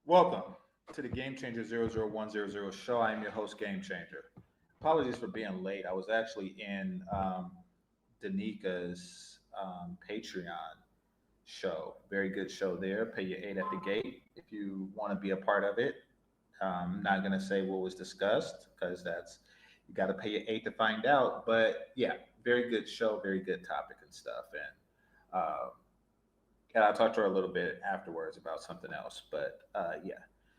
Welcome to the GameChanger 00100 show. I am your host, GameChanger. Apologies for being late. I was actually in Danika's Patreon show. Very good show there. Pay your eight at the gate if you want to be a part of it. I'm not going to say what was discussed because that's, you got to pay your eight to find out. But yeah, very good show, very good topic and stuff. And I'll talk to her a little bit afterwards about something else. But yeah,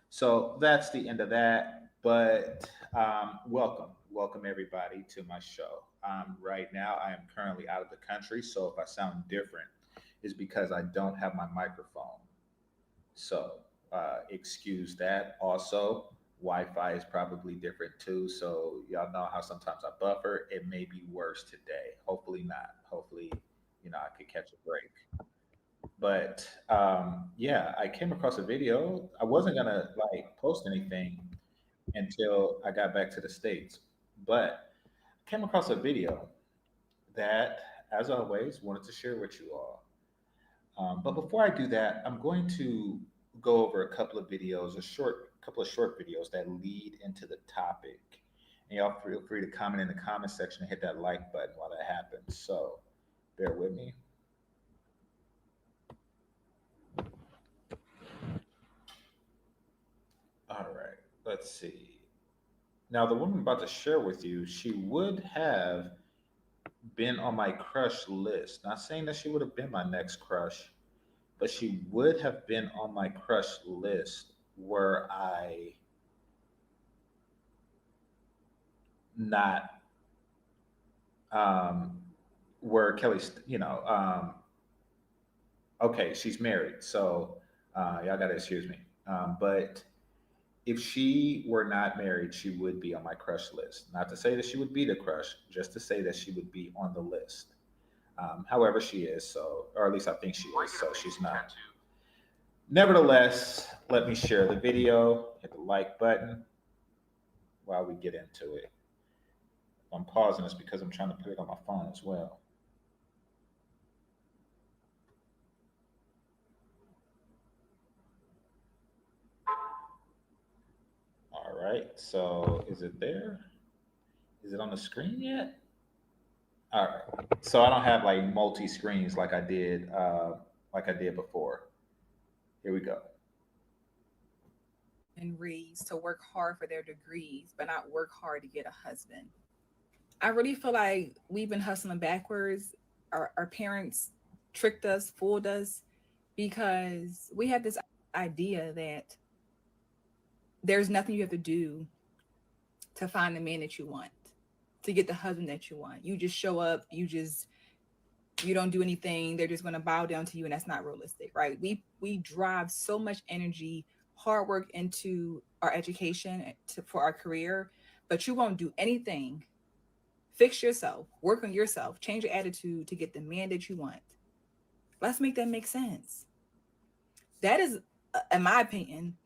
so that's the end of that. But welcome everybody to my show. Right now, I am currently out of the country, so if I sound different, is because I don't have my microphone. So excuse that. Also, Wi-Fi is probably different too. So y'all know how sometimes I buffer. It may be worse today. Hopefully not. Hopefully, I could catch a break. But yeah, I came across a video. I wasn't gonna like post anything until I got back to the States, but I came across a video that, as always, wanted to share with you all. But before I do that, I'm going to go over a couple of videos, couple of short videos that lead into the topic. And y'all feel free to comment in the comment section and hit that like button while that happens. So bear with me. All right, let's see. Now, the woman I'm about to share with you, she would have been on my crush list. Not saying that she would have been my next crush, but she would have been on my crush list were I not, um, were Kelly's, okay, she's married. So y'all got to excuse me. But if she were not married, she would be on my crush list. Not to say that she would be the crush, just to say that she would be on the list. However, she is, so, or at least I think she is, so she's not. Nevertheless, let me share the video, hit the like button while we get into it. I'm pausing this because I'm trying to put it on my phone as well. All right, so is it there? Is it on the screen yet? All right. So I don't have like multi screens like I did before. Here we go. And reads to work hard for their degrees, but not work hard to get a husband. I really feel like we've been hustling backwards. Our parents tricked us, fooled us, because we have this idea that there's nothing you have to do to find the man that you want, to get the husband that you want. You just show up, you don't do anything, they're just going to bow down to you, and that's not realistic, right? We drive so much energy, hard work into our education for our career, but you won't do anything. Fix yourself, work on yourself, change your attitude to get the man that you want. Let's make that make sense. That is, in my opinion,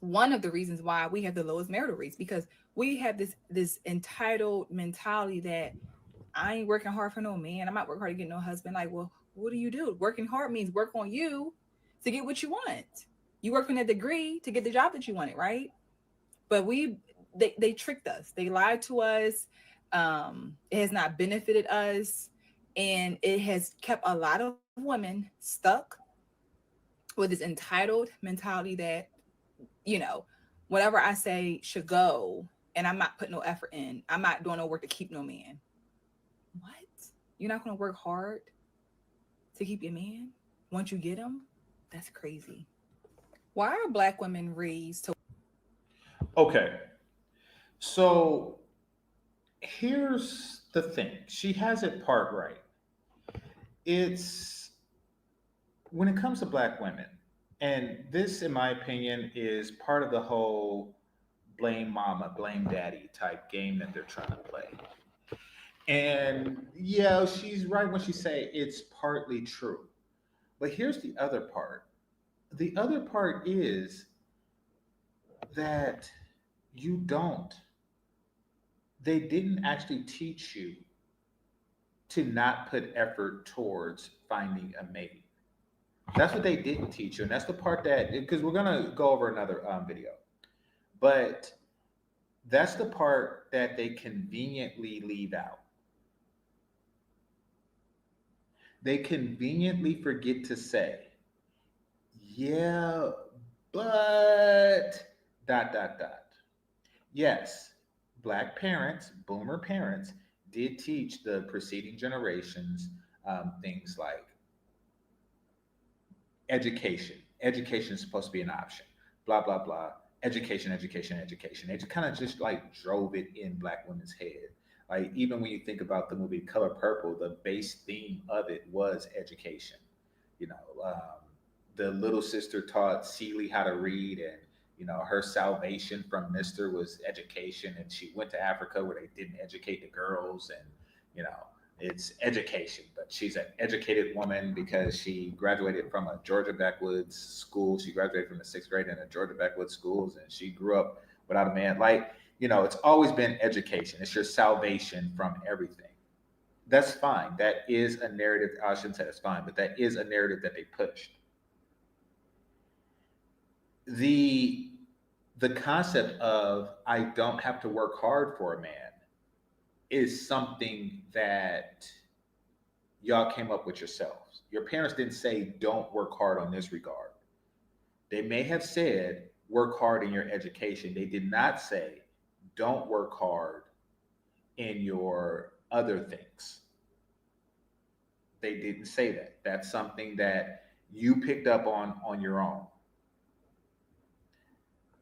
one of the reasons why we have the lowest marital rates, because we have this entitled mentality that I ain't working hard for no man. I'm not working hard to get no husband. Like, well, what do you do? Working hard means work on you to get what you want. You work on a degree to get the job that you wanted, right? But they tricked us. They lied to us. It has not benefited us, and it has kept a lot of women stuck with this entitled mentality that, you know, whatever I say should go, and I'm not putting no effort in. I'm not doing no work to keep no man. What? You're not going to work hard to keep your man once you get him? That's crazy. Why are black women raised to? Okay, so here's the thing. She has it part right. It's when it comes to black women, and this, in my opinion, is part of the whole blame mama, blame daddy type game that they're trying to play. And yeah, she's right when she say it's partly true. But here's the other part. The other part is that you don't. They didn't actually teach you to not put effort towards finding a mate. That's what they didn't teach you, and that's the part that, because we're gonna go over another video, but that's the part that they conveniently leave out. They conveniently forget to say, yeah, but dot. Yes, black parents, boomer parents, did teach the preceding generations things like education. Education is supposed to be an option. Blah blah blah. Education. It kind of just like drove it in black women's head. Like even when you think about the movie Color Purple, the base theme of it was education. You know, the little sister taught Celie how to read, and her salvation from Mister was education, and she went to Africa where they didn't educate the girls, and you know it's education. But she's an educated woman because she graduated from a Georgia backwoods school. She graduated from the sixth grade in a Georgia backwoods schools, and she grew up without a man. Like it's always been education. It's your salvation from everything. That's fine. That is a narrative. I shouldn't say that's fine, but that is a narrative that they pushed. The the concept of I don't have to work hard for a man is something that y'all came up with yourselves. Your parents didn't say don't work hard on this regard. They may have said work hard in your education. They did not say don't work hard in your other things. They didn't say that. That's something that you picked up on your own.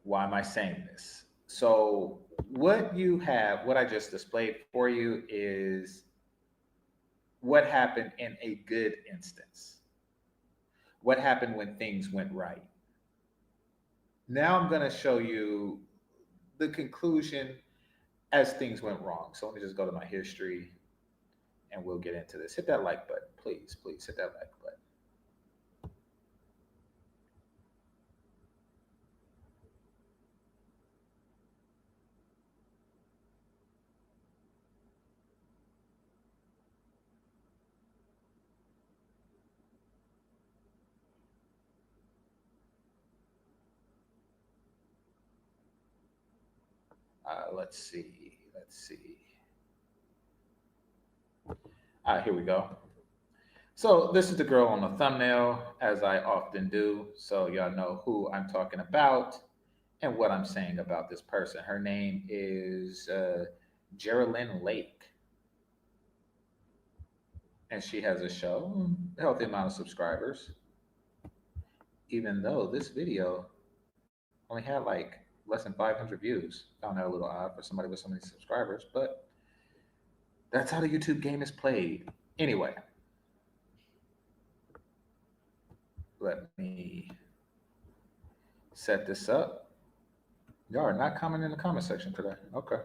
Why am I saying this? So, what I just displayed for you is what happened in a good instance. What happened when things went right. Now I'm going to show you the conclusion as things went wrong. So let me just go to my history and we'll get into this. Hit that like button, please. Please hit that like button. Let's see. Let's see. Here we go. So this is the girl on the thumbnail, as I often do, so y'all know who I'm talking about and what I'm saying about this person. Her name is Geraldine Lake, and she has a show, healthy amount of subscribers, even though this video only had like less than 500 views. Found that a little odd for somebody with so many subscribers, but that's how the YouTube game is played. Anyway, let me set this up. Y'all are not commenting in the comment section today. Okay.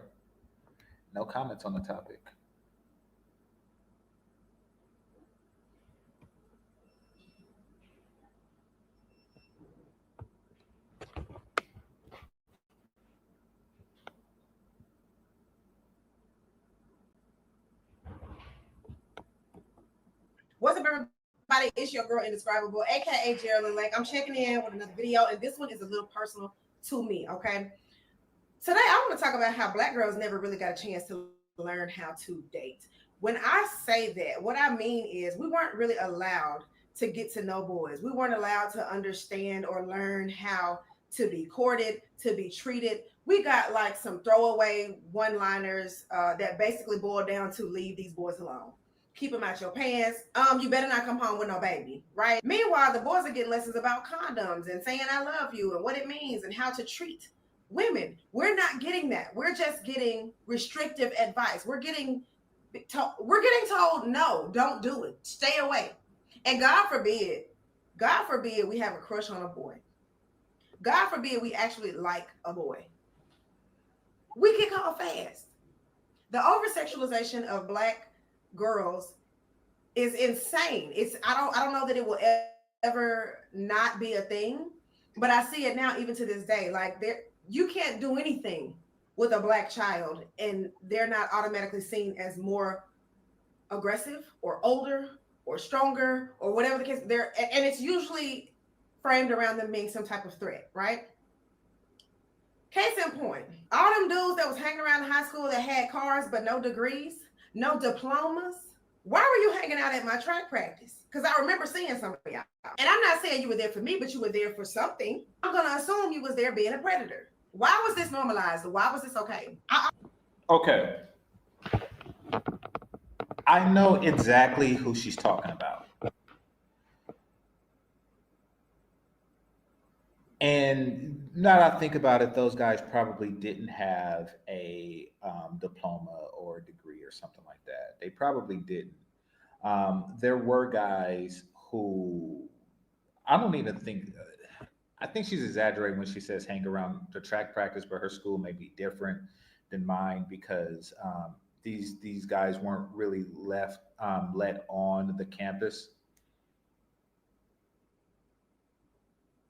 No comments on the topic. What's up, everybody? It's your girl Indescribable, aka Geraldine Lake. I'm checking in with another video, and this one is a little personal to me, okay? Today, I want to talk about how Black girls never really got a chance to learn how to date. When I say that, what I mean is we weren't really allowed to get to know boys. We weren't allowed to understand or learn how to be courted, to be treated. We got like some throwaway one-liners that basically boil down to leave these boys alone. Keep them out your pants. You better not come home with no baby, right? Meanwhile, the boys are getting lessons about condoms and saying I love you and what it means and how to treat women. We're not getting that. We're just getting restrictive advice. We're getting told no, don't do it. Stay away. And God forbid we have a crush on a boy. God forbid we actually like a boy. We get caught fast. The over sexualization of Black girls is insane. I don't know that it will ever not be a thing, but I see it now even to this day. Like you can't do anything with a Black child and they're not automatically seen as more aggressive or older or stronger or whatever the case. There, and it's usually framed around them being some type of threat, right? Case in point, all them dudes that was hanging around high school that had cars but no degrees, no diplomas. Why were you hanging out at my track practice? Because I remember seeing some of y'all. And I'm not saying you were there for me, but you were there for something. I'm gonna assume you was there being a predator. Why was this normalized? Why was this okay? Okay, I know exactly who she's talking about. And now that I think about it, those guys probably didn't have a diploma or a degree or something like that. They probably didn't. There were guys who I don't even think. I think she's exaggerating when she says hang around the track practice, but her school may be different than mine because these guys weren't really let on the campus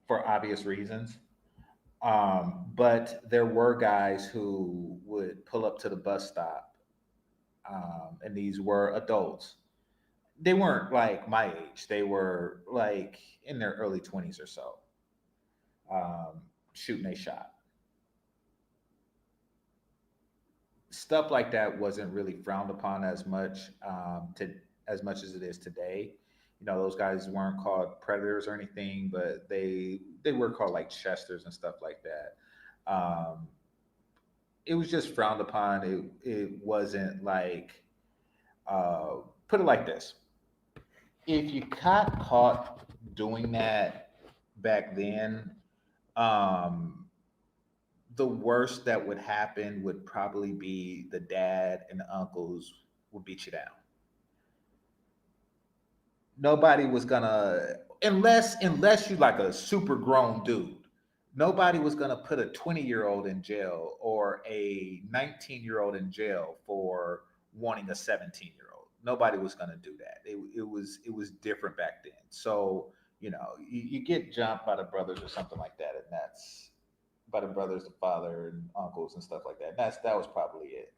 for obvious reasons. But there were guys who would pull up to the bus stop, and these were adults. They weren't like my age; they were like in their early 20s or so, shooting a shot. Stuff like that wasn't really frowned upon as much as it is today. You know, those guys weren't called predators or anything, but they were called like chesters and stuff like that. Um, it was just frowned upon. It wasn't like uh, put it like this: if you got caught doing that back then, um, the worst that would happen would probably be the dad and the uncles would beat you down. Nobody was gonna unless you like a super grown dude. Nobody was gonna put a 20-year-old in jail or a 19-year-old in jail for wanting a 17-year-old. Nobody was gonna do that. It was different back then. So you get jumped by the brothers or something like that, and that's by the brothers, the father, and uncles and stuff like that. That was probably it.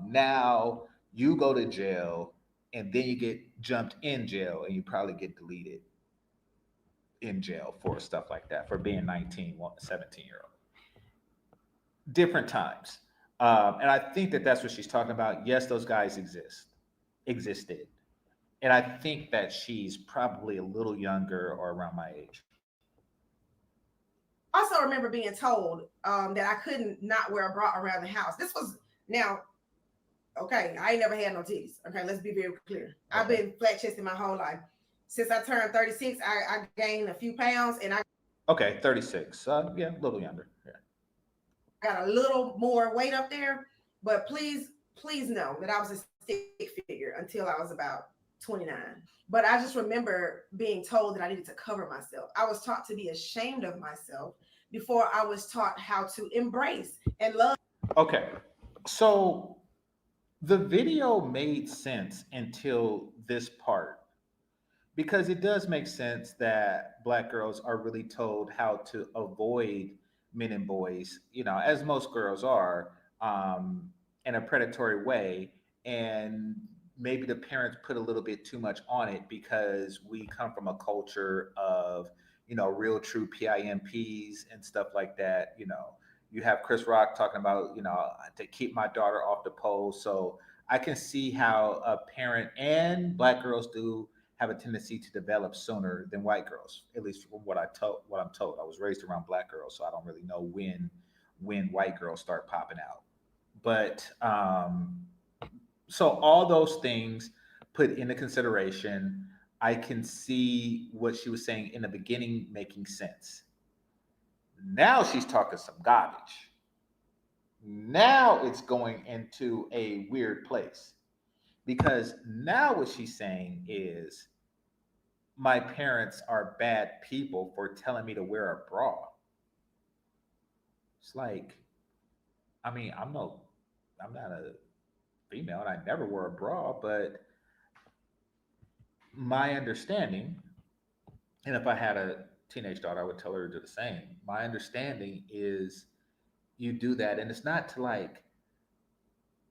Now you go to jail and then you get jumped in jail and you probably get deleted in jail for stuff like that for being 19, 17-year-old. Different times. And I think that that's what she's talking about. Yes, those guys existed. And I think that she's probably a little younger or around my age. Also remember being told that I couldn't not wear a bra around the house. This was now okay. I ain't never had no titties. Okay, let's be very clear. I've Okay. been flat chested my whole life. Since I turned 36, I gained a few pounds and I Okay, 36. Yeah, a little younger. Yeah. got a little more weight up there. But please know that I was a stick figure until I was about 29. But I just remember being told that I needed to cover myself. I was taught to be ashamed of myself before I was taught how to embrace and love. Okay. So the video made sense until this part because it does make sense that black girls are really told how to avoid men and boys, as most girls are, um, in a predatory way. And maybe the parents put a little bit too much on it because we come from a culture of, real true PIMPs and stuff like that. You have Chris Rock talking about, to keep my daughter off the pole. So I can see how a parent and black girls do have a tendency to develop sooner than white girls, at least from what I'm told. I was raised around black girls, so I don't really know when white girls start popping out. But so all those things put into consideration, I can see what she was saying in the beginning making sense. Now she's talking some garbage. Now it's going into a weird place because now what she's saying is my parents are bad people for telling me to wear a bra. It's like, I mean, I'm not a female and I never wore a bra, but my understanding, and if I had a teenage daughter, I would tell her to do the same. My understanding is you do that, and it's not to like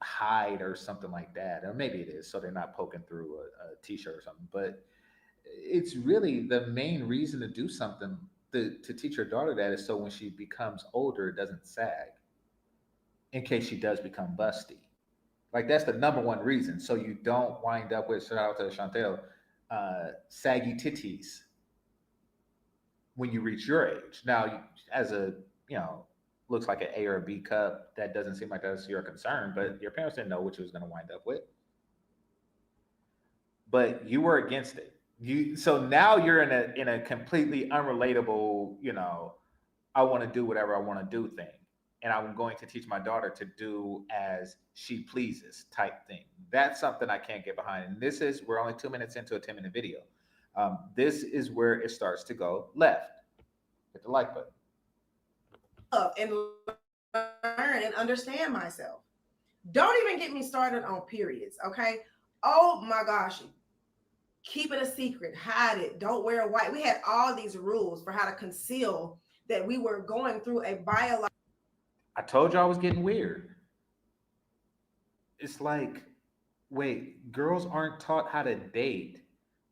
hide or something like that, or maybe it is, so they're not poking through a t-shirt or something. But it's really the main reason to do something to teach your daughter that is so when she becomes older, it doesn't sag in case she does become busty. Like that's the number one reason. So you don't wind up with, shout out to Chantel, saggy titties when you reach your age. Now, as a, you know, looks like an A or a B cup, that doesn't seem like that's your concern, but your parents didn't know what you was going to wind up with. But you were against it. You so now you're in a completely unrelatable, you know, I want to do whatever I want to do thing. And I'm going to teach my daughter to do as she pleases type thing. That's something I can't get behind. And this is, we're only 2 minutes into a 10-minute video. This is where it starts to go left. Hit the like button. And learn and understand myself. Don't even get me started on periods, okay? Oh my gosh. Keep it a secret, hide it, don't wear white. We had all these rules for how to conceal that we were going through a biological. I told you I was getting weird. It's like, wait, girls aren't taught how to date.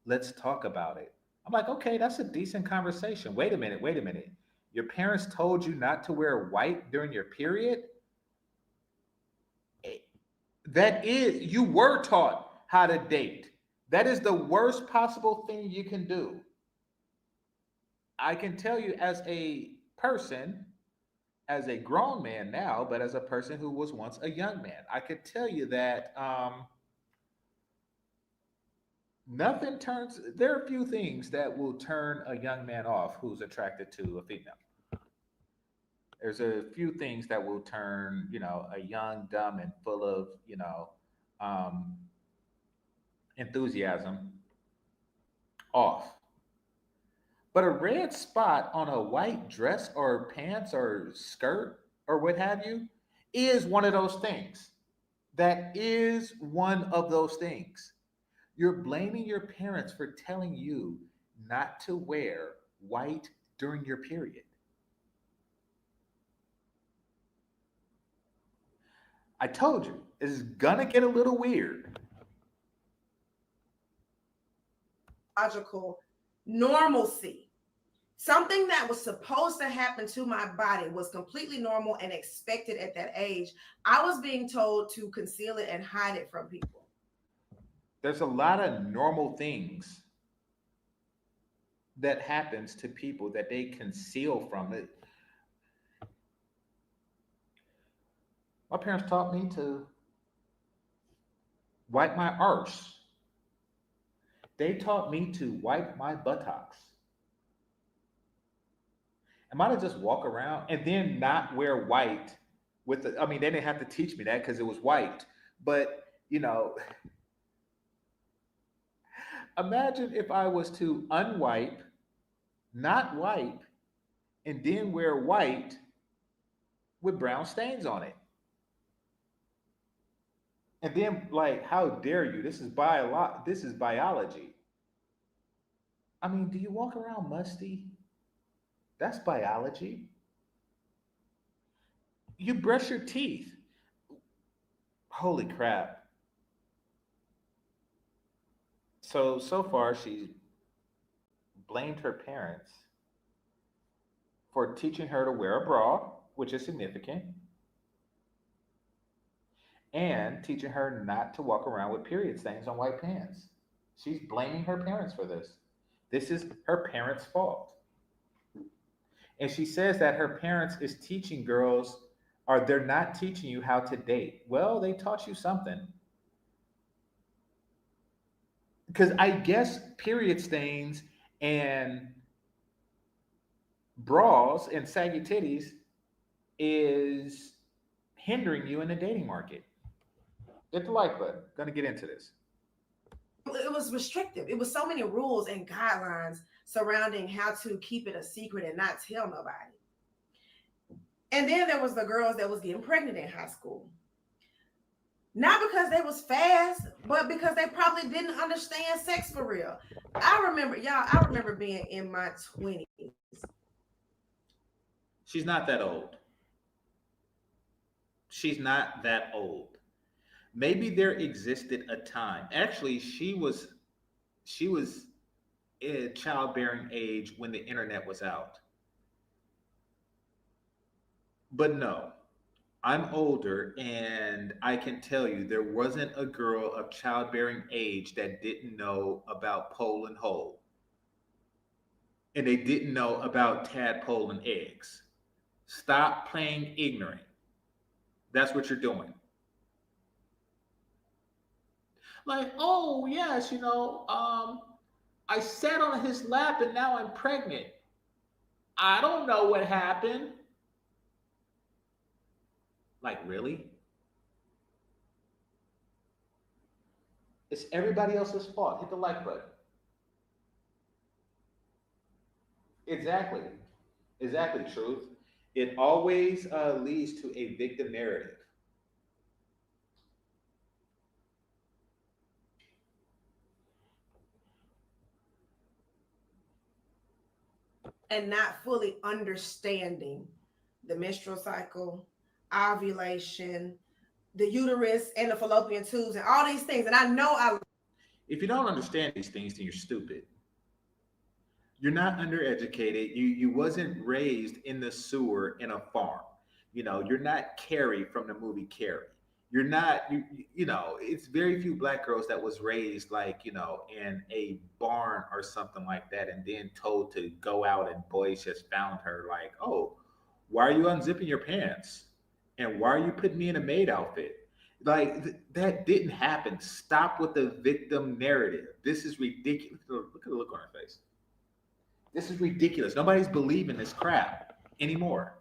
Let's talk about it. I'm like, okay, that's a decent conversation. Wait a minute, wait a minute. Your parents told you not to wear white during your period? Eh, That is, you were taught how to date. That is the worst possible thing you can do. I can tell you as a person, as a grown man now, but as a person who was once a young man, I could tell you that nothing turns. There are a few things that will turn a young man off who's attracted to a female. There's a few things that will turn, you know, a young, dumb, and full of, you know, um, enthusiasm off. But a red spot on a white dress or pants or skirt or what have you is one of those things. That is one of those things. You're blaming your parents for telling you not to wear white during your period. I told you, it's gonna get a little weird. Normalcy. Something that was supposed to happen to my body was completely normal and expected at that age. I was being told to conceal it and hide it from people. There's a lot of normal things that happens to people that they conceal from it. My parents taught me to wipe my arse. They taught me to wipe my buttocks. Am I to just walk around and then not wear white with the, I mean, they didn't have to teach me that because it was white. But, you know, imagine if I was to unwipe, not wipe, and then wear white with brown stains on it. And then like, how dare you? This is biology. I mean, do you walk around musty? That's biology. You brush your teeth. Holy crap. So far she's blamed her parents for teaching her to wear a bra, which is significant, and teaching her not to walk around with period stains on white pants. She's blaming her parents for this. This is her parents' fault. And she says that her parents is teaching girls, or they're not teaching you how to date. Well, they taught you something. Because I guess period stains and bras and saggy titties is hindering you in the dating market. Hit the like button. Gonna get into this. It was restrictive. It was so many rules and guidelines surrounding how to keep it a secret and not tell nobody. And then there was the girls that was getting pregnant in high school. Not because they was fast, but because they probably didn't understand sex for real. I remember being in my 20s. She's not that old. She's not that old. Maybe there existed a time. Actually, she was in childbearing age when the internet was out. But no, I'm older and I can tell you there wasn't a girl of childbearing age that didn't know about pole and hole, and they didn't know about tadpole and eggs. Stop playing ignorant. That's what you're doing. Like, oh yes, I sat on his lap and now I'm pregnant. I don't know what happened. Like, really? It's everybody else's fault. Hit the like button. Exactly. Exactly, truth. It always leads to a victim narrative. And not fully understanding the menstrual cycle, ovulation, the uterus, and the fallopian tubes, and all these things. And I know I If you don't understand these things, then you're stupid. You're not undereducated. You wasn't raised in the sewer in a farm. You're not Carrie from the movie Carrie. You're not it's very few black girls that was raised like, in a barn or something like that and then told to go out and boys just found her like, "Oh, why are you unzipping your pants? And why are you putting me in a maid outfit?" Like that didn't happen. Stop with the victim narrative. This is ridiculous. Look at the look on her face. This is ridiculous. Nobody's believing this crap anymore.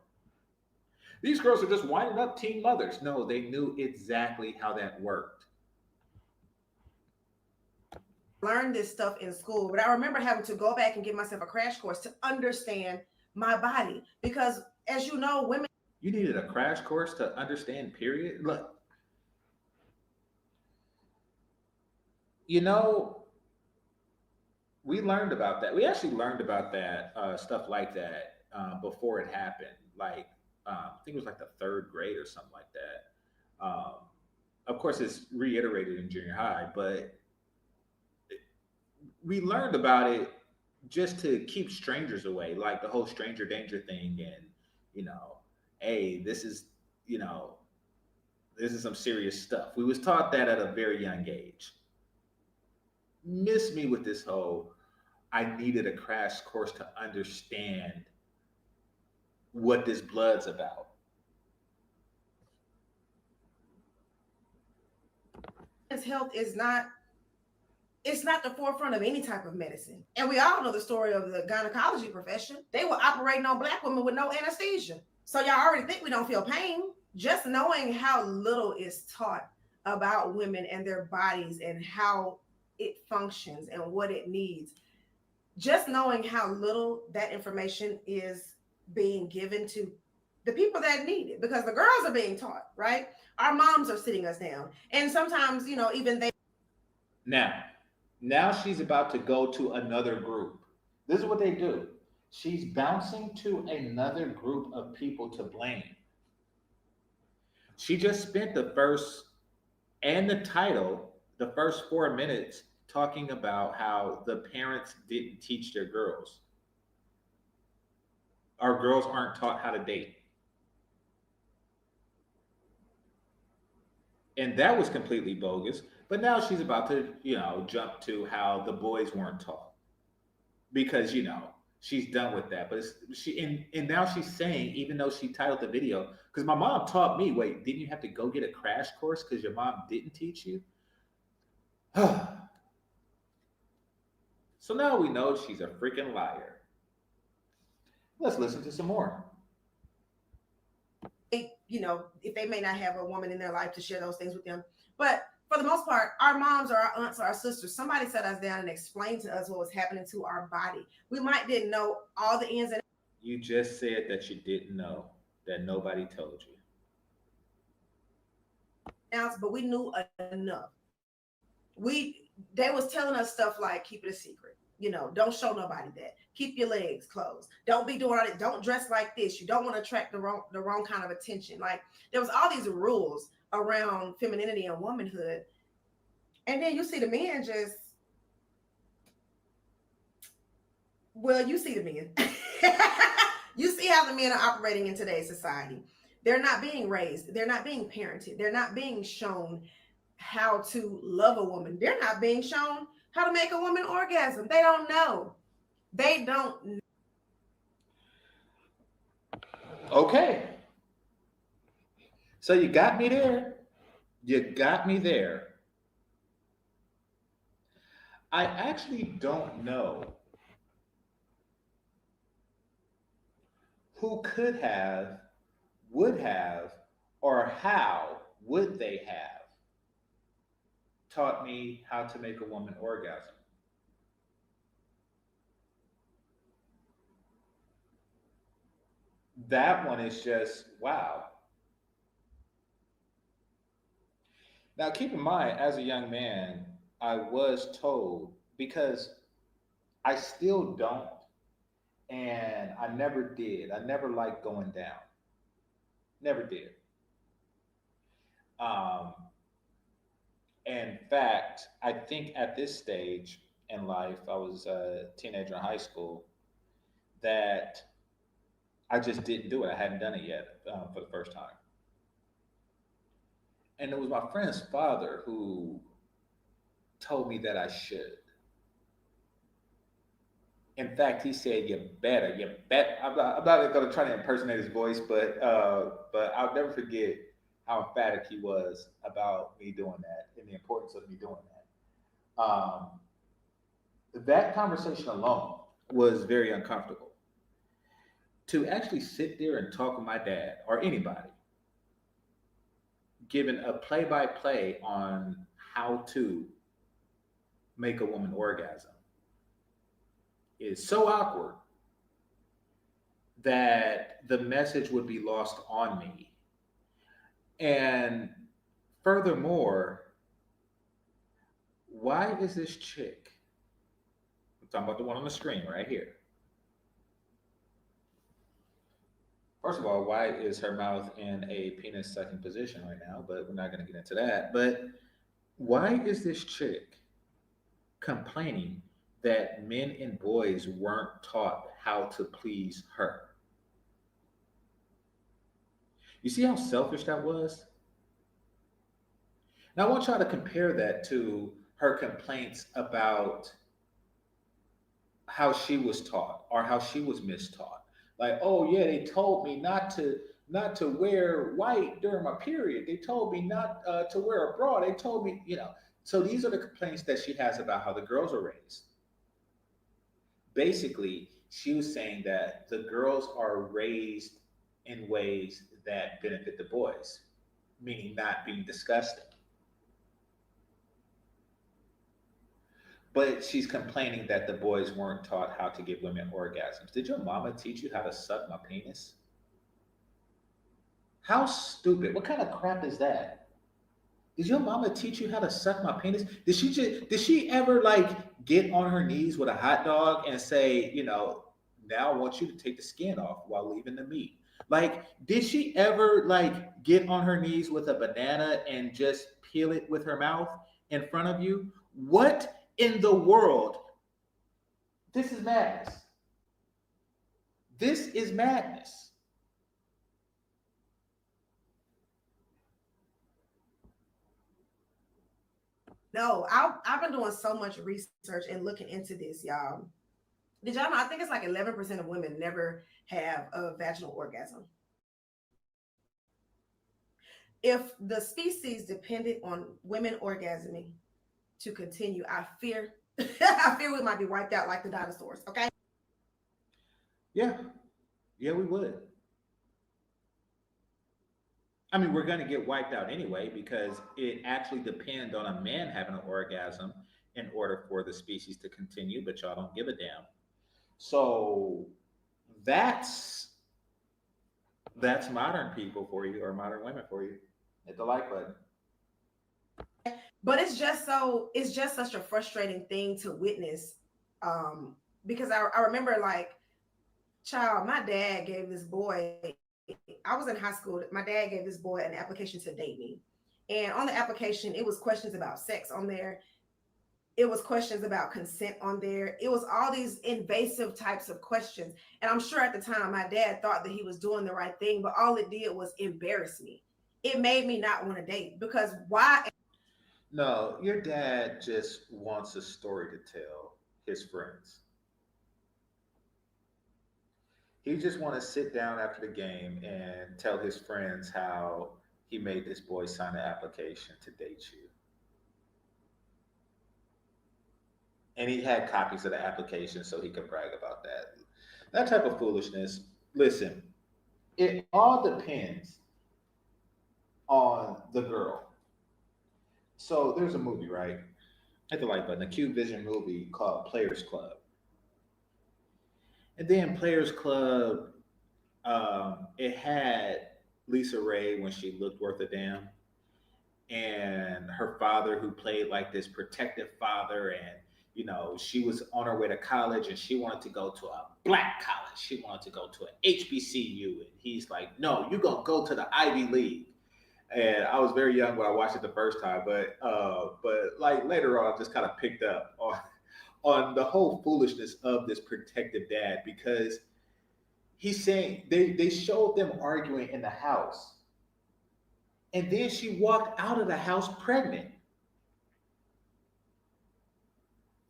These girls are just winding up teen mothers. No, they knew exactly how that worked. learned this stuff in school, but I remember having to go back and give myself a crash course to understand my body. Because as you know, women You needed a crash course to understand, period. Look, you know, we learned about that. We actually learned about that, stuff like that, before it happened. Like, I think it was like the third grade or something like that. Of course, it's reiterated in junior high, but we learned about it just to keep strangers away, like the whole stranger danger thing, and you know, hey, you know, this is some serious stuff. We was taught that at a very young age. Miss me with this whole I needed a crash course to understand what this blood's about. health is not it's not the forefront of any type of medicine. And we all know the story of the gynecology profession. They were operating on black women with no anesthesia. So y'all already think we don't feel pain. Just knowing how little is taught about women and their bodies and how it functions and what it needs. Just knowing how little that information is being given to the people that need it, because the girls are being taught, right? Our moms are sitting us down. And sometimes, even they Now, now she's about to go to another group. This is what they do. She's bouncing to another group of people to blame. She just spent the first and the title, the first 4 minutes, talking about how the parents didn't teach their girls. Our girls aren't taught how to date. And that was completely bogus. But now she's about to, jump to how the boys weren't taught because she's done with that. But and now she's saying, even though she titled the video, because my mom taught me. Wait, didn't you have to go get a crash course because your mom didn't teach you? So now we know she's a freaking liar. Let's listen to some more. if they may not have a woman in their life to share those things with them. But for the most part, our moms or our aunts or our sisters, somebody sat us down and explained to us what was happening to our body. We might didn't know all the ins and You just said that you didn't know, that nobody told you. outs, but we knew enough. We they was telling us stuff like keep it a secret. don't show nobody that. Keep your legs closed. Don't be doing all that. Don't dress like this. You don't want to attract the wrong kind of attention. Like there was all these rules around femininity and womanhood. And then you see the men just, well, you see the men. You see how the men are operating in today's society. They're not being raised. They're not being parented. They're not being shown how to love a woman. They're not being shown how to make a woman orgasm. They don't know. They don't know. Okay. So you got me there. You got me there. I actually don't know who could have, would have, or how would they have taught me how to make a woman orgasm. That one is just wow. Now, keep in mind, as a young man, I was told because I still don't, and I never did. I never liked going down. Never did. Um, in fact, I think at this stage in life, I was a teenager in high school, that I just didn't do it. I hadn't done it yet for the first time. And it was my friend's father who told me that I should. In fact, he said, "You better, you bet." I'm not going to try to impersonate his voice, but I'll never forget how emphatic he was about me doing that and the importance of me doing that. That conversation alone was very uncomfortable. To actually sit there and talk with my dad or anybody, giving a play-by-play on how to make a woman orgasm is so awkward that the message would be lost on me. And furthermore, why is this chick, I'm talking about the one on the screen right here. First of all, why is her mouth in a penis sucking position right now? But we're not going to get into that. But why is this chick complaining that men and boys weren't taught how to please her? You see how selfish that was? Now, I want y'all to compare that to her complaints about how she was taught or how she was mistaught. Like, oh yeah, they told me not to wear white during my period. They told me not to wear a bra. They told me, So these are the complaints that she has about how the girls are raised. Basically, she was saying that the girls are raised in ways that benefit the boys, meaning not being disgusting. But she's complaining that the boys weren't taught how to give women orgasms. Did your mama teach you how to suck my penis? How stupid. What kind of crap is that? Did your mama teach you how to suck my penis? Did she ever like get on her knees with a hot dog and say, now I want you to take the skin off while leaving the meat? Like, did she ever like get on her knees with a banana and just peel it with her mouth in front of you? What in the world? This is madness. This is madness. No, I've been doing so much research and looking into this, y'all. Did y'all know? I think it's like 11% of women never have a vaginal orgasm. If the species depended on women orgasming to continue, I fear I fear we might be wiped out like the dinosaurs. Okay. Yeah. Yeah, we would. I mean, we're going to get wiped out anyway because it actually depends on a man having an orgasm in order for the species to continue, but y'all don't give a damn. So that's modern people for you or modern women for you. Hit the like button. But it's just such a frustrating thing to witness Because I remember like, child, my dad gave this boy, I was in high school. My dad gave this boy an application to date me. And on the application, it was questions about sex on there. It was questions about consent on there. It was all these invasive types of questions. And I'm sure at the time my dad thought that he was doing the right thing, but all it did was embarrass me. It made me not want to date because why? No, your dad just wants a story to tell his friends. He just want to sit down after the game and tell his friends how he made this boy sign an application to date you. And he had copies of the application so he could brag about that. That type of foolishness. Listen, it all depends on the girl. So there's a movie, right? Hit the like button, a Q Vision movie called Players Club. And then Players Club, it had Lisa Ray when she looked worth a damn, and her father who played like this protective father, and she was on her way to college and she wanted to go to a black college. She wanted to go to an HBCU, and he's like, no, you're gonna go to the Ivy League. And I was very young when I watched it the first time, but like later on I just kind of picked up on the whole foolishness of this protective dad, because he's saying they showed them arguing in the house, and then she walked out of the house pregnant.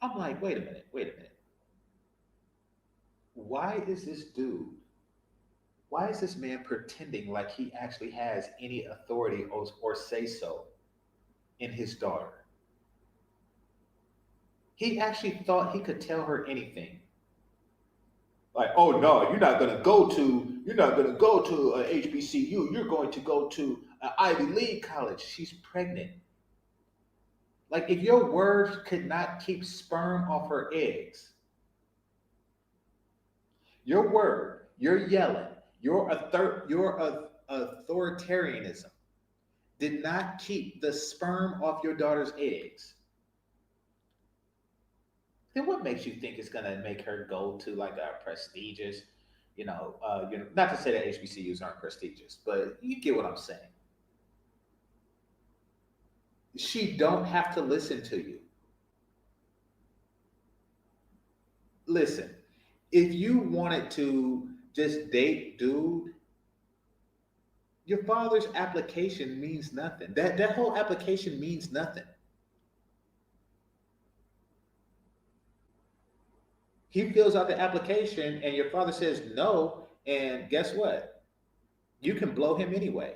I'm like, wait a minute. Why is this dude? Why is this man pretending like he actually has any authority or say so in his daughter? He actually thought he could tell her anything. Like, oh no, you're not gonna go to a HBCU. You're going to go to an Ivy League college. She's pregnant. Like, if your words could not keep sperm off her eggs, your word, your yelling, your authoritarianism did not keep the sperm off your daughter's eggs, then what makes you think it's gonna make her go to like a prestigious, not to say that HBCUs aren't prestigious, but you get what I'm saying. She don't have to listen to you. Listen, if you wanted to just date dude, your father's application means nothing. That whole application means nothing. He fills out the application and your father says no, and guess what? You can blow him anyway.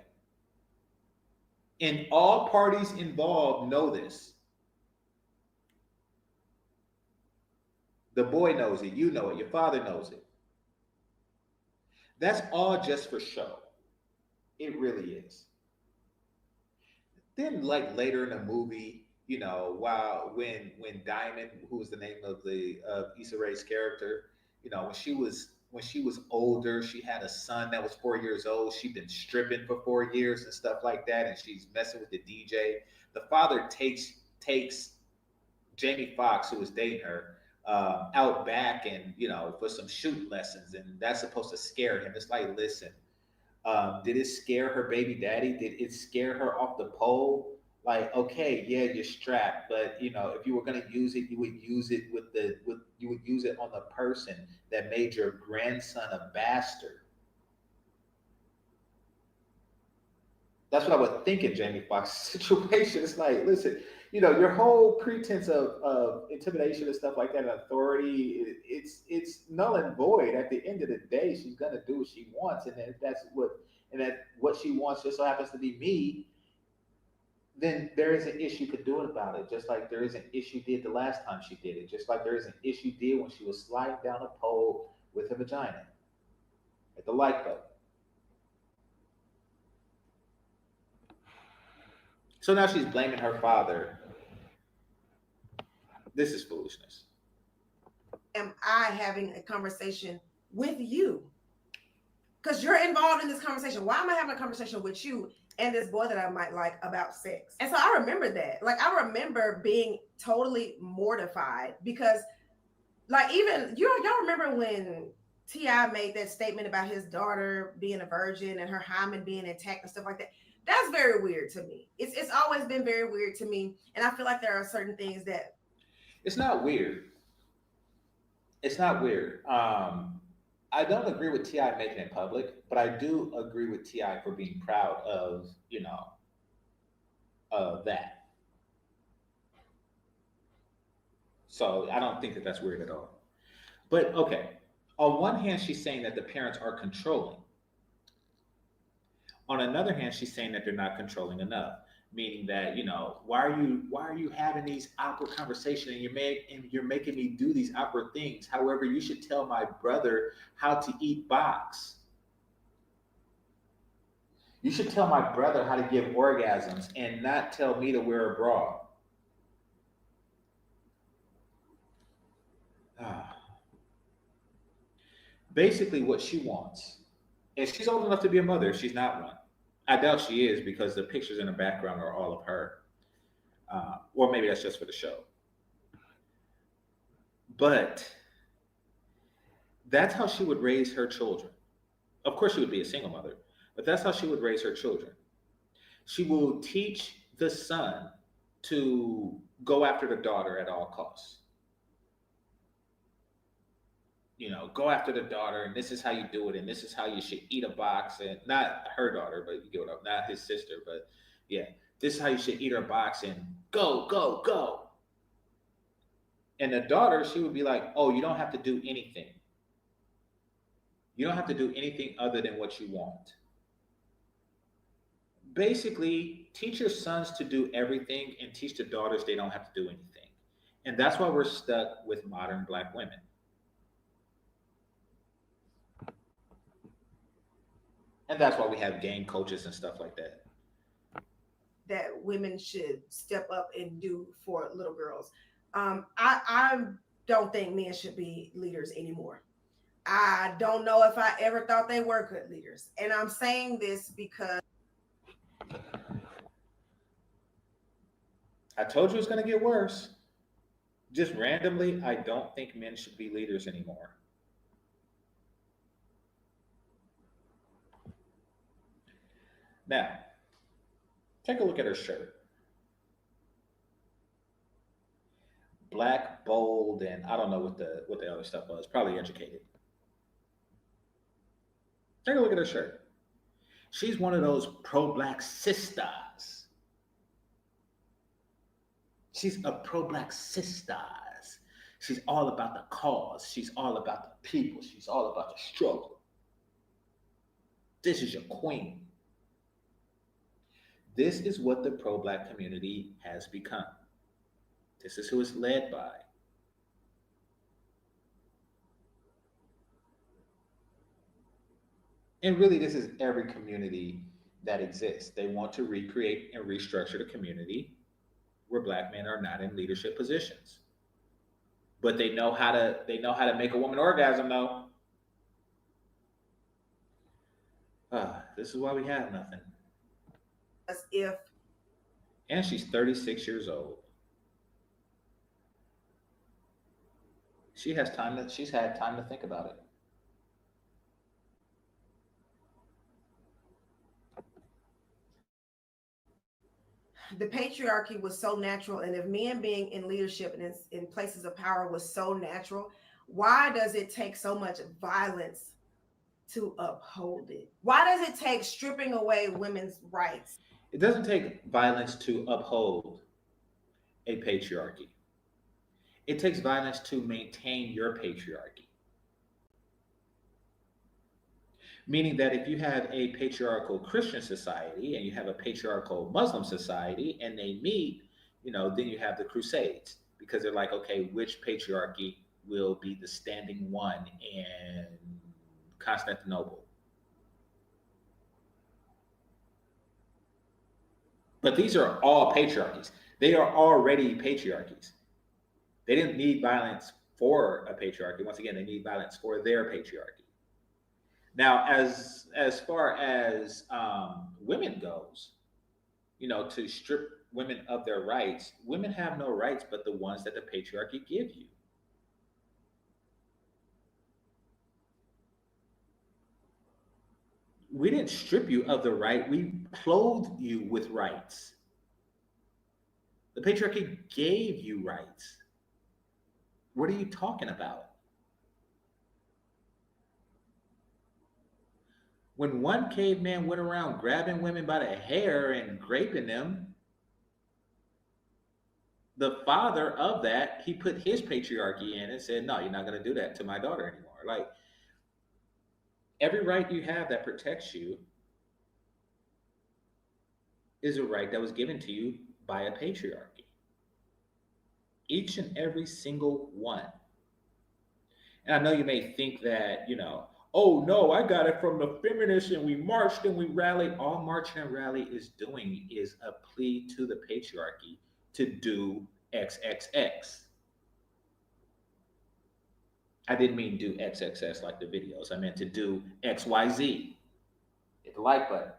And all parties involved know this. The boy knows it, you know it, your father knows it. That's all just for show. It really is. Then like later in the movie, while when Diamond, who was the name of the Issa Rae's character, when she was older, she had a son that was 4 years old. She'd been stripping for 4 years and stuff like that, and she's messing with the DJ. The father takes Jamie Foxx, who was dating her, out back, and for some shooting lessons, and that's supposed to scare him. It's like, listen, did it scare her baby daddy? Did it scare her off the pole? Like, okay, yeah, you're strapped, but if you were gonna use it, you would use it you would use it on the person that made your grandson a bastard. That's what I would think in Jamie Foxx's situation. It's like, listen, your whole pretense of intimidation and stuff like that, and authority, it's null and void. At the end of the day, she's gonna do what she wants, and if that what she wants just so happens to be me, then there is an issue to do about it. Just like there is an issue did the last time she did it. Just like there is an issue did when she was sliding down a pole with her vagina at the like button. So now she's blaming her father. This is foolishness. Am I having a conversation with you? Because you're involved in this conversation. Why am I having a conversation with you and this boy that I might like about sex? And so I remember that. Like, I remember being totally mortified because Like even y'all remember when Ti made that statement about his daughter being a virgin and her hymen being intact and stuff like that. That's very weird to me. It's always been very weird to me, and I feel like there are certain things that It's not weird. It's not weird. I don't agree with Ti making it public, but I do agree with Ti for being proud of that. So I don't think that that's weird at all. But okay, on one hand, she's saying that the parents are controlling. On another hand, she's saying that they're not controlling enough, meaning that why are you having these awkward conversations and you're making me do these awkward things. However, you should tell my brother how to eat box. You should tell my brother how to give orgasms and not tell me to wear a bra. Basically, what she wants, and she's old enough to be a mother. If she's not one. I doubt she is because the pictures in the background are all of her. Or maybe that's just for the show. But that's how she would raise her children. Of course, she would be a single mother, but that's how she would raise her children. She will teach the son to go after the daughter at all costs. Go after the daughter, and this is how you do it, and this is how you should eat a box, and not her daughter, but you get what I'm, not his sister, but yeah, this is how you should eat her box, and go, go, go. And the daughter, she would be like, oh, you don't have to do anything. You don't have to do anything other than what you want. Basically, teach your sons to do everything and teach the daughters they don't have to do anything. And that's why we're stuck with modern black women. And that's why we have game coaches and stuff like that. women should step up and do for little girls. I don't think men should be leaders anymore. I don't know if I ever thought they were good leaders, and I'm saying this because I told you it's going to get worse. Just randomly, I don't think men should be leaders anymore. Now, take a look at her shirt. Black, bold, and I don't know what the other stuff was. Probably educated. Take a look at her shirt. She's one of those pro-black sisters. She's a pro-black sisters. She's all about the cause. She's all about the people. She's all about the struggle. This is your queen. This is what the pro-black community has become. This is who it's led by. And really, this is every community that exists. They want to recreate and restructure the community where black men are not in leadership positions. But they know how to make a woman orgasm though. This is why we have nothing. as if And she's 36 years old. She's had time to think about it. the patriarchy was so natural, and if men being in leadership and in places of power was so natural, why does it take so much violence to uphold it? Why does it take stripping away women's rights? It doesn't take violence to uphold a patriarchy. It takes violence to maintain your patriarchy. Meaning that if you have a patriarchal Christian society and you have a patriarchal Muslim society and they meet, then you have the Crusades because they're like, okay, which patriarchy will be the standing one in Constantinople? But these are all patriarchies. They are already patriarchies. They didn't need violence for a patriarchy. Once again, they need violence for their patriarchy. Now, as far as women goes, to strip women of their rights, women have no rights but the ones that the patriarchy give you. We didn't strip you of the right. We clothed you with rights. The patriarchy gave you rights. What are you talking about? When one caveman went around grabbing women by the hair and raping them, the father of that, he put his patriarchy in and said, no, you're not going to do that to my daughter anymore. Like, every right you have that protects you is a right that was given to you by a patriarchy. Each and every single one. And I know you may think that, oh no, I got it from the feminists and we marched and we rallied. All march and rally is doing is a plea to the patriarchy to do XXX. I didn't mean do XXS like the videos. I meant to do XYZ. Hit the like button.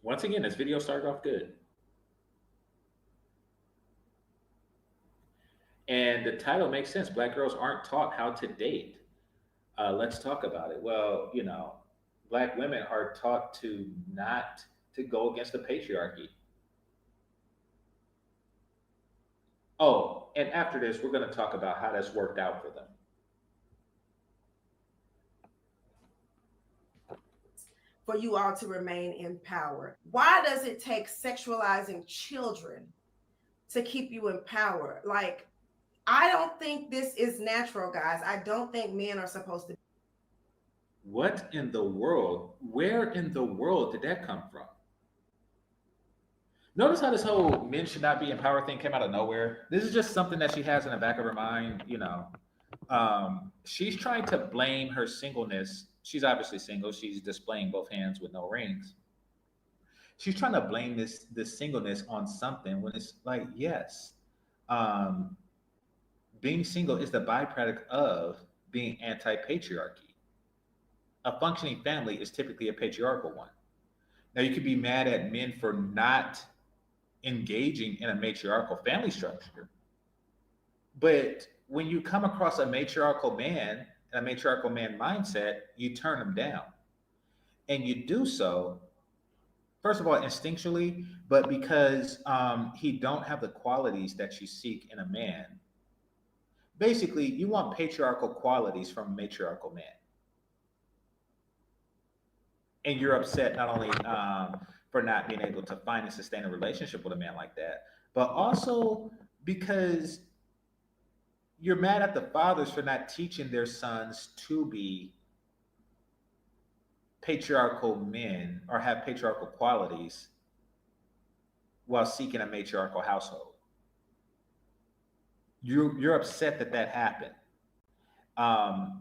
Once again, this video started off good. And the title makes sense. Black girls aren't taught how to date. Let's talk about it. Well, black women are taught to not to go against the patriarchy. Oh, and after this, we're going to talk about how that's worked out for them. For you all to remain in power. Why does it take sexualizing children to keep you in power? Like, I don't think this is natural, guys. I don't think men are supposed to. What in the world? Where in the world did that come from? Notice how this whole men should not be in power thing came out of nowhere. This is just something that she has in the back of her mind. She's trying to blame her singleness. She's obviously single. She's displaying both hands with no rings. She's trying to blame this singleness on something when it's like, yes, um, being single is the byproduct of being anti-patriarchy. A functioning family is typically a patriarchal one. Now, you could be mad at men for not engaging in a matriarchal family structure, but when you come across a matriarchal man and a matriarchal man mindset, you turn them down. And you do so, first of all, instinctually, but because he don't have the qualities that you seek in a man. Basically, you want patriarchal qualities from a matriarchal man. And you're upset not only for not being able to find and sustain a relationship with a man like that, but also because you're mad at the fathers for not teaching their sons to be patriarchal men or have patriarchal qualities while seeking a matriarchal household. You're upset that that happened.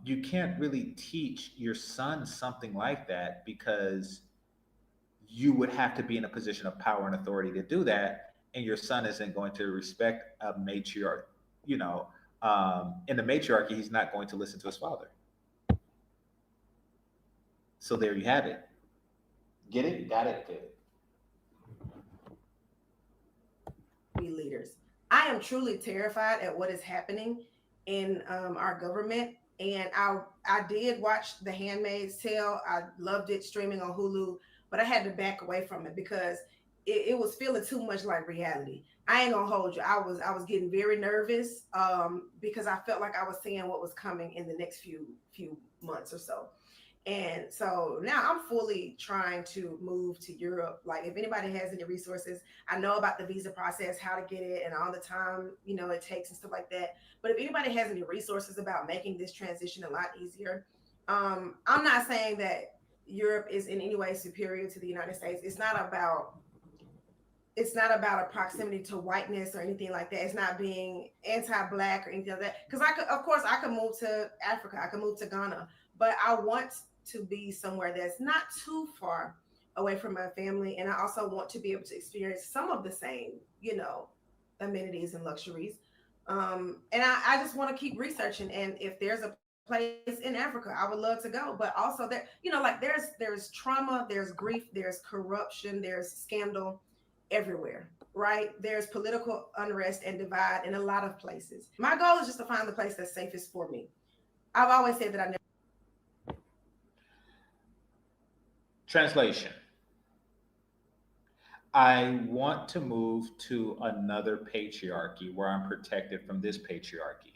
You can't really teach your son something like that because you would have to be in a position of power and authority to do that, and your son isn't going to respect a matriarch. In the matriarchy, he's not going to listen to his father. So there you have it. Get it? Got it? Good. Be leaders. I am truly terrified at what is happening in our government. And I did watch The Handmaid's Tale. I loved it streaming on Hulu, but I had to back away from it because it was feeling too much like reality. I ain't gonna hold you. I was getting very nervous because I felt like I was seeing what was coming in the next few months or so. And so now I'm fully trying to move to Europe. Like, if anybody has any resources, I know about the visa process, how to get it, and all the time, it takes and stuff like that. But if anybody has any resources about making this transition a lot easier, I'm not saying that Europe is in any way superior to the United States. It's not about a proximity to whiteness or anything like that. It's not being anti-black or anything like that. Because I could move to Africa, I could move to Ghana, but I want to be somewhere that's not too far away from my family. And I also want to be able to experience some of the same, amenities and luxuries. And I just want to keep researching. And if there's a place in Africa, I would love to go. But also like there's trauma, there's grief, there's corruption, there's scandal everywhere right? There's political unrest and divide in a lot of places. My goal is just to find the place that's safest for me. I've always said that I never. Translation. I want to move to another patriarchy where I'm protected from this patriarchy.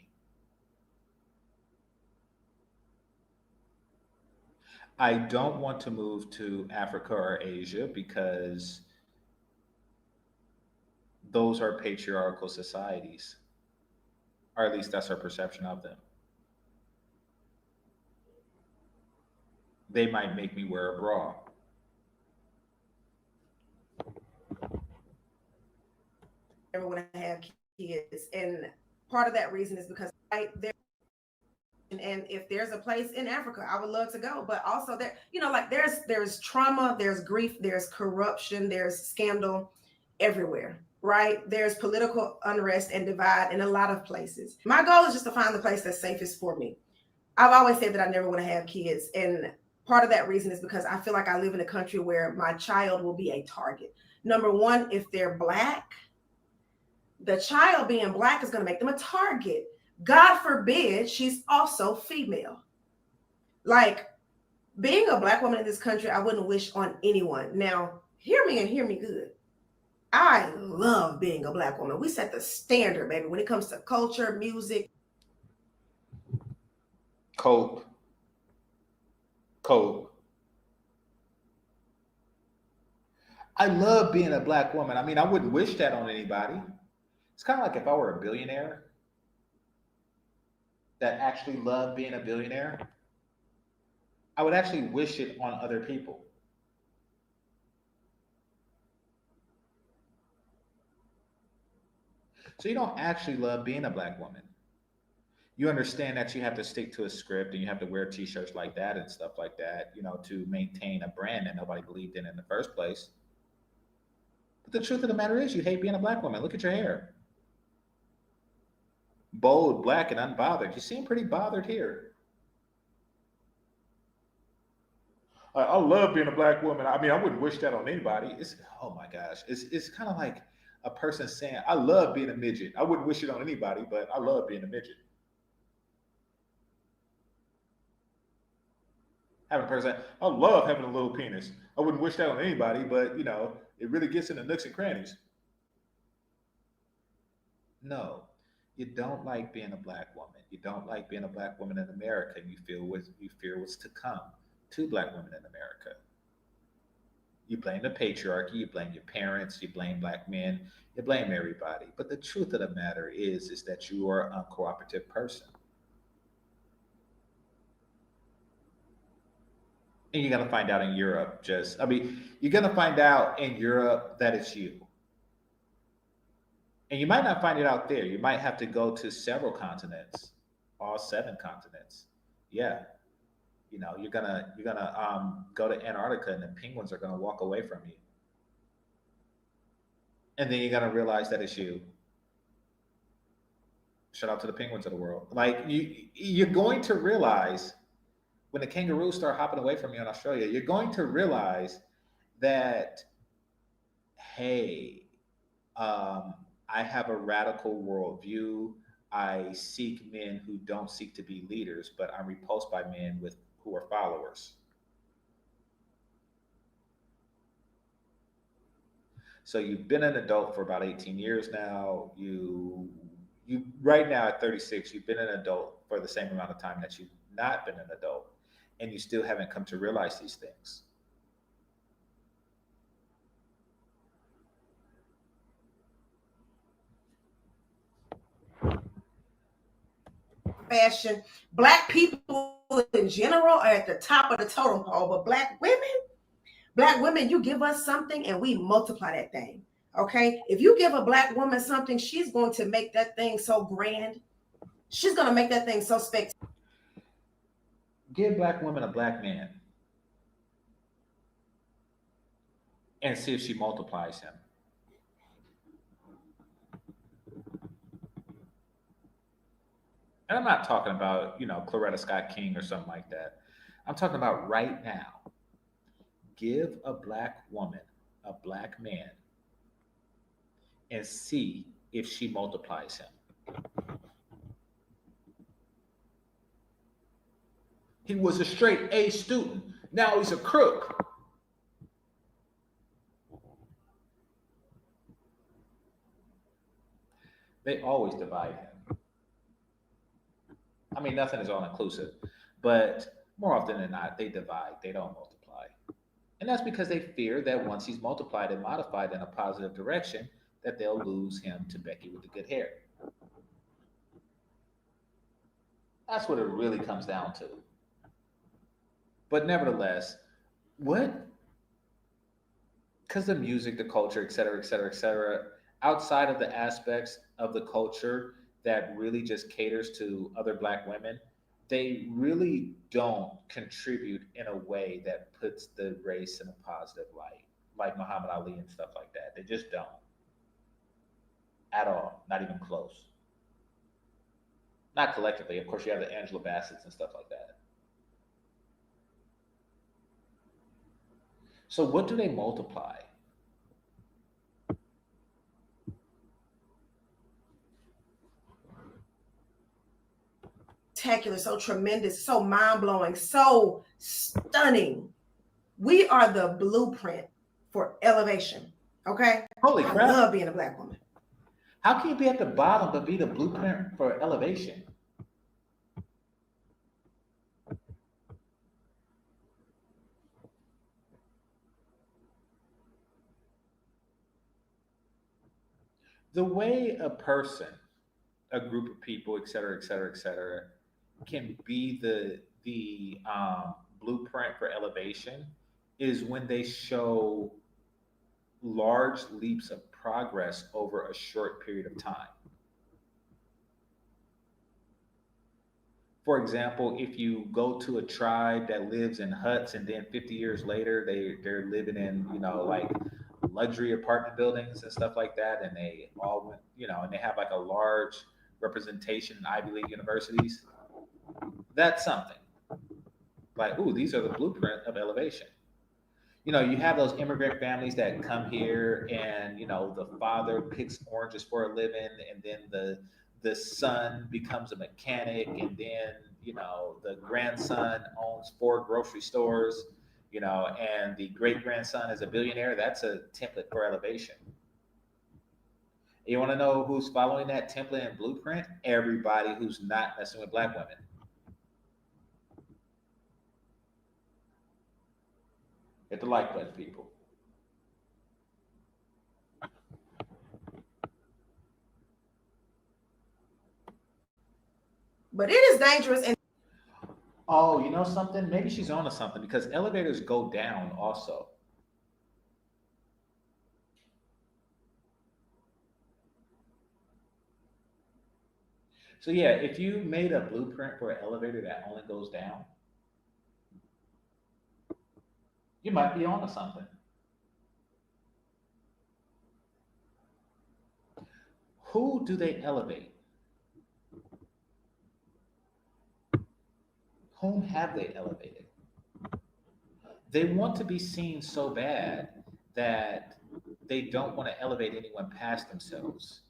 I don't want to move to Africa or Asia because those are patriarchal societies, or at least that's our perception of them. They might make me wear a bra. Never want to have kids, and part of that reason is because right there. And if there's a place in Africa, I would love to go. But also there, like there's trauma, there's grief, there's corruption, there's scandal everywhere, right? There's political unrest and divide in a lot of places. My goal is just to find the place that's safest for me. I've always said that I never want to have kids. And part of that reason is because I feel like I live in a country where my child will be a target. Number one, if they're Black, the child being Black is going to make them a target. God forbid she's also female. Like, being a Black woman in this country, I wouldn't wish on anyone. Now, hear me and hear me good. I love being a Black woman. We set the standard, baby, when it comes to culture, music. Cope, cope. I love being a Black woman. I mean, I wouldn't wish that on anybody. It's kind of like if I were a billionaire that actually loved being a billionaire, I would actually wish it on other people. So you don't actually love being a Black woman. You understand that you have to stick to a script and you have to wear t-shirts like that and stuff like that, to maintain a brand that nobody believed in the first place. But the truth of the matter is you hate being a Black woman. Look at your hair. Bold, black, and unbothered. You seem pretty bothered here. I love being a Black woman. I mean, I wouldn't wish that on anybody. It's oh my gosh. It's kind of like a person saying, I love being a midget. I wouldn't wish it on anybody, but I love being a midget. Having a person, I love having a little penis. I wouldn't wish that on anybody, but it really gets in the nooks and crannies. No, you don't like being a Black woman. You don't like being a Black woman in America. You fear what's to come to Black women in America. You blame the patriarchy, you blame your parents, you blame Black men, you blame everybody. But the truth of the matter is that you are an uncooperative person. And you're gonna find out in Europe you're gonna find out in Europe that it's you. And you might not find it out there. You might have to go to several continents, all seven continents. Yeah. You're gonna go to Antarctica and the penguins are gonna walk away from you. And then you're gonna realize that it's you. Shout out to the penguins of the world. Like you're going to realize when the kangaroos start hopping away from you in Australia, you're going to realize that, hey, I have a radical worldview. I seek men who don't seek to be leaders, but I'm repulsed by men who are followers. So you've been an adult for about 18 years now. You right now at 36, you've been an adult for the same amount of time that you've not been an adult, and you still haven't come to realize these things. Fashion. Black people in general are at the top of the totem pole, but Black women, you give us something and we multiply that thing. Okay. If you give a Black woman something, she's going to make that thing so grand. She's going to make that thing so spectacular. Give Black women a Black man and see if she multiplies him. And I'm not talking about, Coretta Scott King or something like that. I'm talking about right now. Give a Black woman a Black man and see if she multiplies him. He was a straight A student. Now he's a crook. They always divide him. I mean, nothing is all inclusive, but more often than not, they divide, they don't multiply. And that's because they fear that once he's multiplied and modified in a positive direction, that they'll lose him to Becky with the good hair. That's what it really comes down to. But nevertheless, what, because the music, the culture, et cetera, et cetera, et cetera, outside of the aspects of the culture that really just caters to other Black women, they really don't contribute in a way that puts the race in a positive light, like Muhammad Ali and stuff like that. They just don't at all, not even close. Not collectively. Of course, you have the Angela Bassett's and stuff like that. So, what do they multiply? Spectacular, so tremendous, so mind-blowing, so stunning. We are the blueprint for elevation. Okay. Holy I crap. love being a Black woman. How can you be at the bottom but be the blueprint for elevation? The way a person, a group of people, et cetera, et cetera, et cetera, can be the blueprint for elevation is when they show large leaps of progress over a short period of time. For example, if you go to a tribe that lives in huts and then 50 years later they're living in, like luxury apartment buildings and stuff like that, and they all went, and they have like a large representation in Ivy League universities, that's something. Like, ooh, these are the blueprint of elevation. You have those immigrant families that come here and, the father picks oranges for a living, and then the son becomes a mechanic, and then, the grandson owns 4 grocery stores, and the great grandson is a billionaire. That's a template for elevation. You want to know who's following that template and blueprint? Everybody who's not messing with Black women. Hit the like button, people. But it is dangerous. And Oh, you know something? Maybe she's on to something because elevators go down also. So yeah, if you made a blueprint for an elevator that only goes down, you might be on to something. Who do they elevate? Whom have they elevated? They want to be seen so bad that they don't want to elevate anyone past themselves.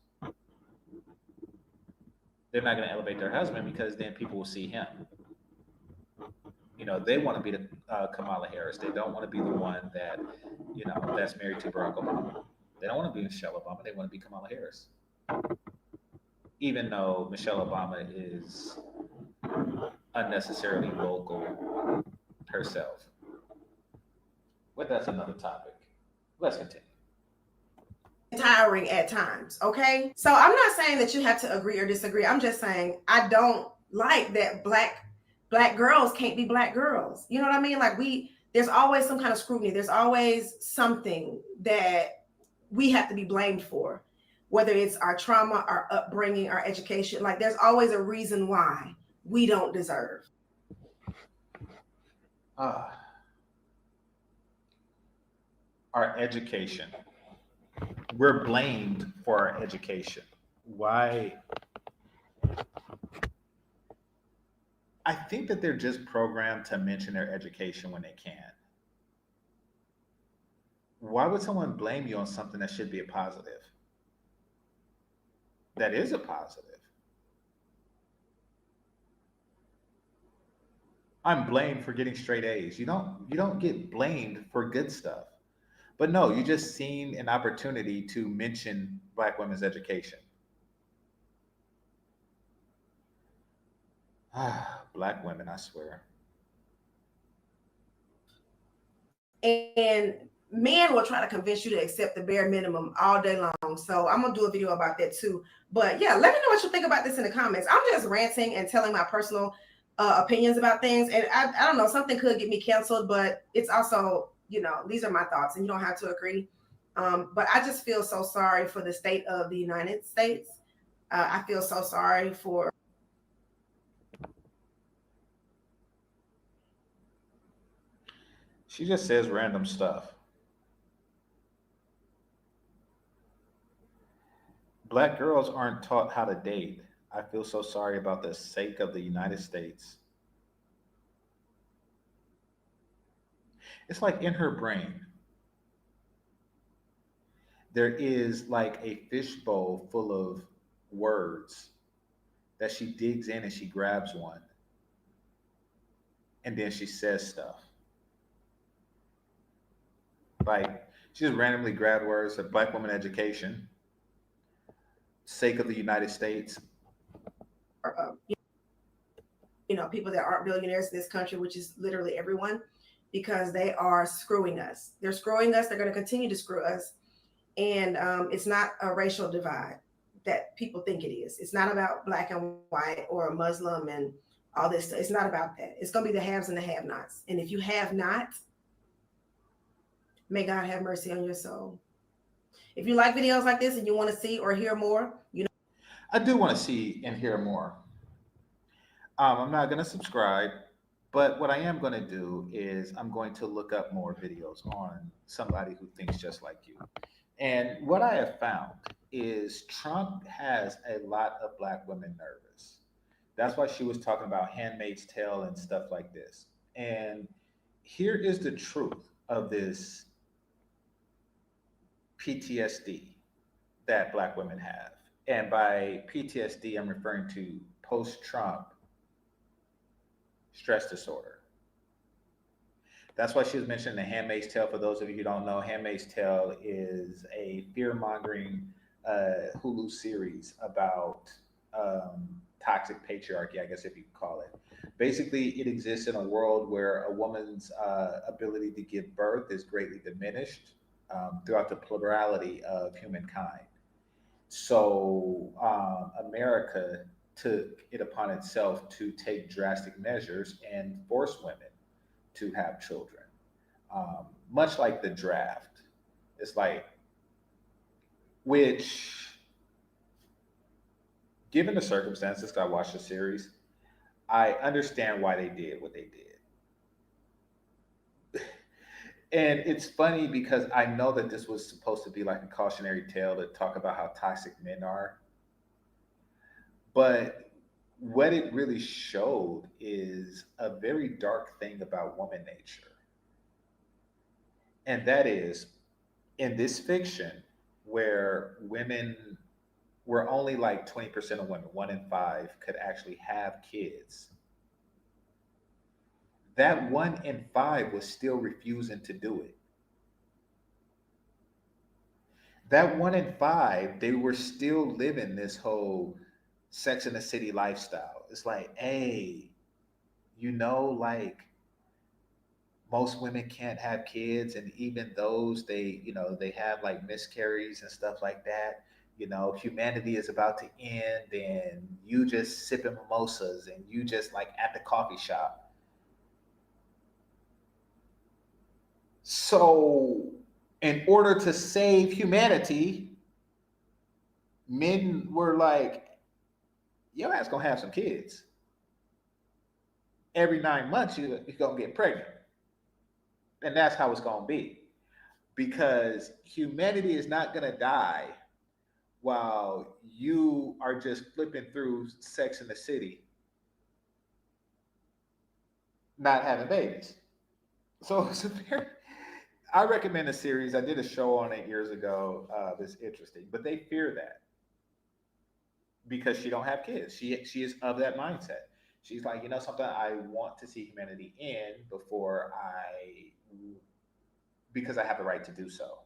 They're not going to elevate their husband because then people will see him. They want to be the Kamala Harris. They don't want to be the one that, that's married to Barack Obama. They don't want to be Michelle Obama. They want to be Kamala Harris. Even though Michelle Obama is unnecessarily vocal herself. But that's another topic. Let's continue. tiring at times. Okay. So I'm not saying that you have to agree or disagree. I'm just saying I don't like that black girls can't be Black girls. You know what I mean? Like there's always some kind of scrutiny. There's always something that we have to be blamed for, whether it's our trauma, our upbringing, our education. Like there's always a reason why we don't deserve. Our education. We're blamed for our education. Why? I think that they're just programmed to mention their education when they can. Why would someone blame you on something that should be a positive? that is a positive. I'm blamed for getting straight A's. You don't get blamed for good stuff. But no, you just seen an opportunity to mention black women's education. Black women, I swear. And men will try to convince you to accept the bare minimum all day long. So I'm gonna do a video about that too. But yeah, let me know what you think about this in the comments. I'm just ranting and telling my personal opinions about things, and I don't know, something could get me canceled, but it's also, these are my thoughts, and you don't have to agree. But I just feel so sorry for the state of the United States. I feel so sorry for. She just says random stuff. Black girls aren't taught how to date. I feel so sorry about the sake of the United States. It's like in her brain, there is like a fishbowl full of words that she digs in and she grabs one and then she says stuff. Like she just randomly grabbed words like black woman education, sake of the United States. Uh, People that aren't billionaires in this country, which is literally everyone, because they are screwing us. They're screwing us. They're going to continue to screw us. And it's not a racial divide that people think it is. It's not about black and white or a Muslim and all this stuff. It's not about that. It's going to be the haves and the have-nots. And if you have not, may God have mercy on your soul. If you like videos like this and you want to see or hear more, I do want to see and hear more. I'm not going to subscribe, but what I am going to do is I'm going to look up more videos on somebody who thinks just like you. And what I have found is Trump has a lot of black women nervous. That's why she was talking about Handmaid's Tale and stuff like this. And here is the truth of this PTSD that black women have. And by PTSD, I'm referring to post Trump stress disorder. That's why she was mentioning The Handmaid's Tale. For those of you who don't know, Handmaid's Tale is a fear mongering Hulu series about toxic patriarchy, I guess if you could call it. Basically, it exists in a world where a woman's ability to give birth is greatly diminished throughout the plurality of humankind. So, America took it upon itself to take drastic measures and force women to have children. Much like the draft. It's like, which, given the circumstances, 'cause I watched the series, I understand why they did what they did. And it's funny because I know that this was supposed to be like a cautionary tale to talk about how toxic men are. But what it really showed is a very dark thing about woman nature. And that is in this fiction where women were only like 20% of women, one in five could actually have kids. That one in five was still refusing to do it. That one in five, they were still living this whole Sex in the City lifestyle. It's like, hey, like most women can't have kids, and even those they have like miscarries and stuff like that. Humanity is about to end, and you just sipping mimosas, and you just like at the coffee shop. So, in order to save humanity, men were like, your ass gonna have some kids. Every 9 months, you're gonna get pregnant. And that's how it's gonna be. Because humanity is not gonna die while you are just flipping through Sex in the City, not having babies. So it's a very, I recommend the series. I did a show on it years ago. It's interesting, but they fear that. because she don't have kids. She is of that mindset. She's like, you know something, I want to see humanity end before I, because I have the right to do so.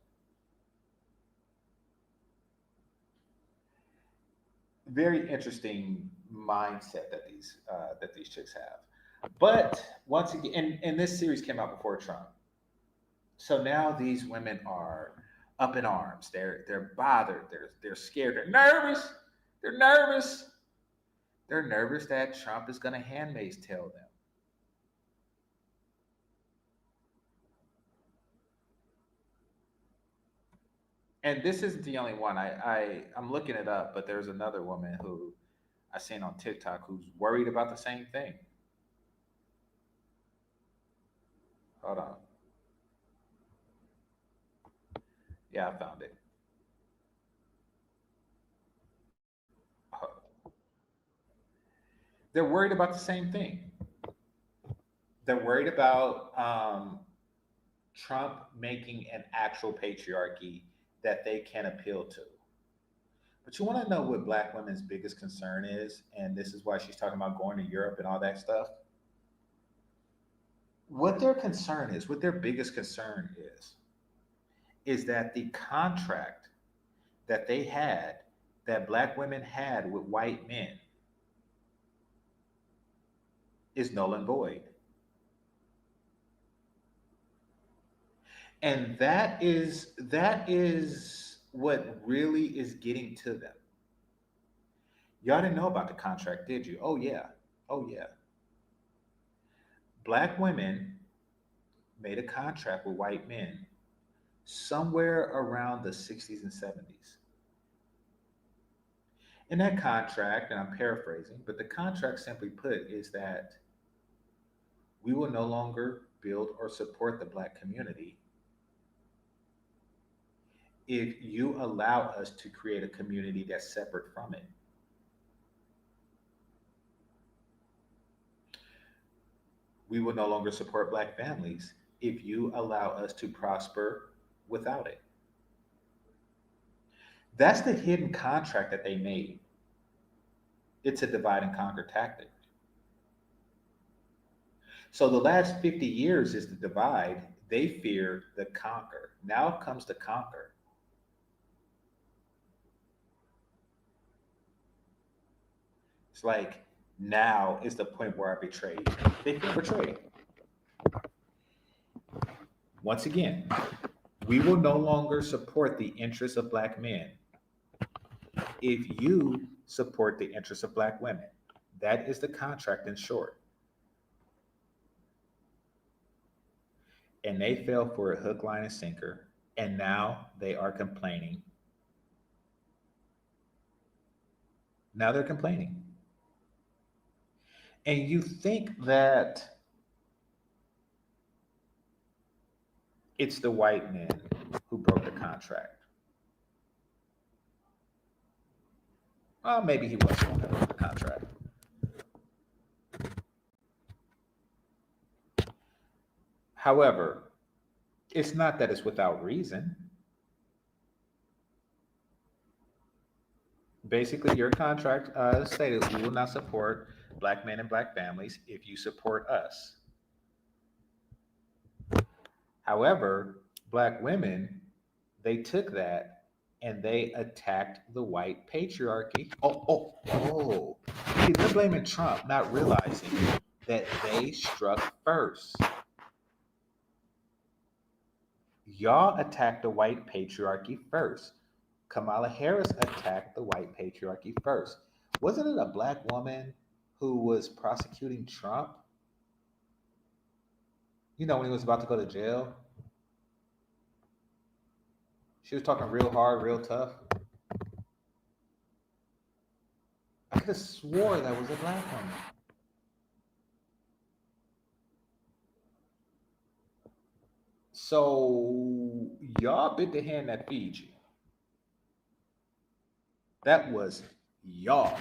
Very interesting mindset that these chicks have. But once again, and this series came out before Trump, so now these women are up in arms. They're bothered. They're scared. They're nervous. They're nervous. They're nervous that Trump is going to handmaid's tale them. And this isn't the only one. I'm looking it up, but there's another woman who I seen on TikTok who's worried about the same thing. Hold on. Yeah, I found it. They're worried about the same thing. They're worried about Trump making an actual patriarchy that they can appeal to. But you want to know what black women's biggest concern is? And this is why she's talking about going to Europe and all that stuff. What their concern is, what their biggest concern is that the contract that they had, that black women had with white men, is null and void. And that is what really is getting to them. Y'all didn't know about the contract, did you? Oh yeah. Oh yeah. Black women made a contract with white men somewhere around the 60s and 70s. In that contract, and I'm paraphrasing, but the contract simply put is that we will no longer build or support the black community if you allow us to create a community that's separate from it. We will no longer support black families if you allow us to prosper without it. That's the hidden contract that they made. It's a divide and conquer tactic. So the last 50 years is the divide. They fear the conquer. Now comes the conquer. It's like now is the point where I betrayed. They feel betrayed. Once again, we will no longer support the interests of black men if you support the interests of black women. That is the contract in short. And they fell for a hook, line, and sinker. And now they are complaining. Now they're complaining. And you think that it's the white men who broke the contract. Well, maybe he was the one that broke the contract. However, it's not that it's without reason. Basically, your contract stated we will not support black men and black families if you support us. However, black women, they took that and they attacked the white patriarchy. Oh. See, they're blaming Trump, not realizing that they struck first. Y'all attacked the white patriarchy first. Kamala Harris attacked the white patriarchy first. Wasn't it a black woman who was prosecuting Trump? You know, when he was about to go to jail? She was talking real hard, real tough. I could have swore that was a black woman. So y'all bit the hand that feeds you. That was y'all.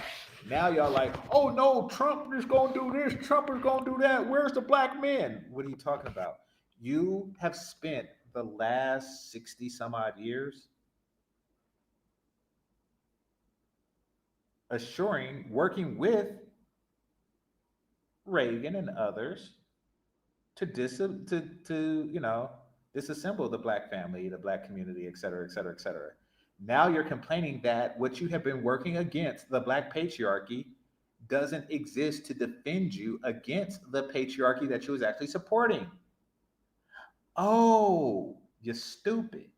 Now y'all like, oh no, Trump is gonna do this, Trump is gonna do that. Where's the black men? What are you talking about? You have spent the last 60 some odd years assuring, working with Reagan and others to disassemble the black family, the black community, et cetera, et cetera, et cetera. Now you're complaining that what you have been working against, the black patriarchy, doesn't exist to defend you against the patriarchy that you was actually supporting. Oh, you stupid.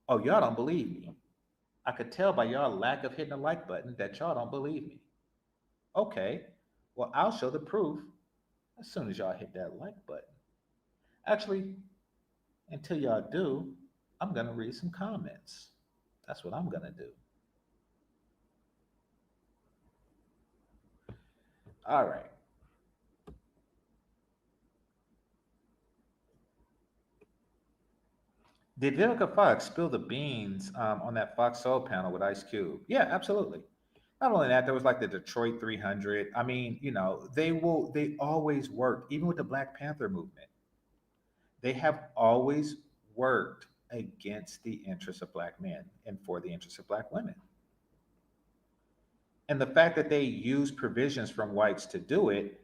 Oh, y'all don't believe me. I could tell by y'all lack of hitting the like button that y'all don't believe me. Okay, well, I'll show the proof as soon as y'all hit that like button. Actually, until y'all do, I'm going to read some comments. That's what I'm going to do. All right. Did Vivica Fox spill the beans on that Fox Soul panel with Ice Cube? Yeah, absolutely. Not only that, there was like the Detroit 300. I mean, they always work, even with the Black Panther movement. They have always worked against the interests of black men and for the interests of black women. And the fact that they use provisions from whites to do it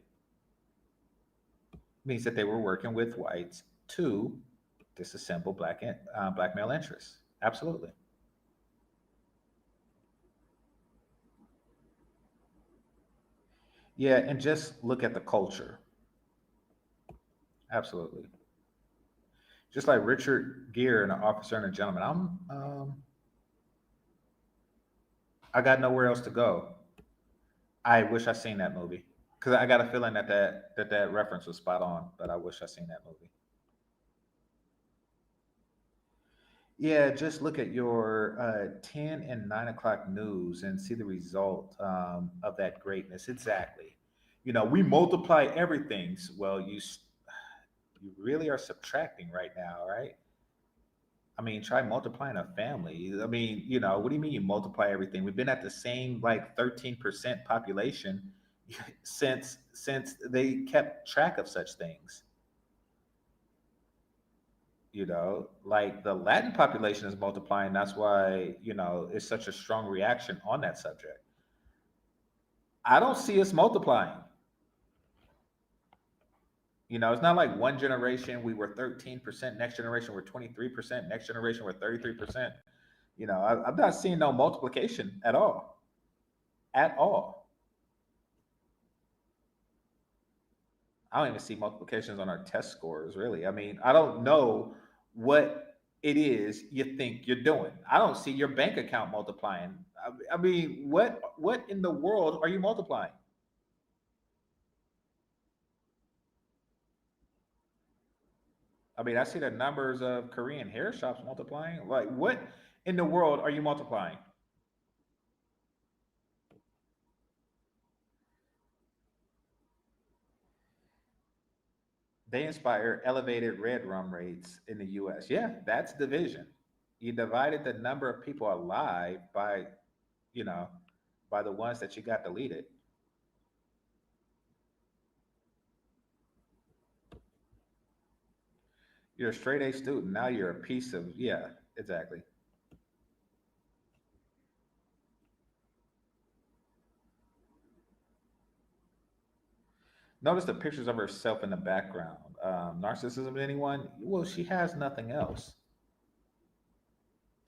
means that they were working with whites to disassemble black male interests. Absolutely. Yeah, and just look at the culture. Absolutely. Just like Richard Gere in An Officer and a Gentleman. I got nowhere else to go. I wish I seen that movie because I got a feeling that reference was spot on. But I wish I seen that movie. Yeah, just look at your 10 and 9 o'clock news and see the result of that greatness. Exactly. We multiply everything. Well, you really are subtracting right now, right? I mean, try multiplying a family. I mean, what do you mean you multiply everything? We've been at the same like 13% population since they kept track of such things. Like the Latin population is multiplying. That's why, it's such a strong reaction on that subject. I don't see us multiplying. It's not like one generation we were 13%, next generation we're 23%, next generation we're 33%. I'm not seeing no multiplication at all. At all. I don't even see multiplications on our test scores, really. I mean, I don't know what it is you think you're doing. I don't see your bank account multiplying. I mean, what in the world are you multiplying? I mean, I see the numbers of Korean hair shops multiplying. Like, what in the world are you multiplying? They inspire elevated red rum rates in the US. Yeah, that's division. You divided the number of people alive you know, by the ones that you got deleted. You're a straight A student. Now you're a piece of, yeah, exactly. Notice the pictures of herself in the background. Narcissism to anyone? Well, she has nothing else.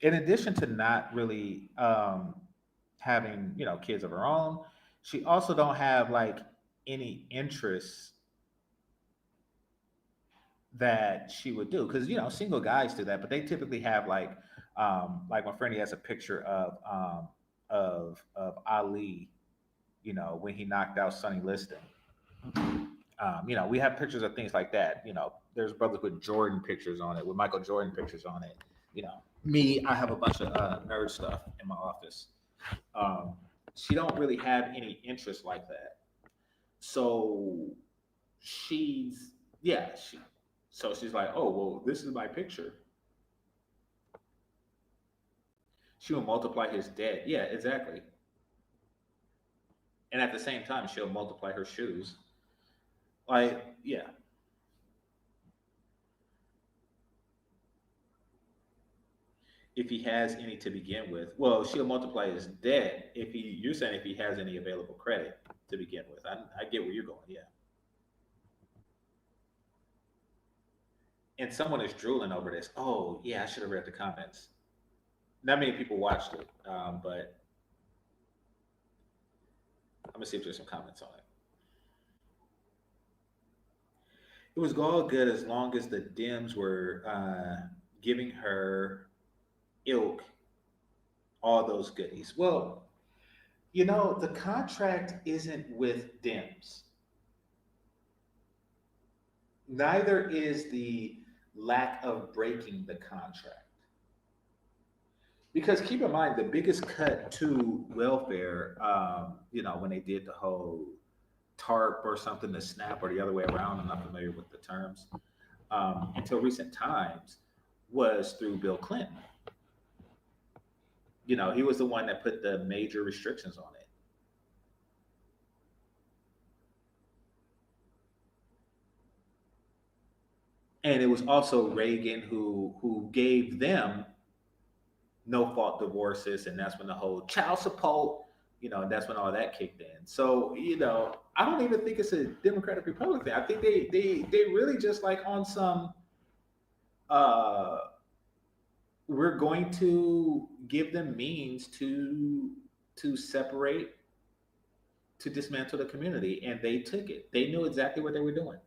In addition to not really having, kids of her own, she also don't have like any interests that she would do because single guys do that, but they typically have like my friend, he has a picture of Ali, when he knocked out Sonny Liston. We have pictures of things like that. There's brothers with Jordan pictures on it, with Michael Jordan pictures on it. Me, I have a bunch of nerd stuff in my office. Um, she don't really have any interest like that. So she's yeah, she's like, oh well, this is my picture. She will multiply his debt. Yeah, exactly. And at the same time, she'll multiply her shoes. Like, yeah, if he has any to begin with. Well, she'll multiply his debt if he. You're saying if he has any available credit to begin with. I get where you're going. Yeah. And someone is drooling over this. Oh, yeah, I should have read the comments. Not many people watched it, but I'm gonna see if there's some comments on it. It was all good as long as the Dems were giving her ilk all those goodies. Well, the contract isn't with Dems. Neither is the lack of breaking the contract. Because keep in mind, the biggest cut to welfare, when they did the whole TARP or something, the SNAP or the other way around, I'm not familiar with the terms, until recent times, was through Bill Clinton. He was the one that put the major restrictions on it. And it was also Reagan who gave them no fault divorces, and that's when the whole child support, and that's when all that kicked in. So, I don't even think it's a Democratic Republican thing. I think they really just like on some uh we're going to give them means to separate, to dismantle the community, and they took it. They knew exactly what they were doing.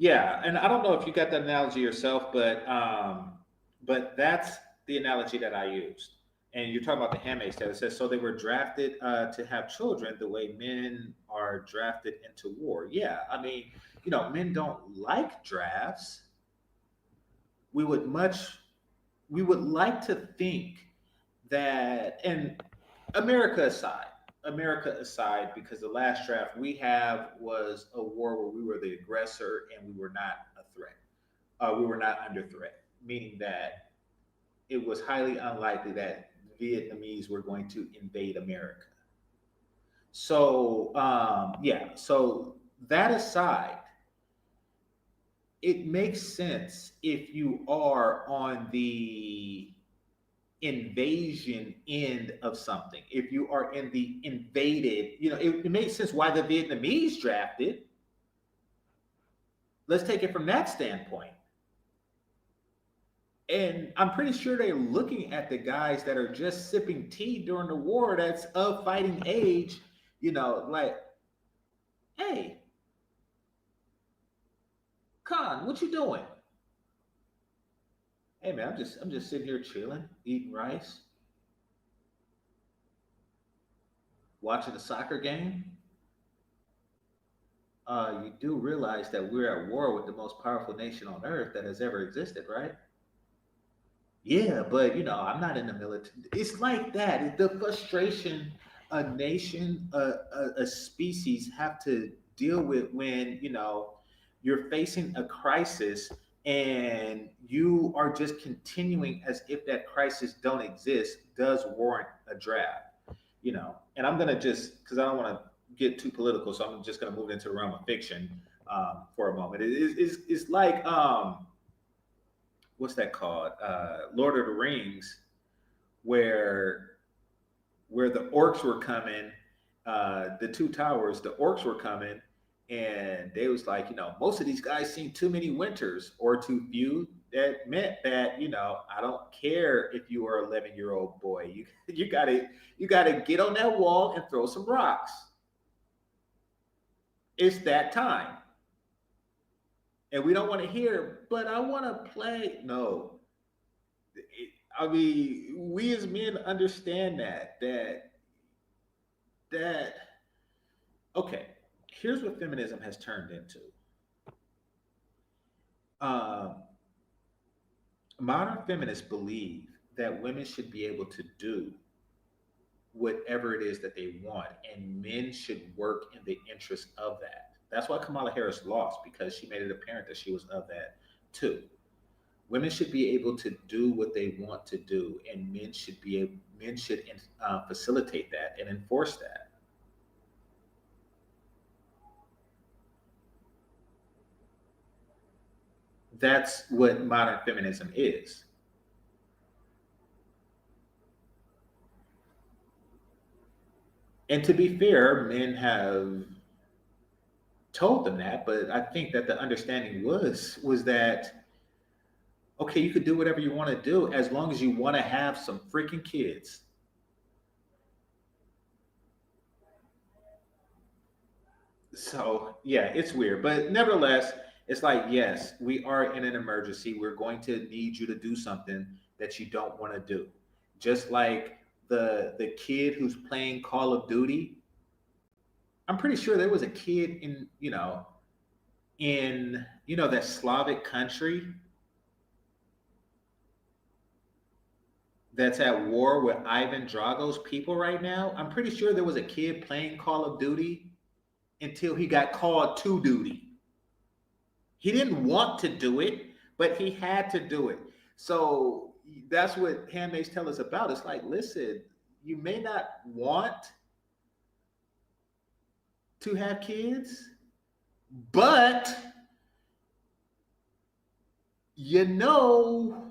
Yeah, and I don't know if you got that analogy yourself, but that's the analogy that I used. And you're talking about the Handmaid's Tale. It says so they were drafted to have children the way men are drafted into war. Yeah, I mean, men don't like drafts. We would much we would like to think that, and America aside, America aside, because the last draft we have was a war where we were the aggressor and we were not a threat. We were not under threat, meaning that it was highly unlikely that Vietnamese were going to invade America. So, yeah, so that aside, it makes sense if you are on the invasion end of something. If you are in the invaded, it makes sense why the Vietnamese drafted. Let's take it from that standpoint. And I'm pretty sure they're looking at the guys that are just sipping tea during the war that's of fighting age, like, hey, Khan, what you doing? Hey man, I'm just sitting here chilling, eating rice, watching a soccer game. You do realize that we're at war with the most powerful nation on earth that has ever existed, right? Yeah, but I'm not in the military. It's like that. The frustration a nation, a species have to deal with when you're facing a crisis and you are just continuing as if that crisis don't exist does warrant a draft. And I'm gonna just because I don't want to get too political, so I'm just gonna move into the realm of fiction for a moment. It's like what's that called? Lord of the Rings, where the orcs were coming, the two towers, the orcs were coming, and they was like, most of these guys seen too many winters or too few. That meant that I don't care if you are 11-year-old boy, you gotta get on that wall and throw some rocks. It's that time, and we don't want to hear. But I want to play. No, I mean, we as men understand that okay, here's what feminism has turned into. Um, Modern feminists believe that women should be able to do whatever it is that they want, and men should work in the interest of that. That's why Kamala Harris lost because she made it apparent that she was of that too. Women should be able to do what they want to do, and men should facilitate that and enforce that. That's what modern feminism is. And to be fair, men have told them that, but I think that the understanding was that okay, you could do whatever you want to do as long as you want to have some freaking kids. So yeah, it's weird, but nevertheless, it's like yes, we are in an emergency. We're going to need you to do something that you don't want to do. Just like the kid who's playing Call of Duty. I'm pretty sure there was a kid in that Slavic country that's at war with Ivan Drago's people right now. I'm pretty sure there was a kid playing Call of Duty until he got called to duty. He didn't want to do it, but he had to do it. So that's what Handmaid's Tale is about. It's like, listen, you may not want to have kids, but you know,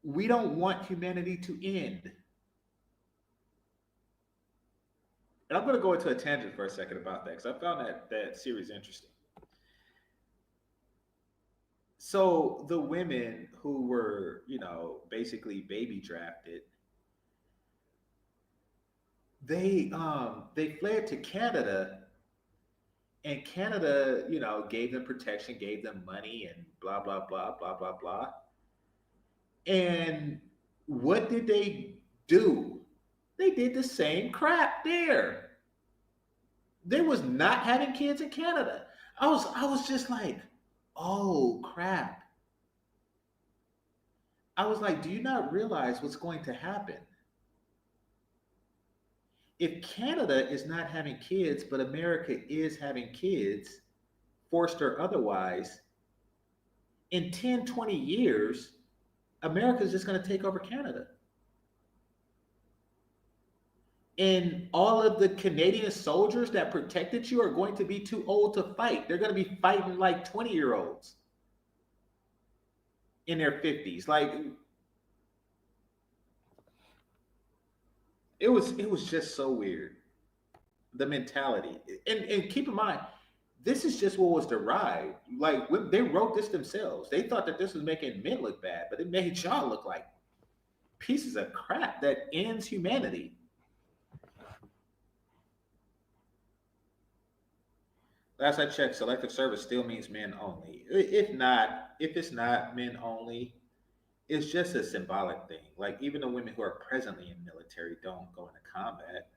we don't want humanity to end. And I'm going to go into a tangent for a second about that because I found that series interesting. So the women who were, basically baby drafted, they fled to Canada, and Canada, gave them protection, gave them money, and blah blah blah blah blah blah. And what did they do? They did the same crap there. They was not having kids in Canada. I was just like, oh crap. I was like, do you not realize what's going to happen? If Canada is not having kids, but America is having kids, forced or otherwise, in 10, 20 years, America is just going to take over Canada. And all of the Canadian soldiers that protected you are going to be too old to fight. They're going to be fighting like 20-year-olds in their 50s. Like it was just so weird. The mentality. And keep in mind, this is just what was derived. Like when they wrote this themselves. They thought that this was making men look bad, but it made y'all look like pieces of crap that ends humanity. Last I checked, selective service still means men only. If it's not men only, it's just a symbolic thing. Like even the women who are presently in military don't go into combat.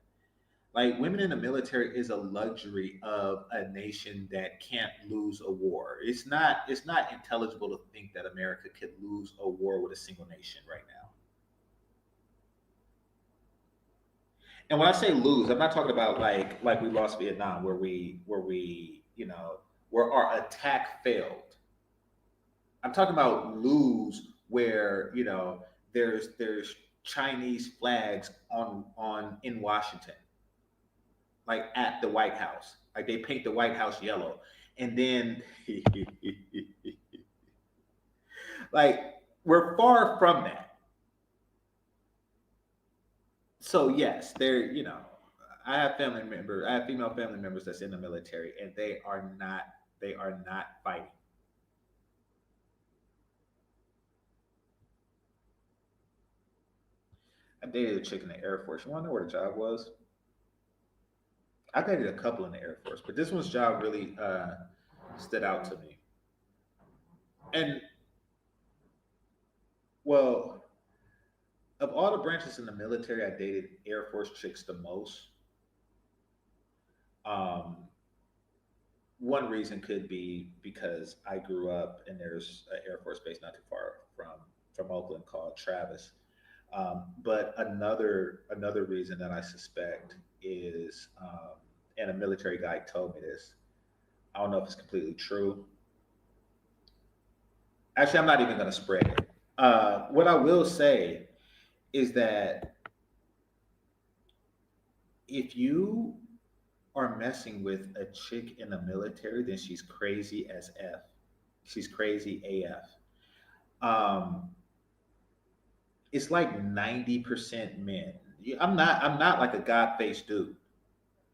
Like women in the military is a luxury of a nation that can't lose a war. It's not intelligible to think that America could lose a war with a single nation right now. And when I say lose, I'm not talking about like we lost Vietnam where we where our attack failed. I'm talking about lose where there's Chinese flags on in Washington, like at the White House. Like they paint the White House yellow, and then like we're far from that. So yes, I have female family members that's in the military, and they are not fighting. I dated a chick in the Air Force. You want to know where the job was? I dated a couple in the Air Force, but this one's job really stood out to me. And well, of all the branches in the military, I dated Air Force chicks the most. Um, One reason could be because I grew up and there's an Air Force base not too far from Oakland called Travis. But another reason that I suspect is, and a military guy told me this. I don't know if it's completely true. Actually, I'm not even going to spread it. What I will say is that if you are messing with a chick in the military, then she's crazy as F. She's crazy AF. Um, it's like 90% men. I'm not like a god faced dude.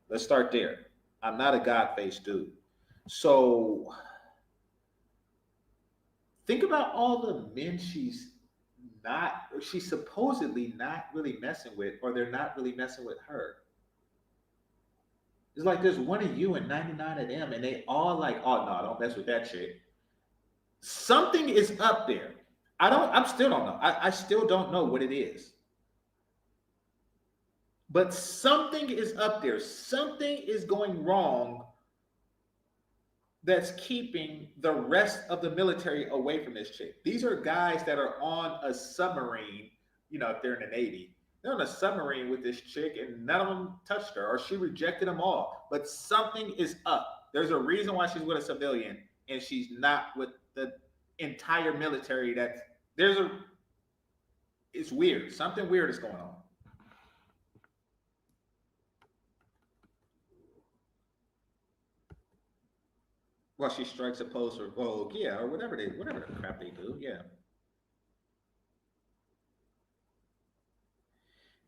Let's start there. I'm not a god faced dude. So think about all the men she's supposedly not really messing with, or they're not really messing with her. It's like there's one of you and 99 of them, and they all like, oh no, don't mess with that chick. Something is up there. I still don't know. I still don't know what it is. But something is up there. Something is going wrong that's keeping the rest of the military away from this chick. These are guys that are on a submarine, if they're in the Navy. They're on a submarine with this chick and none of them touched her or she rejected them all. But something is up. There's a reason why she's with a civilian and she's not with the entire military. It's weird. Something weird is going on. Well, she strikes a pose for Vogue, yeah, or whatever the crap they do, yeah.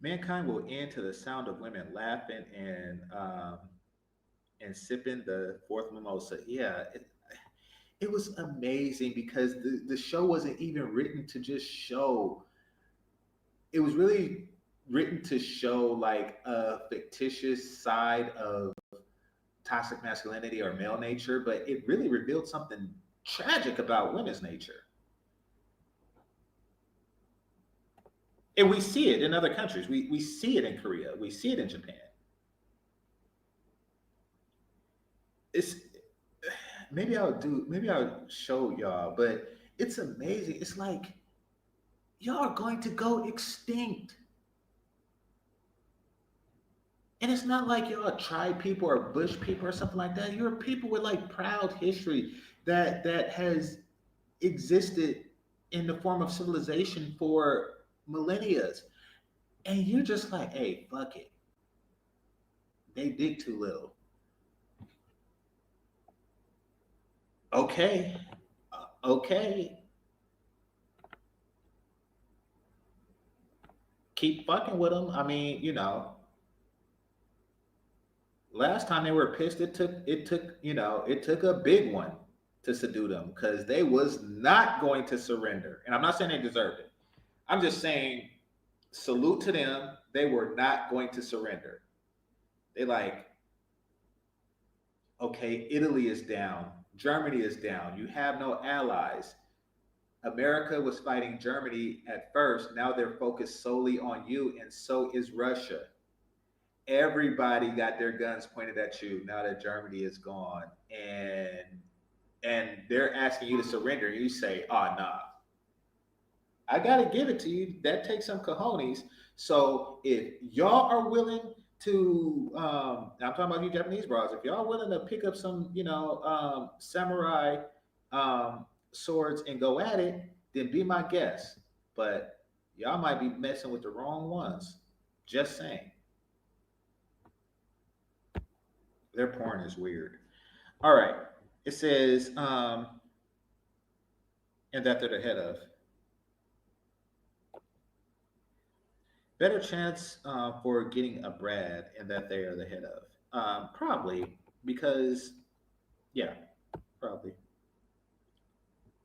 Mankind will end to the sound of women laughing and sipping the fourth mimosa. Yeah, it was amazing because the show wasn't even written to just show. It was really written to show like a fictitious side of toxic masculinity or male nature, but it really revealed something tragic about women's nature. And we see it in other countries. We see it in Korea. We see it in Japan. It's maybe I'll show y'all, but it's amazing. It's like y'all are going to go extinct. And it's not like y'all tribe people or bush people or something like that. You're people with like proud history that has existed in the form of civilization for millennia. And you're just like, hey, fuck it. They dig too little. Okay. Okay. Keep fucking with them. I mean, last time they were pissed, it took a big one to subdue them because they was not going to surrender. And I'm not saying they deserved it. I'm just saying salute to them. They were not going to surrender. They like, okay, Italy is down, Germany is down. You have no allies. America was fighting Germany at first. Now they're focused solely on you, and so is Russia. Everybody got their guns pointed at you now that Germany is gone, and they're asking you to surrender. You say, "Oh nah, I gotta give it to you. That takes some cojones." So if y'all are willing to, I'm talking about you Japanese bros. If y'all willing to pick up some, samurai swords and go at it, then be my guest. But y'all might be messing with the wrong ones. Just saying. Their porn is weird. All right. It says, and that they're the head of. Better chance for getting a Brad and that they are the head of. Probably because, yeah, probably.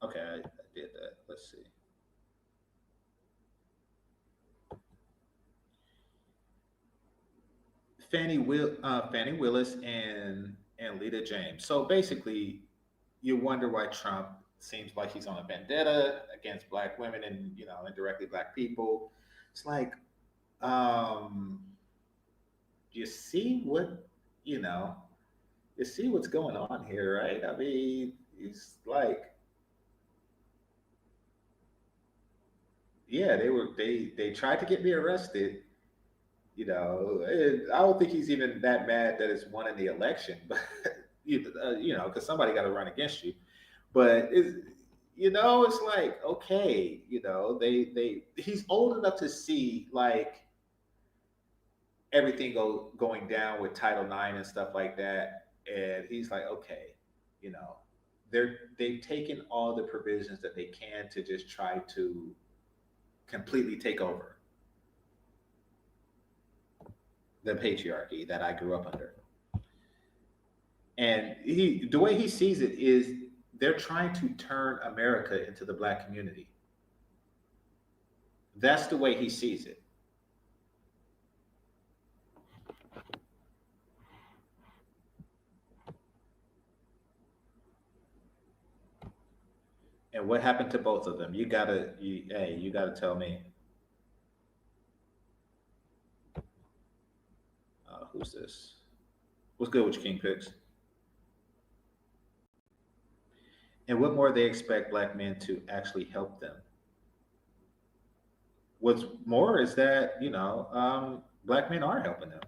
Okay, I did that. Let's see. Fannie Willis and Lita James. So basically, you wonder why Trump seems like he's on a vendetta against black women and indirectly black people. It's like, um, you see what you know, you see what's going on here, right? I mean, he's like, yeah, they tried to get me arrested. And I don't think he's even that mad that it's won in the election, but because somebody got to run against you. But It's like, okay, he's old enough to see like everything going down with Title IX and stuff like that, and he's like, okay, you know, they've taken all the provisions that they can to just try to completely take over the patriarchy that I grew up under. And the way he sees it is they're trying to turn America into the black community. That's the way he sees it. And what happened to both of them? You gotta tell me. Who's this? What's good with your king picks? And what more they expect black men to actually help them? What's more is that black men are helping them.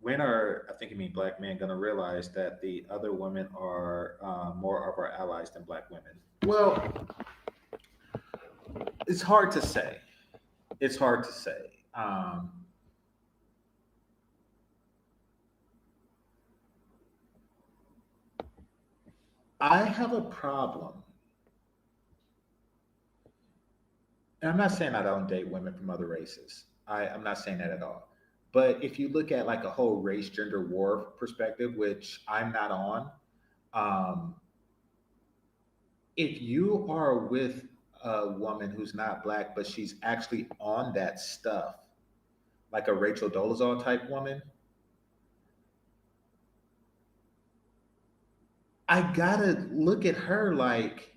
When are I think you mean black men going to realize that the other women are more of our allies than black women? Well, it's hard to say. It's hard to say. I have a problem, and I'm not saying I don't date women from other races. I'm not saying that at all. But if you look at like a whole race gender war perspective, which I'm not on, um, if you are with a woman who's not black, but she's actually on that stuff, like a Rachel Dolezal type woman, I gotta look at her like,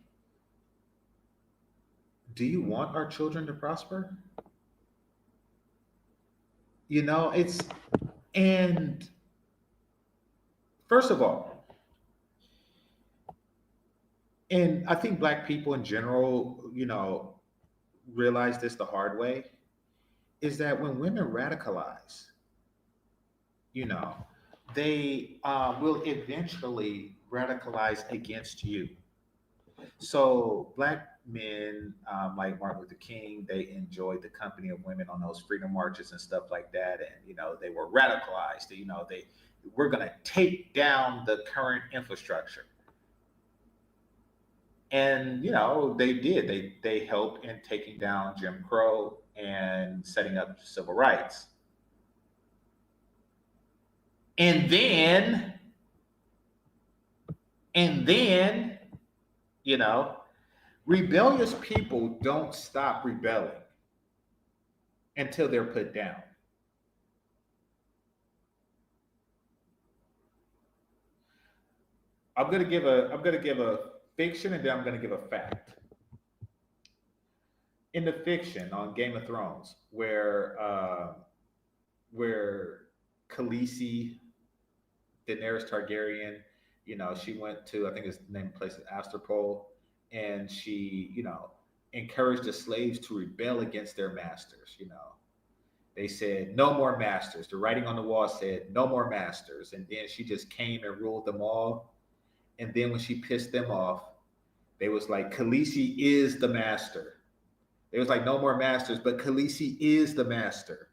do you want our children to prosper? It's, and first of all, and I think black people in general, realize this the hard way, is that when women radicalize, you know, they will eventually radicalize against you. So black men like Martin Luther King, they enjoyed the company of women on those freedom marches and stuff like that, and they were radicalized. They we're going to take down the current infrastructure, and they did. They helped in taking down Jim Crow and setting up civil rights, and then you know rebellious people don't stop rebelling until they're put down. I'm gonna give a fiction, and then I'm gonna give a fact. In the fiction on Game of Thrones, where Khaleesi, Daenerys Targaryen, she went to, I think it's the name of the place is Astropol, and she, encouraged the slaves to rebel against their masters. They said no more masters. The writing on the wall said no more masters, and then she just came and ruled them all. And then when she pissed them off, they was like, Khaleesi is the master. They was like, no more masters, but Khaleesi is the master.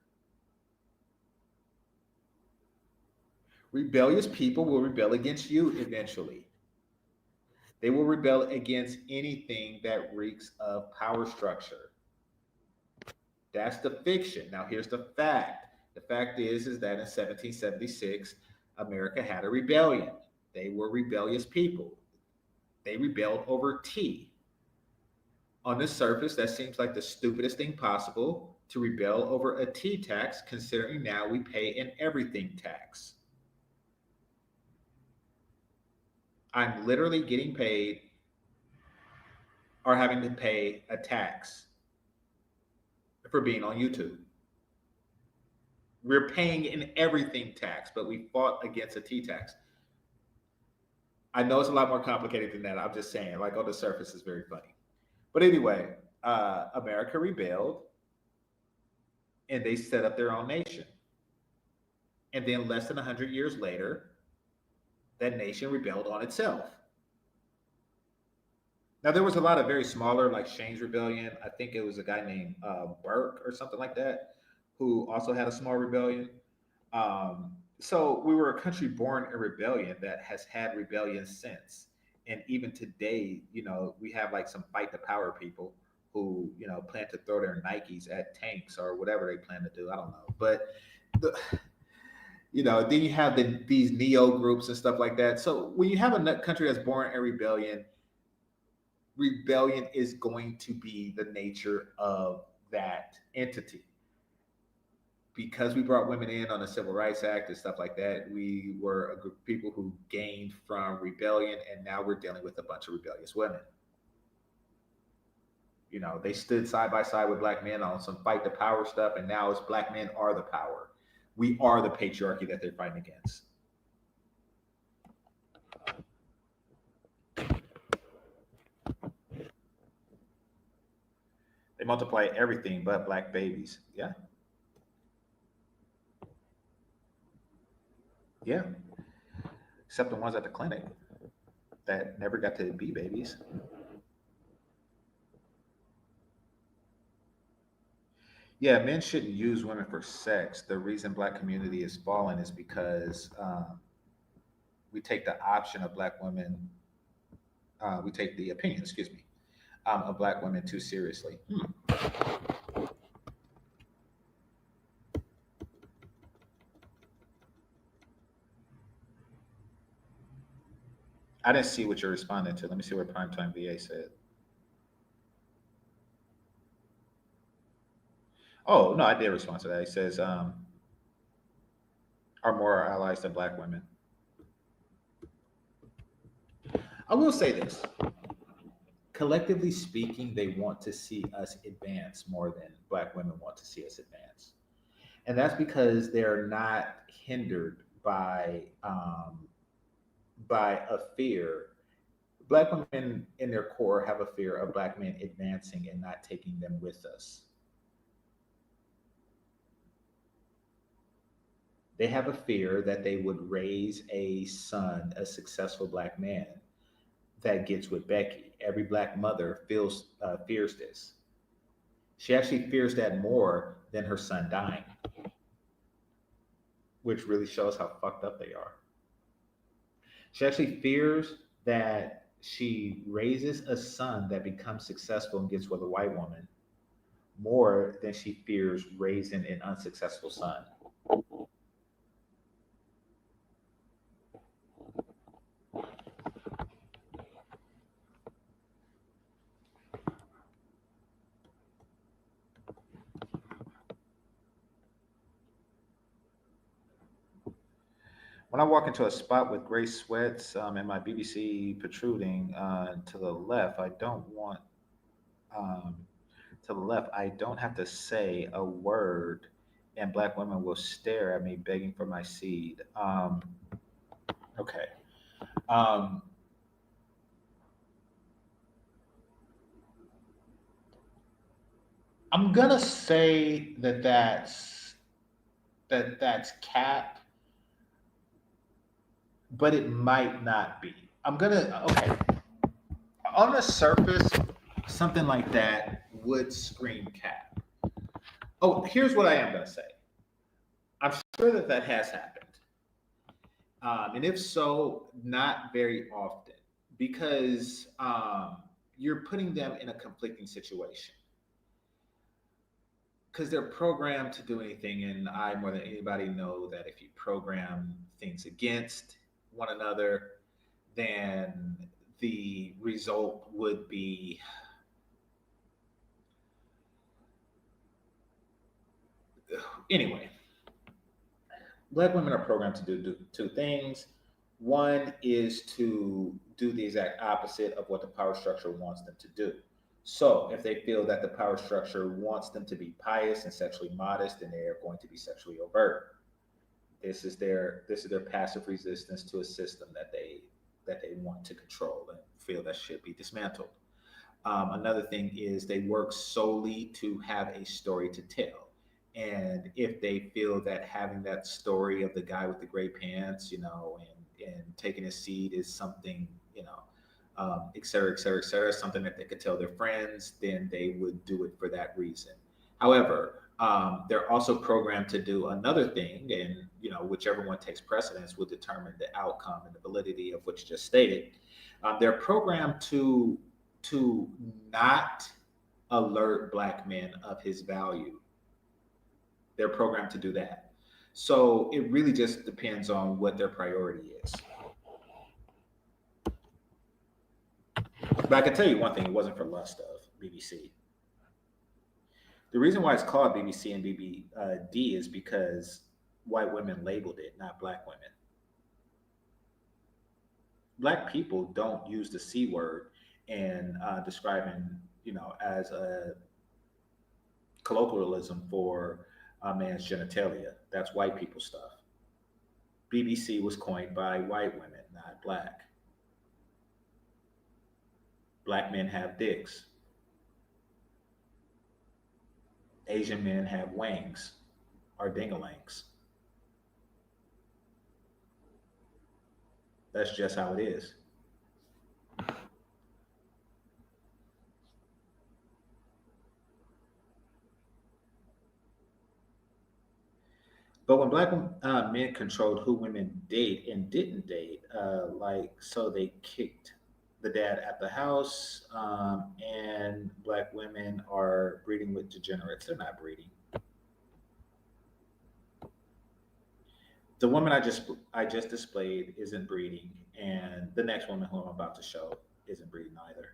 Rebellious people will rebel against you eventually. They will rebel against anything that reeks of power structure. That's the fiction. Now here's the fact. The fact is that in 1776, America had a rebellion. They were rebellious people. They rebelled over tea. On the surface, that seems like the stupidest thing possible to rebel over a tea tax, considering now we pay an everything tax. I'm literally getting paid or having to pay a tax for being on YouTube. We're paying an everything tax, but we fought against a tea tax. I know it's a lot more complicated than that. I'm just saying, like on the surface, it's very funny. But anyway, America rebelled. and they set up their own nation. And then less than 100 years later, that nation rebelled on itself. Now there was a lot of very smaller, like Shane's Rebellion. I think it was a guy named Burke or something like that, who also had a small rebellion. So we were a country born in rebellion that has had rebellion since. And even today, we have like some fight the power people who, plan to throw their Nikes at tanks or whatever they plan to do. I don't know. But, the, then you have these neo groups and stuff like that. So when you have a country that's born in rebellion, rebellion is going to be the nature of that entity. Because we brought women in on the Civil Rights Act and stuff like that, we were a group of people who gained from rebellion, and now we're dealing with a bunch of rebellious women. They stood side by side with black men on some fight the power stuff, and now it's black men are the power. We are the patriarchy that they're fighting against. They multiply everything but black babies. Yeah. Yeah. Except the ones at the clinic that never got to be babies. Yeah, men shouldn't use women for sex. The reason black community is falling is because we take the option of black women, we take the opinion, excuse me, of black women too seriously. I didn't see what you're responding to. Let me see what Primetime VA said. Oh, no, I did respond to that. He says, are more our allies than black women. I will say this. Collectively speaking, they want to see us advance more than black women want to see us advance. And that's because they're not hindered by a fear. Black women in their core have a fear of black men advancing and not taking them with us. They have a fear that they would raise a son, a successful black man that gets with Becky. Every black mother fears this. She actually fears that more than her son dying, which really shows how fucked up they are. She actually fears that she raises a son that becomes successful and gets with a white woman more than she fears raising an unsuccessful son. When I walk into a spot with gray sweats and my BBC protruding to the left, um, I don't have to say a word, and black women will stare at me begging for my seed. Okay. Um, I'm gonna say that's cap, but it might not be. Okay. On the surface, something like that would scream cap. Oh, here's what I am gonna say. I'm sure that has happened. And if so, not very often, because you're putting them in a conflicting situation. Because they're programmed to do anything, and I more than anybody know that if you program things against one another, then the result would be anyway. Black women are programmed to do two things. One is to do the exact opposite of what the power structure wants them to do. So if they feel that the power structure wants them to be pious and sexually modest, then they are going to be sexually overt. This is their passive resistance to a system that they want to control and feel that should be dismantled. Another thing is they work solely to have a story to tell. And if they feel that having that story of the guy with the gray pants, and taking his seed is something, et cetera, et cetera, et cetera, something that they could tell their friends, then they would do it for that reason. However, they're also programmed to do another thing, and whichever one takes precedence will determine the outcome and the validity of what you just stated. They're programmed to not alert black men of his value. They're programmed to do that. So it really just depends on what their priority is. But I can tell you one thing: it wasn't for lust of BBC. The reason why it's called BBC and BBD is because white women labeled it, not black women. Black people don't use the C word in describing, as a colloquialism for a man's genitalia. That's white people stuff. BBC was coined by white women, not black. Black men have dicks. Asian men have wangs or dingalangs. That's just how it is. But when black men controlled who women date and didn't date, so they kicked the dad at the house, and black women are breeding with degenerates. They're not breeding. The woman I just displayed isn't breeding, and the next woman who I'm about to show isn't breeding either.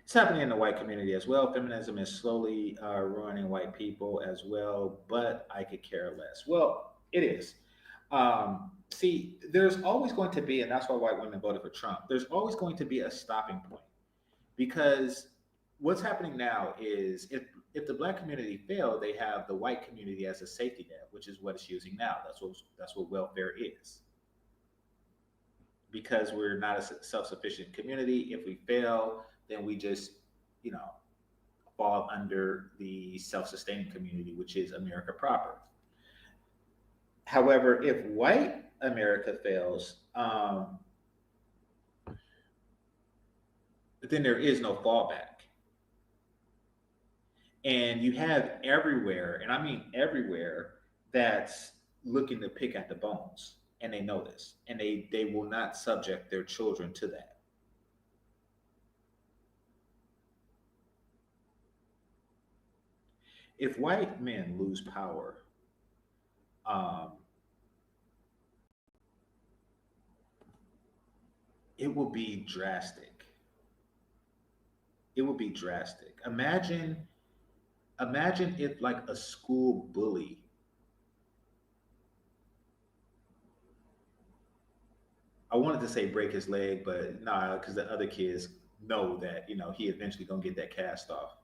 It's happening in the white community as well. Feminism is slowly ruining white people as well, but I could care less. Well, it is. See, there's always going to be, and that's why white women voted for Trump. There's always going to be a stopping point because what's happening now is if the black community failed, they have the white community as a safety net, which is what it's using now. That's what welfare is. Because we're not a self-sufficient community, if we fail, then we just, you know, fall under the self-sustaining community, which is America proper. However, if white America fails, then there is no fallback. And you have everywhere, and I mean everywhere, that's looking to pick at the bones. And they know this. And they will not subject their children to that. If white men lose power, um, it will be drastic. It will be drastic. Imagine if like a school bully, I wanted to say break his leg, but nah, because the other kids know that, he eventually gonna get that cast off.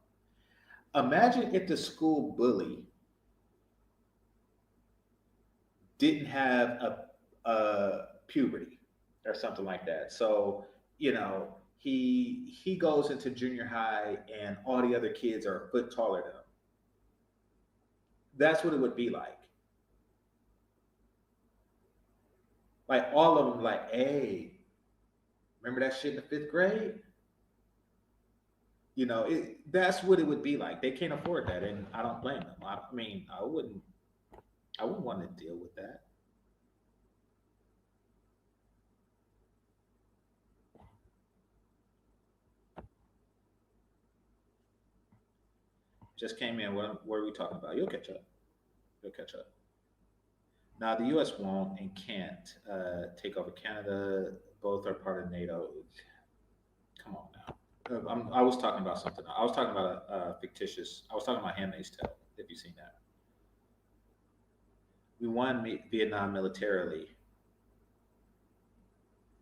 Imagine if the school bully didn't have a puberty or something like that. So, he goes into junior high and all the other kids are a foot taller than him. That's what it would be like. Like all of them, like, hey, remember that shit in the fifth grade? That's what it would be like. They can't afford that, and I don't blame them. I mean, I wouldn't want to deal with that. Just came in. What are we talking about? You'll catch up. You'll catch up. Now, the U.S. won't and can't take over Canada. Both are part of NATO. Come on now. I was talking about something. I was talking about a fictitious. I was talking about Handmaid's Tale. If you've seen that, we won Vietnam militarily,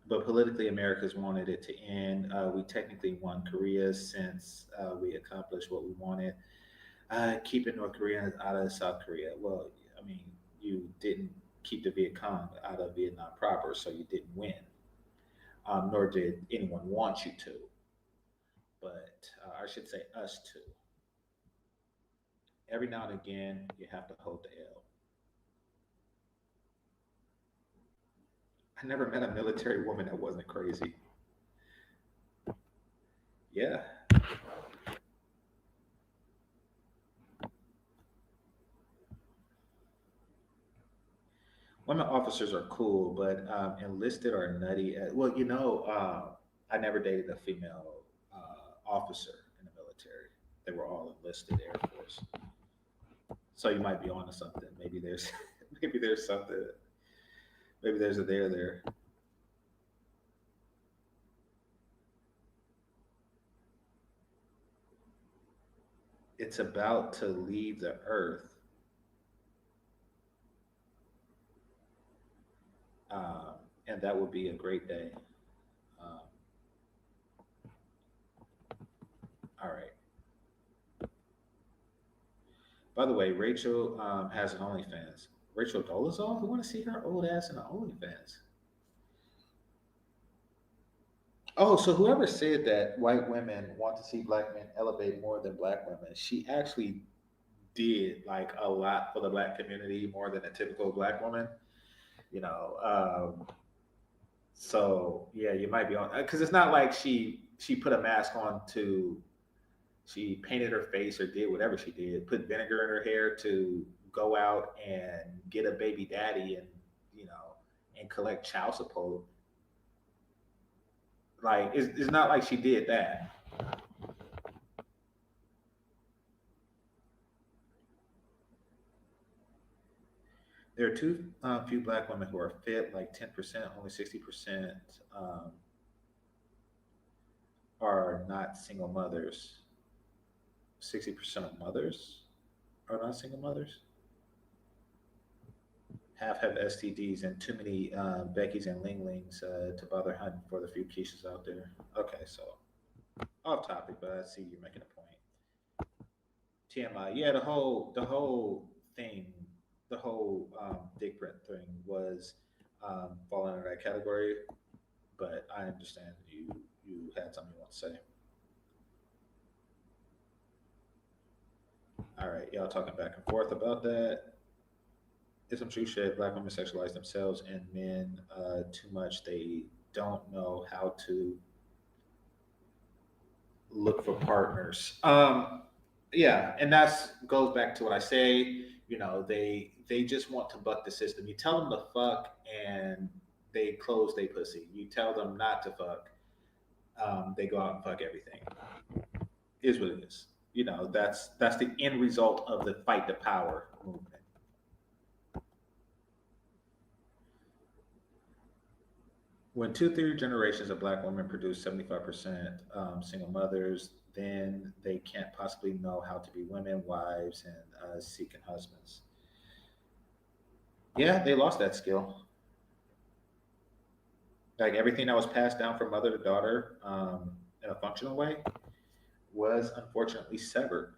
but politically, America's wanted it to end. We technically won Korea since we accomplished what we wanted. Keeping North Koreans out of South Korea. Well, I mean, you didn't keep the Viet Cong out of Vietnam proper, so you didn't win. Nor did anyone want you to, but I should say us to. every now and again, you have to hold the L. I never met a military woman that wasn't crazy. Yeah. Women officers are cool, but enlisted are nutty. Well, I never dated a female officer in the military. They were all enlisted Air Force. So you might be onto something. Maybe there's, maybe there's something. Maybe there's a there there. It's about to leave the earth, um, and that would be a great day. Um, all right. By the way, Rachel has an OnlyFans. Rachel Dolezal, who want to see her old ass in the OnlyFans? Oh, so whoever said that white women want to see black men elevate more than black women, she actually did like a lot for the black community more than a typical black woman. You know, so yeah, you might be on because it's not like she put a mask on to she painted her face or did whatever she did, put vinegar in her hair to go out and get a baby daddy and you know and collect child support. Like it's not like she did that. There are too few black women who are fit, like 10%, only 60% are not single mothers. 60% of mothers are not single mothers. Half have STDs and too many Beckys and Linglings to bother hunting for the few Keishas out there. Okay, so off topic, but I see you're making a point. TMI, yeah, the whole thing, the whole dick print thing was falling under that category. But I understand you had something you want to say. All right, y'all talking back and forth about that. It's some true shit. Black women sexualize themselves and men too much. They don't know how to look for partners. Yeah, and that's goes back to what I say. You know, they just want to buck the system. You tell them to fuck, and they close their pussy. You tell them not to fuck, they go out and fuck everything. Is what it is. You know, that's the end result of the fight the power movement. When two, three generations of black women produce 75% single mothers, then they can't possibly know how to be women, wives, and seeking husbands. Yeah, they lost that skill. Like everything that was passed down from mother to daughter in a functional way was unfortunately severed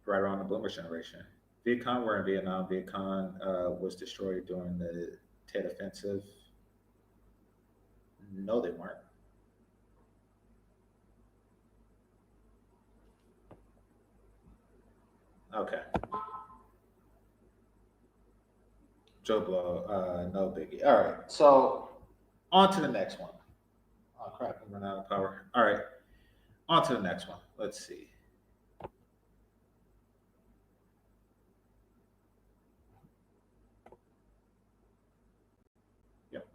right around the boomer generation. Viet Cong were in Vietnam. Viet Cong was destroyed during the Tet Offensive. No, they weren't. Okay. Joe Blow, no biggie. All right. So on to the next one. Oh crap, I'm running out of power. All right. On to the next one. Let's see. Yep.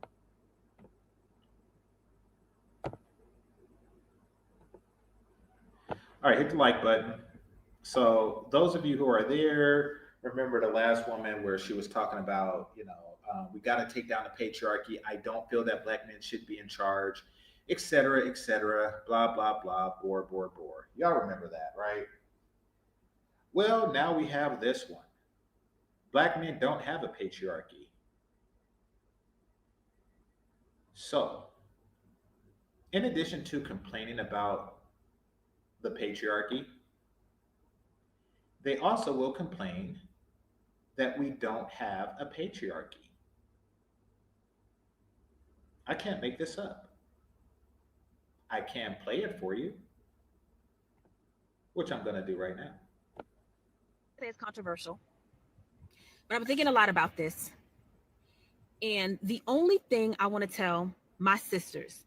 All right, hit the like button. So those of you who are there, remember the last woman where she was talking about, we got to take down the patriarchy. I don't feel that black men should be in charge, et cetera, blah, blah, blah, bore, bore, bore. Y'all remember that, right? Well, now we have this one. Black men don't have a patriarchy. So, in addition to complaining about the patriarchy, they also will complain that we don't have a patriarchy. I can't make this up. I can play it for you, which I'm going to do right now. Say it's controversial, but I've been thinking a lot about this. And the only thing I want to tell my sisters,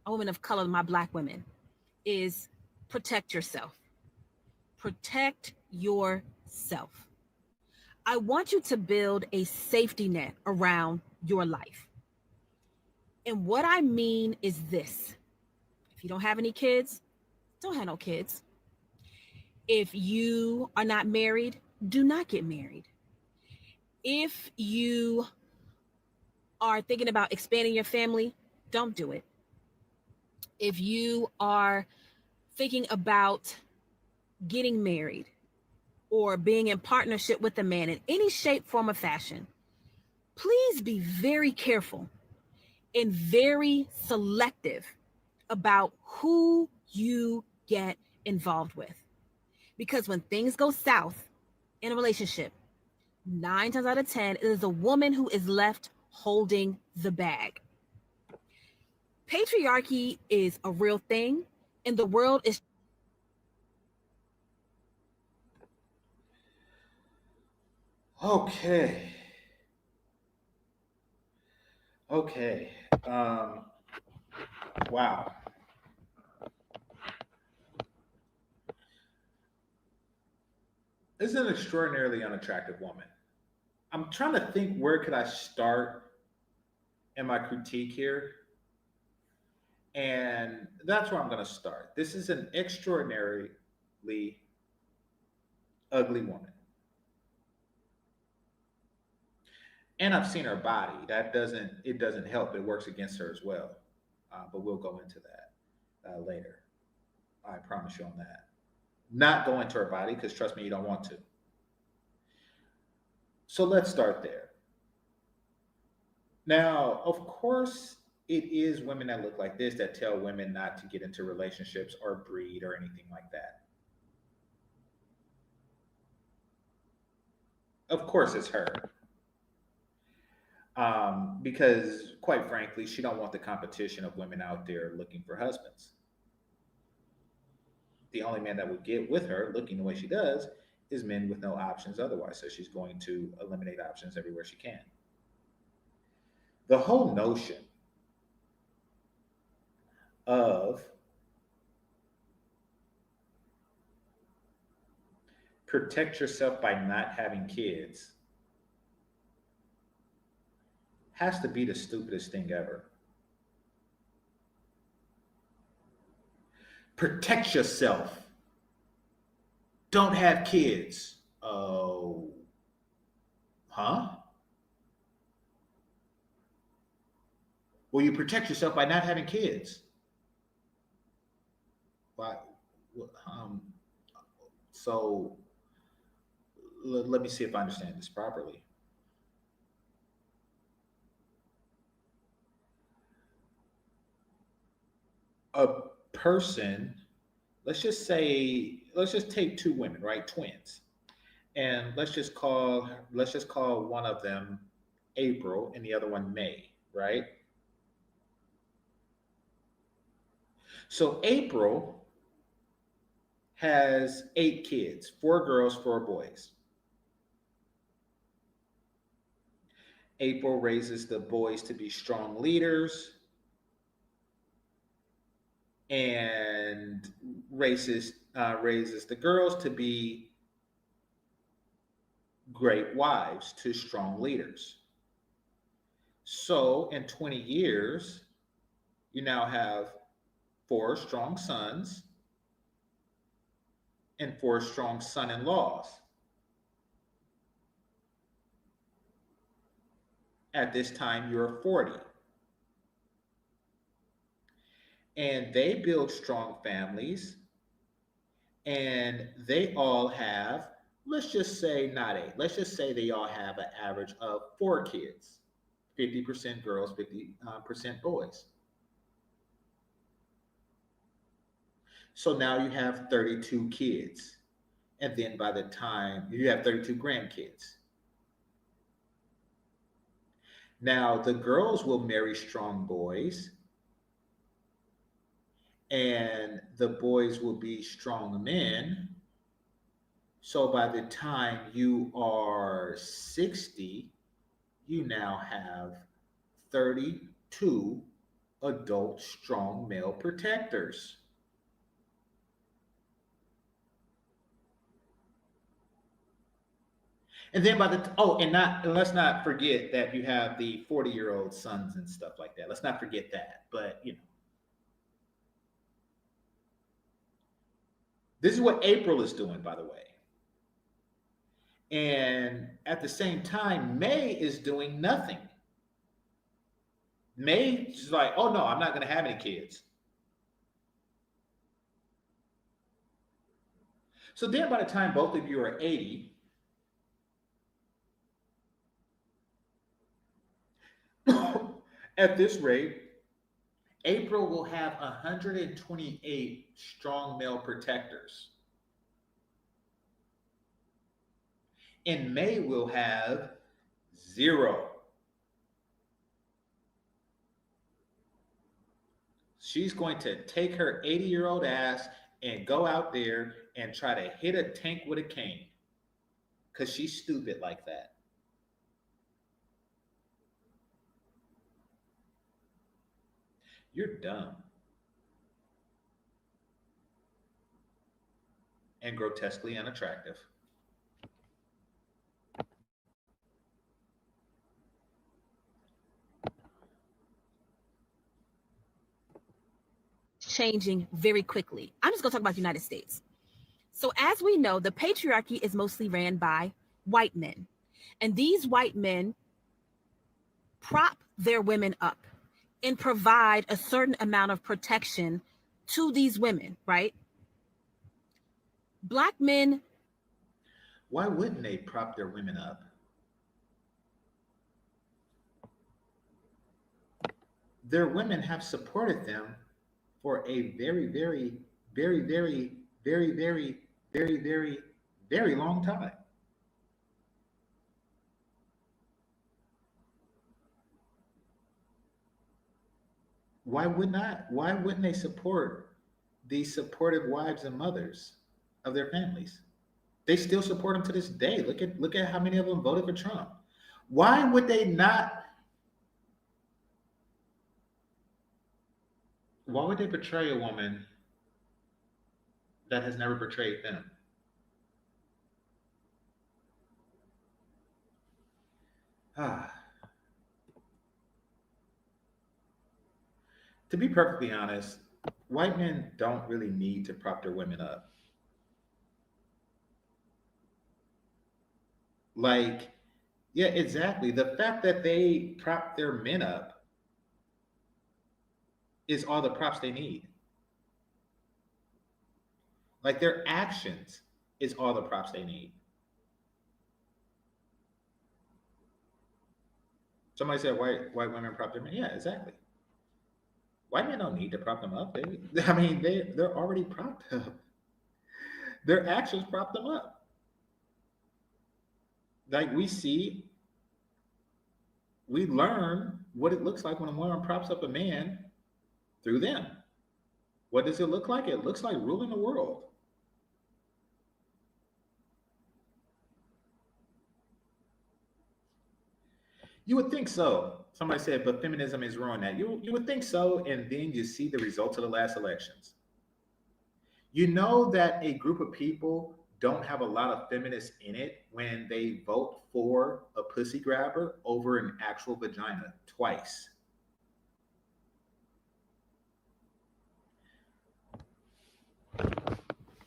women of color, my black women, is protect yourself. Protect yourself. I want you to build a safety net around your life. And what I mean is this: if you don't have any kids, don't have no kids. If you are not married, do not get married. If you are thinking about expanding your family, don't do it. If you are thinking about getting married or being in partnership with a man in any shape, form, or fashion, please be very careful and very selective about who you get involved with. Because when things go south in a relationship, 9 times out of 10, it is a woman who is left holding the bag. Patriarchy is a real thing, and the world is. Okay. Okay. Um, wow. This is an extraordinarily unattractive woman. I'm trying to think, where could I start in my critique here? And that's where I'm going to start. This is an extraordinarily ugly woman. And I've seen her body. It doesn't help. It works against her as well. But we'll go into that later. I promise you on that. Not go into her body, because trust me, you don't want to. So let's start there. Now, of course, it is women that look like this that tell women not to get into relationships or breed or anything like that. Of course, it's her, because quite frankly, she don't want the competition of women out there looking for husbands. The only man that would get with her looking the way she does is men with no options otherwise. So she's going to eliminate options everywhere she can. The whole notion of protect yourself by not having kids has to be the stupidest thing ever. Protect yourself. Don't have kids. Oh, huh? Well, you protect yourself by not having kids. Why? Um, so let me see if I understand this properly. A person, let's just take two women, right? Twins. And let's just call one of them April and the other one May, right? So April has 8 kids, 4 girls, 4 boys. April raises the boys to be strong leaders and raises the girls to be great wives to strong leaders. So in 20 years, you now have 4 strong sons and 4 strong son-in-laws. At this time, you're 40. And they build strong families, and they all have, let's just say not 8, let's just say they all have an average of 4 kids, 50% girls, 50% boys. So now you have 32 kids. And then by the time you have 32 grandkids. Now the girls will marry strong boys, and the boys will be strong men, So by the time you are 60, you now have 32 adult strong male protectors. And then and let's not forget that you have the 40-year-old sons and stuff like that. Let's not forget that. But this is what April is doing, by the way. And at the same time, May is doing nothing. May is like, oh no, I'm not going to have any kids. So then by the time both of you are 80, at this rate, April will have 128 strong male protectors. In May, we'll have zero. She's going to take her 80-year-old ass and go out there and try to hit a tank with a cane because she's stupid like that. You're dumb and grotesquely unattractive. Changing very quickly. I'm just going to talk about the United States. So, as we know, the patriarchy is mostly ran by white men. And these white men prop their women up and provide a certain amount of protection to these women, right? Black men. Why wouldn't they prop their women up? Their women have supported them for a very, very, very, very, very, very, very, very, very long time. Why wouldn't they support these supportive wives and mothers of their families? They still support them to this day. Look at how many of them voted for Trump. Why would they not? Why would they betray a woman that has never betrayed them? Ah, to be perfectly honest, white men don't really need to prop their women up. Like, yeah, exactly. The fact that they prop their men up is all the props they need. Like their actions is all the props they need. Somebody said white women prop their men. Yeah, exactly. White men don't need to prop them up. I mean, they're already propped up. Their actions prop them up. Like we learn what it looks like when a woman props up a man through them. What does it look like? It looks like ruling the world. You would think so. Somebody said, but feminism is ruining that. You would think so, and then you see the results of the last elections. You know that a group of people don't have a lot of feminists in it when they vote for a pussy grabber over an actual vagina twice.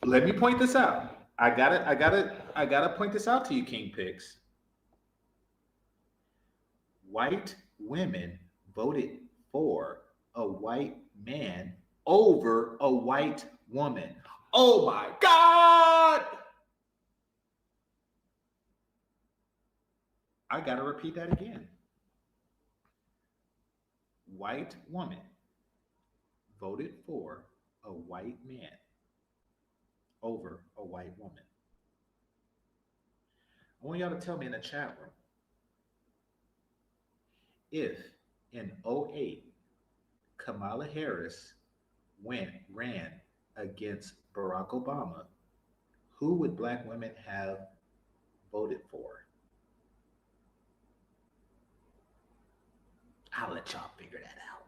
Let me point this out. I gotta point this out to you, King Picks. White women voted for a white man over a white woman. Oh my God! I got to repeat that again. White woman voted for a white man over a white woman. I want y'all to tell me in the chat room if in '08 Kamala Harris ran against Barack Obama, who would Black women have voted for? I'll let y'all figure that out.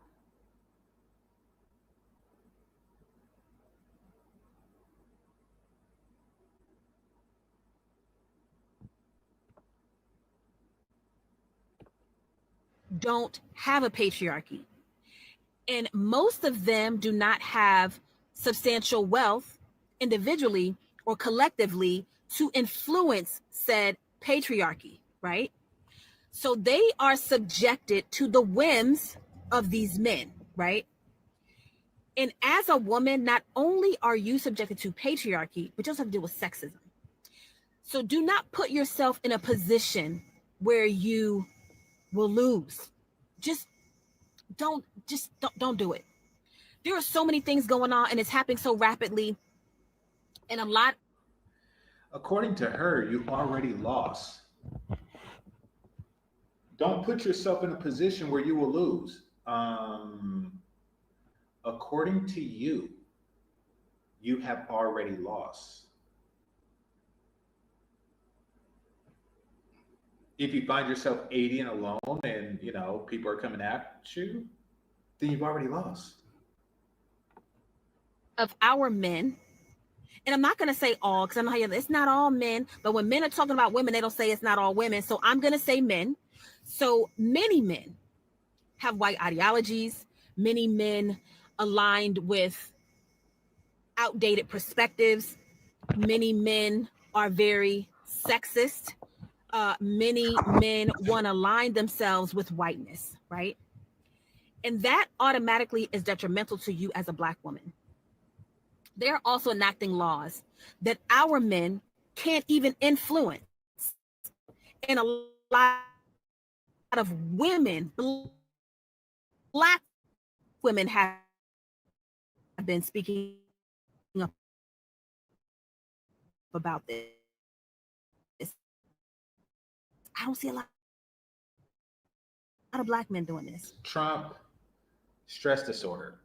Don't have a patriarchy. And most of them do not have substantial wealth individually or collectively to influence said patriarchy, right? So they are subjected to the whims of these men, right? And as a woman, not only are you subjected to patriarchy, but you also have to deal with sexism. So do not put yourself in a position where you will lose. Just don't do it. There are so many things going on and it's happening so rapidly. And a lot. According to her, you already lost. Don't put yourself in a position where you will lose. According to you, you have already lost. If you find yourself 80 and alone and people are coming at you, then you've already lost. Of our men, and I'm not going to say all because I know how it's not all men, but when men are talking about women, they don't say it's not all women. So I'm going to say men. So many men have white ideologies, many men aligned with outdated perspectives, many men are very sexist. Many men want to align themselves with whiteness, right? And that automatically is detrimental to you as a Black woman. They're also enacting laws that our men can't even influence. And a lot of women, Black women, have been speaking up about this. I don't see a lot of Black men doing this. Trump, stress disorder.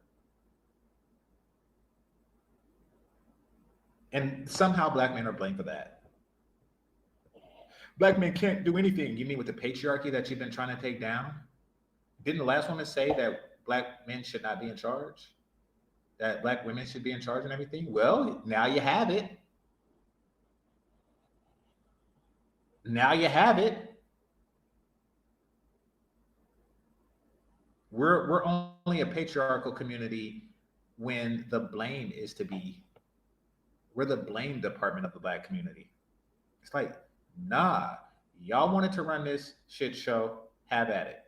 And somehow Black men are blamed for that. Black men can't do anything. You mean with the patriarchy that you've been trying to take down? Didn't the last woman say that Black men should not be in charge? That Black women should be in charge and everything? Well, now you have it. Now you have it. We're only a patriarchal community when the blame is to be. We're the blame department of the Black community. It's like, nah, y'all wanted to run this shit show, have at it.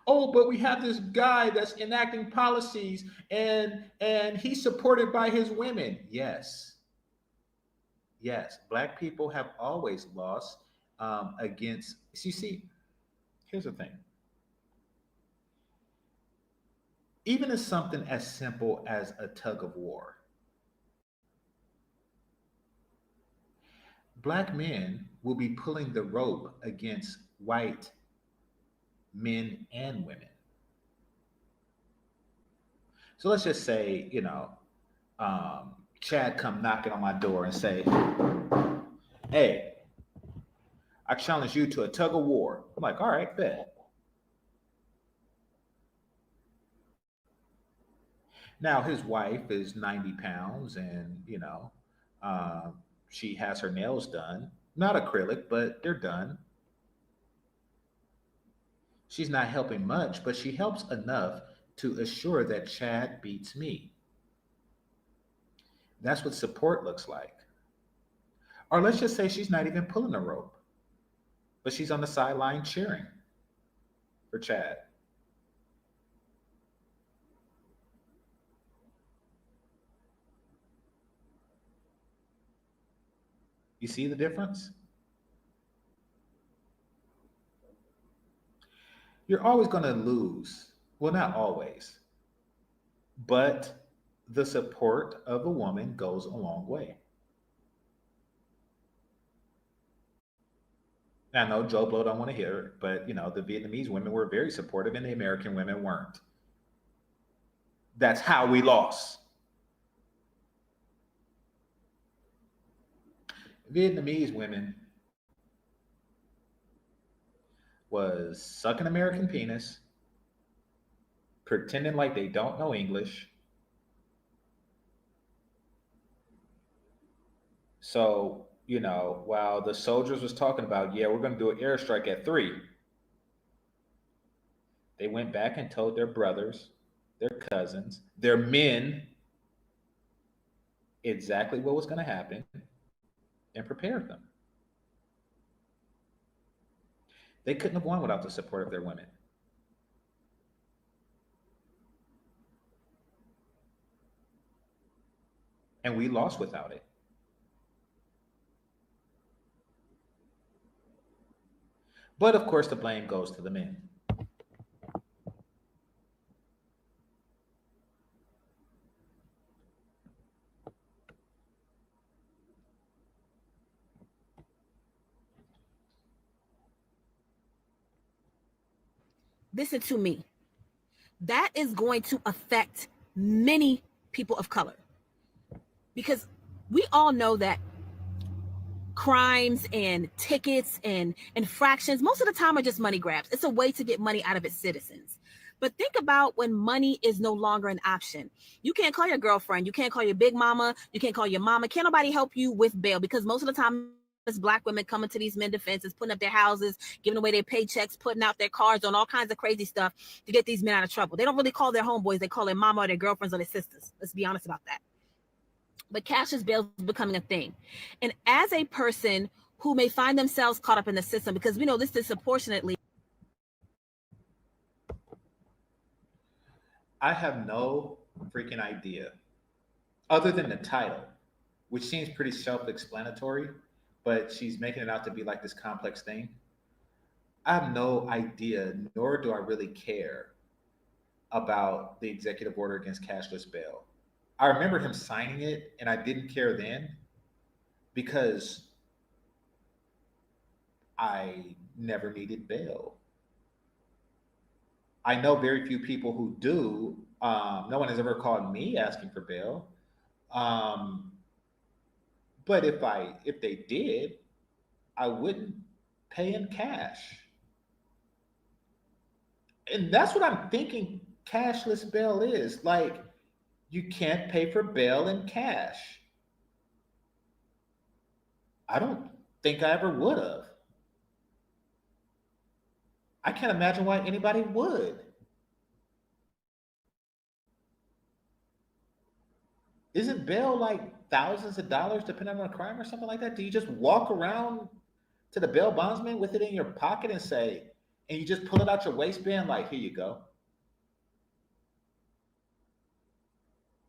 Oh, but we have this guy that's enacting policies and he's supported by his women. Yes. Black people have always lost against. You see, here's the thing. Even as something as simple as a tug of war, Black men will be pulling the rope against white men and women. So let's just say, Chad come knocking on my door and say, hey, I challenge you to a tug of war. I'm like, all right, bet. Now his wife is 90 pounds and, she has her nails done. Not acrylic, but they're done. She's not helping much, but she helps enough to assure that Chad beats me. That's what support looks like. Or let's just say she's not even pulling a rope, but she's on the sideline cheering for Chad. You see the difference? You're always going to lose. Well, not always, but the support of a woman goes a long way. I know Joe Blow don't want to hear it, but the Vietnamese women were very supportive and the American women weren't. That's how we lost. Vietnamese women was sucking American penis, pretending like they don't know English. So, while the soldiers was talking about, yeah, we're going to do an airstrike at 3, they went back and told their brothers, their cousins, their men exactly what was going to happen and prepared them. They couldn't have won without the support of their women. And we lost without it. But of course, the blame goes to the men. Listen to me. That is going to affect many people of color, because we all know that crimes and tickets and infractions most of the time are just money grabs. It's a way to get money out of its citizens. But think about when money is no longer an option. You can't call your girlfriend, you can't call your big mama, you can't call your mama, can't nobody help you with bail, because most of the time it's Black women coming to these men defenses, putting up their houses, giving away their paychecks, putting out their cars, on all kinds of crazy stuff to get these men out of trouble. They don't really call their homeboys, they call their mama or their girlfriends or their sisters. Let's be honest about that. But cashless bail is becoming a thing. And as a person who may find themselves caught up in the system, because we know this disproportionately. I have no freaking idea, other than the title, which seems pretty self explanatory, but she's making it out to be like this complex thing. I have no idea, nor do I really care about the executive order against cashless bail. I remember him signing it, and I didn't care then because I never needed bail. I know very few people who do. No one has ever called me asking for bail. Um, but if they did, I wouldn't pay in cash. And that's what I'm thinking cashless bail is. Like, you can't pay for bail in cash. I don't think I ever would have. I can't imagine why anybody would. Isn't bail like thousands of dollars depending on a crime or something like that? Do you just walk around to the bail bondsman with it in your pocket and say, and you just pull it out your waistband like, here you go?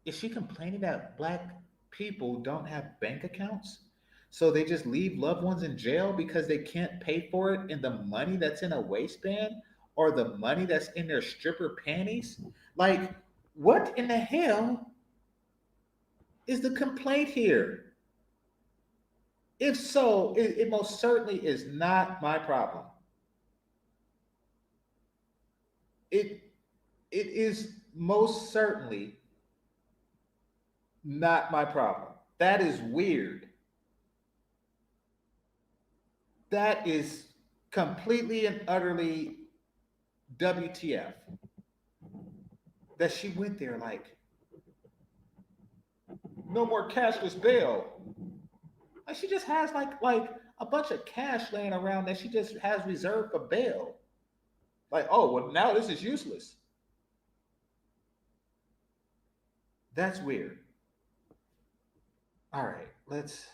Is she complaining that Black people don't have bank accounts? So they just leave loved ones in jail because they can't pay for it in the money that's in a waistband or the money that's in their stripper panties? Like, what in the hell is the complaint here? If so, it most certainly is not my problem. It it is most certainly not my problem. That is weird. That is completely and utterly WTF. That she went there like, no more cashless bail. Like, she just has like a bunch of cash laying around that she just has reserved for bail. Like, oh well, now this is useless. That's weird. All right, let's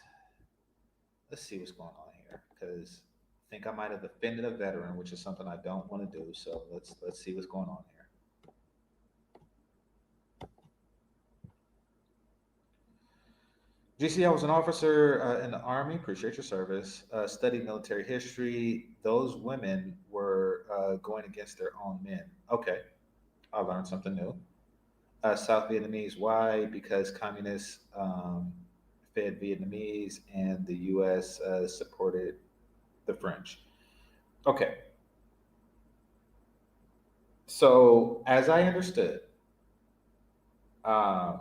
see what's going on here because I think I might have offended a veteran, which is something I don't want to do. So let's see what's going on here. GC, I was an officer in the Army. Appreciate your service. Studied military history. Those women were going against their own men. Okay, I learned something new. South Vietnamese. Why? Because communists fed Vietnamese, and the U.S. Supported the French. Okay. So, as I understood, um,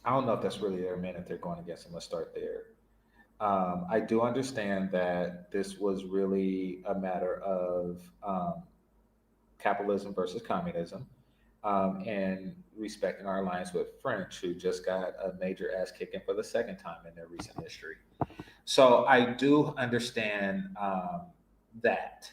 I don't know if that's really their men if they're going against them. Let's start there. I do understand that this was really a matter of capitalism versus communism, and respecting our alliance with French, who just got a major ass kicking for the second time in their recent history. So I do understand that.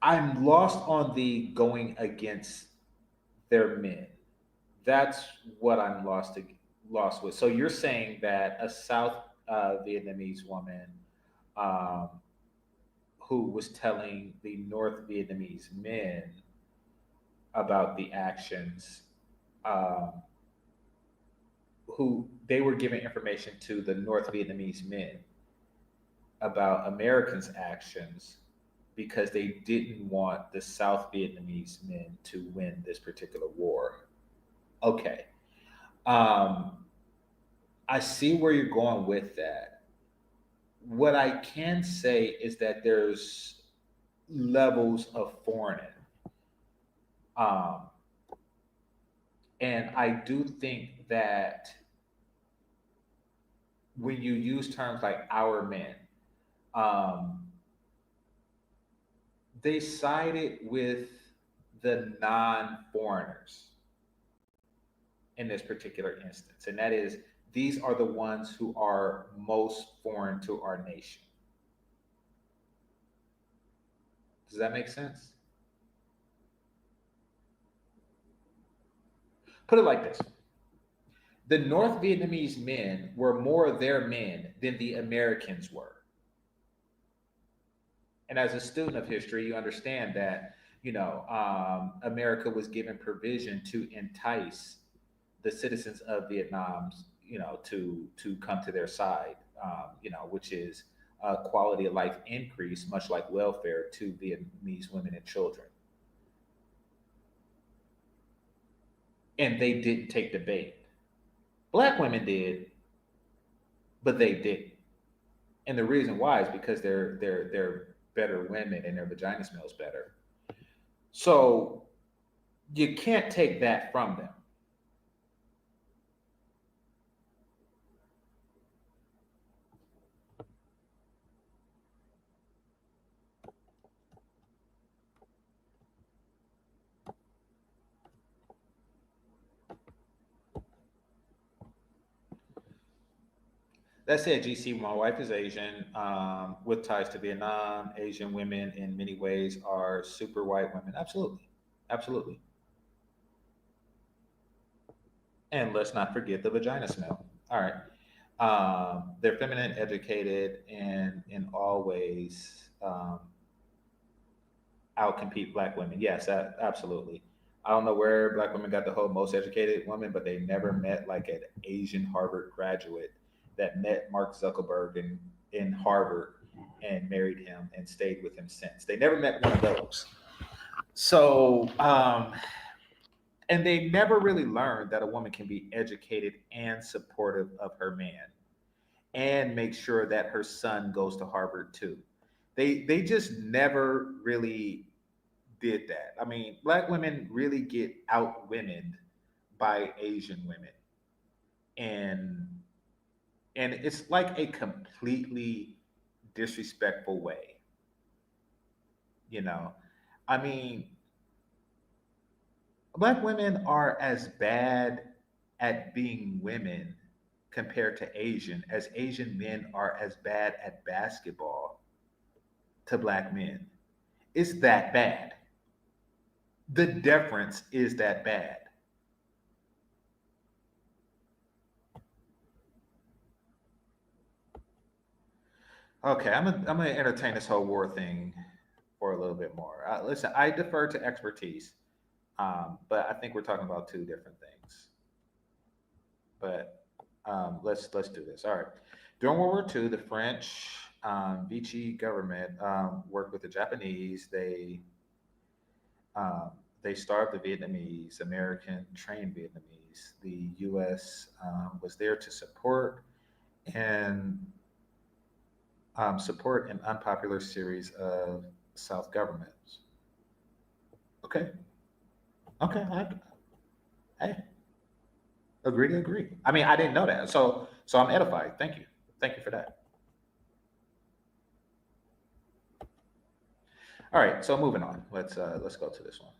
I'm lost on the going against their men. That's what I'm lost with. So you're saying that a South Vietnamese woman um, who was telling the North Vietnamese men about the actions, um, who they were giving information to the North Vietnamese men about Americans' actions because they didn't want the South Vietnamese men to win this particular war. Okay. Um, I see where you're going with that. What I can say is that there's levels of foreigning. Um, and I do think that when you use terms like our men, um, they sided with the non foreigners in this particular instance. And that is, these are the ones who are most foreign to our nation. Does that make sense? Put it like this: the North Vietnamese men were more their men than the Americans were. And as a student of history, you understand that, America was given provision to entice the citizens of Vietnam, to come to their side, which is a quality of life increase, much like welfare to Vietnamese women and children. And they didn't take the bait. Black women did, but they didn't. And the reason why is because they're better women and their vagina smells better. So you can't take that from them. That said, GC, my wife is Asian, with ties to Vietnam. Asian women, in many ways, are super white women. Absolutely, absolutely. And let's not forget the vagina smell. All right, they're feminine, educated, and in all ways outcompete black women. Yes, absolutely. I don't know where black women got the whole most educated woman, but they never met like an Asian Harvard graduate that met Mark Zuckerberg in Harvard and married him and stayed with him since. They never met one of those. So, and they never really learned that a woman can be educated and supportive of her man and make sure that her son goes to Harvard too. They just never really did that. I mean, black women really get out women by Asian women, and it's like a completely disrespectful way. You know, I mean, black women are as bad at being women compared to Asian as Asian men are as bad at basketball to black men. It's that bad. The difference is that bad. Okay, I'm gonna entertain this whole war thing for a little bit more. Listen, I defer to expertise, but I think we're talking about two different things. But let's do this. All right. During World War II, the French Vichy government worked with the Japanese. They starved the Vietnamese. American trained Vietnamese. The U.S. Was there to and support an unpopular series of South governments. Okay. Okay, hey, agree to agree. I mean, I didn't know that, so I'm edified. Thank you for that. All right, so moving on. Let's go to this one.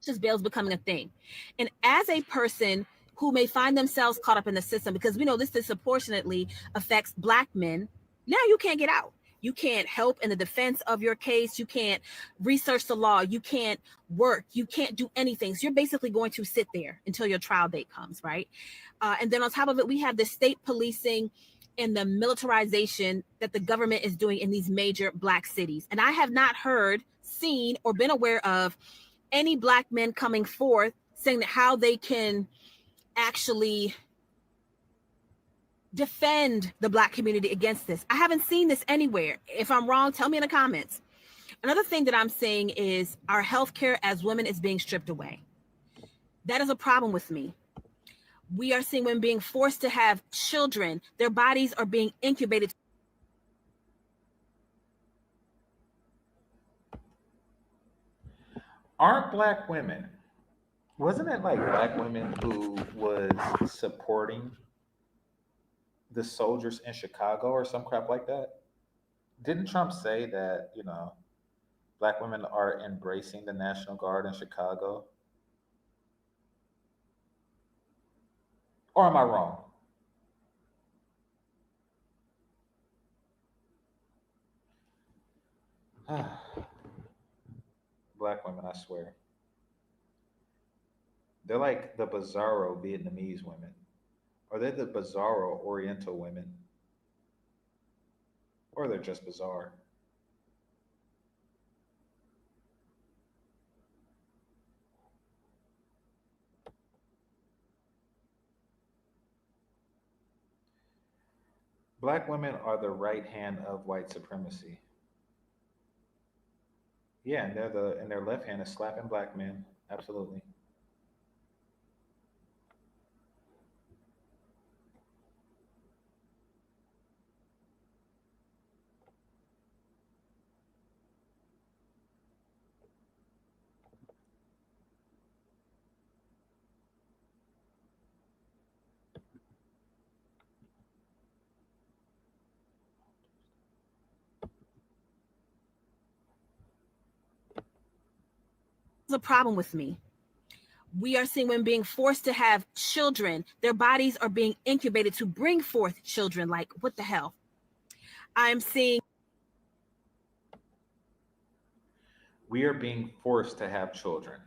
Just bail's becoming a thing. And as a person who may find themselves caught up in the system, because we know this disproportionately affects Black men, now you can't get out. You can't help in the defense of your case. You can't research the law. You can't work. You can't do anything. So you're basically going to sit there until your trial date comes, right? And then on top of it, we have the state policing and the militarization that the government is doing in these major Black cities. And I have not heard, seen, or been aware of any Black men coming forth saying that how they can actually defend the Black community against this. I haven't seen this anywhere. If I'm wrong, tell me in the comments. Another thing that I'm saying is our healthcare as women is being stripped away. That is a problem with me. We are seeing women being forced to have children. Their bodies are being incubated. Aren't Black women? Wasn't it like Black women who was supporting the soldiers in Chicago or some crap like that? Didn't Trump say that, Black women are embracing the National Guard in Chicago? Or am I wrong? Black women, I swear. They're like the bizarro Vietnamese women. Or they're the bizarro Oriental women. Or they're just bizarre. Black women are the right hand of white supremacy. Yeah, and their left hand is slapping black men. Absolutely. There's a problem with me. We are seeing women being forced to have children. Their bodies are being incubated to bring forth children. Like, what the hell? I'm seeing We are being forced to have children.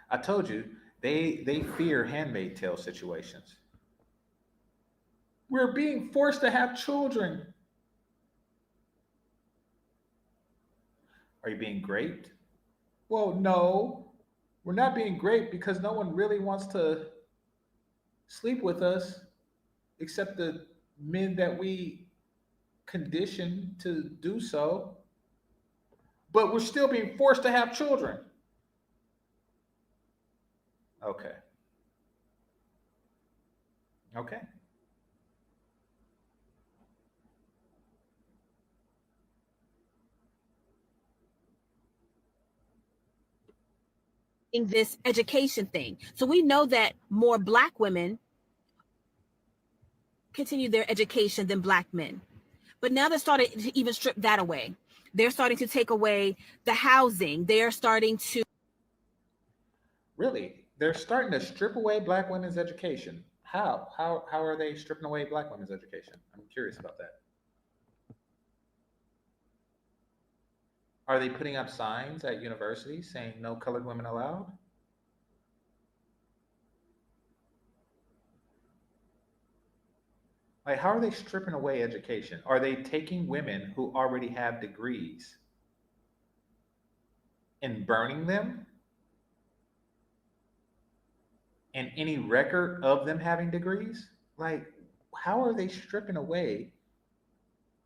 I told you, they fear handmaid tale situations. We're being forced to have children. Are you being great? Well, no. We're not being great because no one really wants to sleep with us except the men that we condition to do so. But we're still being forced to have children. Okay. Okay. this education thing. So we know that more Black women continue their education than Black men. But now they're starting to even strip that away. They're starting to take away the housing. They're starting to. Really? They're starting to strip away black women's education. How? How are they stripping away black women's education? I'm curious about that. Are they putting up signs at universities saying no colored women allowed? Like, how are they stripping away education? Are they taking women who already have degrees and burning them? And any record of them having degrees? Like, how are they stripping away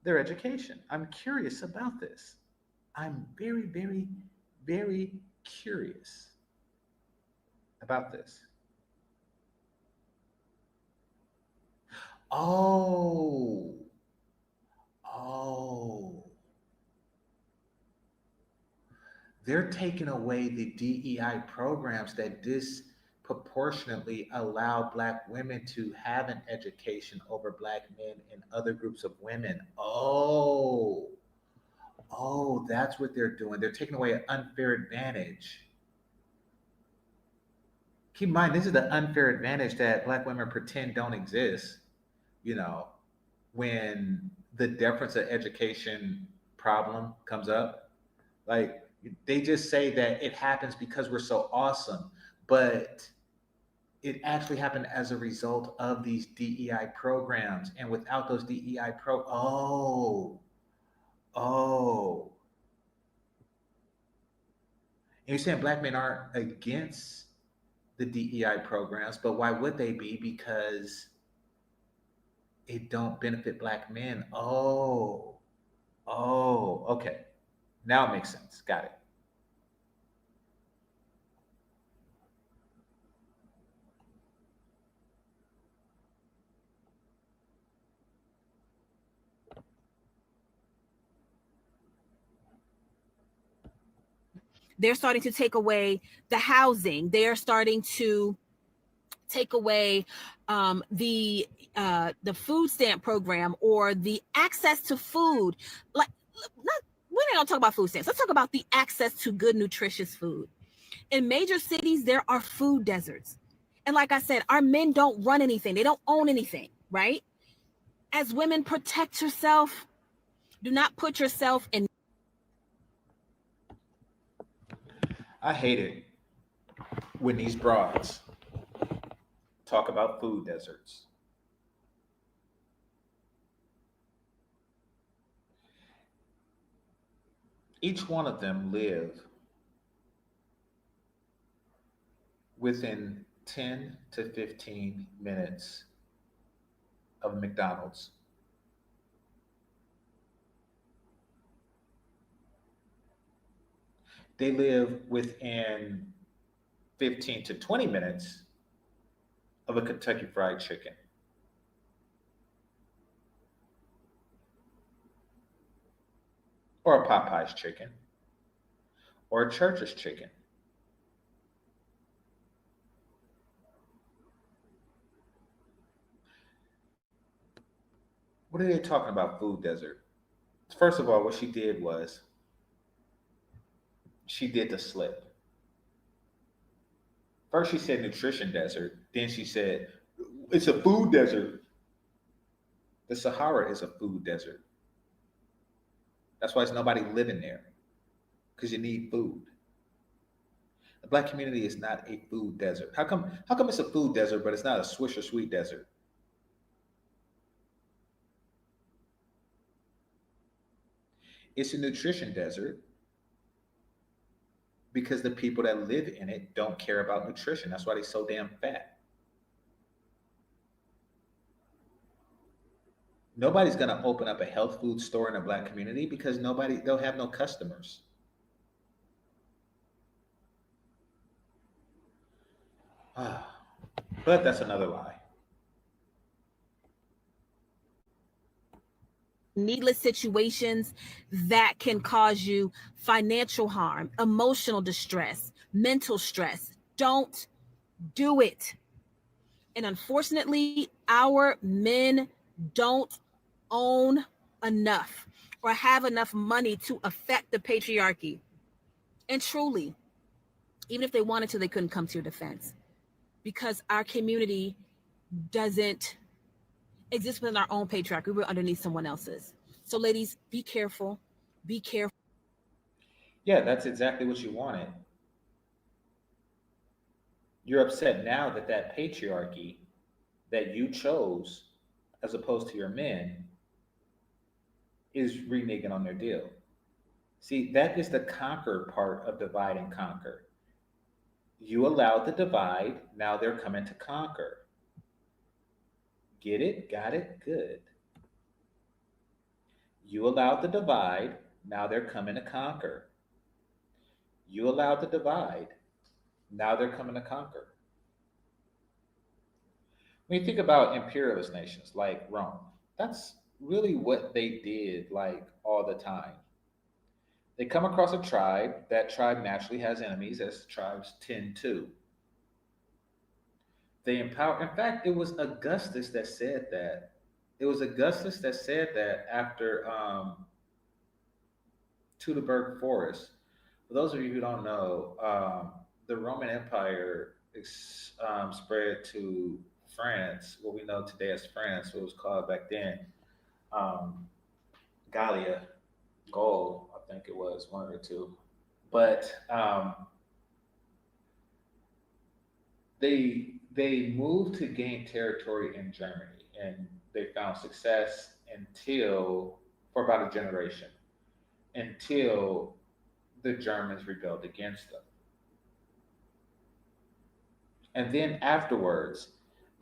their education? I'm curious about this. I'm very, very, very curious about this. Oh, oh, they're taking away the DEI programs that disproportionately allow Black women to have an education over Black men and other groups of women. Oh, that's what they're doing. They're taking away an unfair advantage. Keep in mind, this is the unfair advantage that Black women pretend don't exist, you know, when the difference of education problem comes up. Like, they just say that it happens because we're so awesome, but it actually happened as a result of these DEI programs. And without those oh. And you're saying Black men aren't against the DEI programs, but why would they be? Because it don't benefit Black men. Okay. Now it makes sense. Got it. They're starting to take away the housing. They're starting to take away the food stamp program or the access to food. Like, not, we're not gonna talk about food stamps. Let's talk about the access to good, nutritious food. In major cities, there are food deserts. And like I said, our men don't run anything, they don't own anything, right? As women, protect yourself. Do not put yourself in. I hate it when these broads talk about food deserts. Each one of them live within 10 to 15 minutes of McDonald's. They live within 15 to 20 minutes of a Kentucky Fried Chicken or a Popeye's chicken or a Church's chicken. What are they talking about food desert? First of all, what she did was she did the slip. First, she said nutrition desert. Then she said it's a food desert. The Sahara is a food desert. That's why there's nobody living there because you need food. The Black community is not a food desert. How come? How come it's a food desert, but it's not a Swisher Sweet desert? It's a nutrition desert because the people that live in it don't care about nutrition. That's why they're so damn fat. Nobody's gonna open up a health food store in a Black community because they'll have no customers. But that's another lie. Needless situations that can cause you financial harm, emotional distress, mental stress. Don't do it. And unfortunately, our men don't own enough or have enough money to affect the patriarchy. And truly, even if they wanted to, they couldn't come to your defense because our community doesn't exist within our own patriarchy. We're underneath someone else's. So, ladies, be careful. Be careful. Yeah, that's exactly what you wanted. You're upset now that that patriarchy that you chose, as opposed to your men, is reneging on their deal. See, that is the conquer part of divide and conquer. You allowed the divide, now they're coming to conquer. Get it? Got it? Good. You allowed the divide, now they're coming to conquer. You allowed the divide, now they're coming to conquer. When you think about imperialist nations like Rome, that's really what they did like all the time. They come across a tribe, that tribe naturally has enemies, as tribes tend to. They empower, in fact, it was Augustus that said that. It was Augustus that said that after Teutoburg Forest. For those of you who don't know, the Roman Empire spread to France, what we know today as France, what was called back then um, Gallia, Gaul, I think it was one of the two. But they moved to gain territory in Germany, and they found success until for about a generation until the Germans rebelled against them. And then afterwards,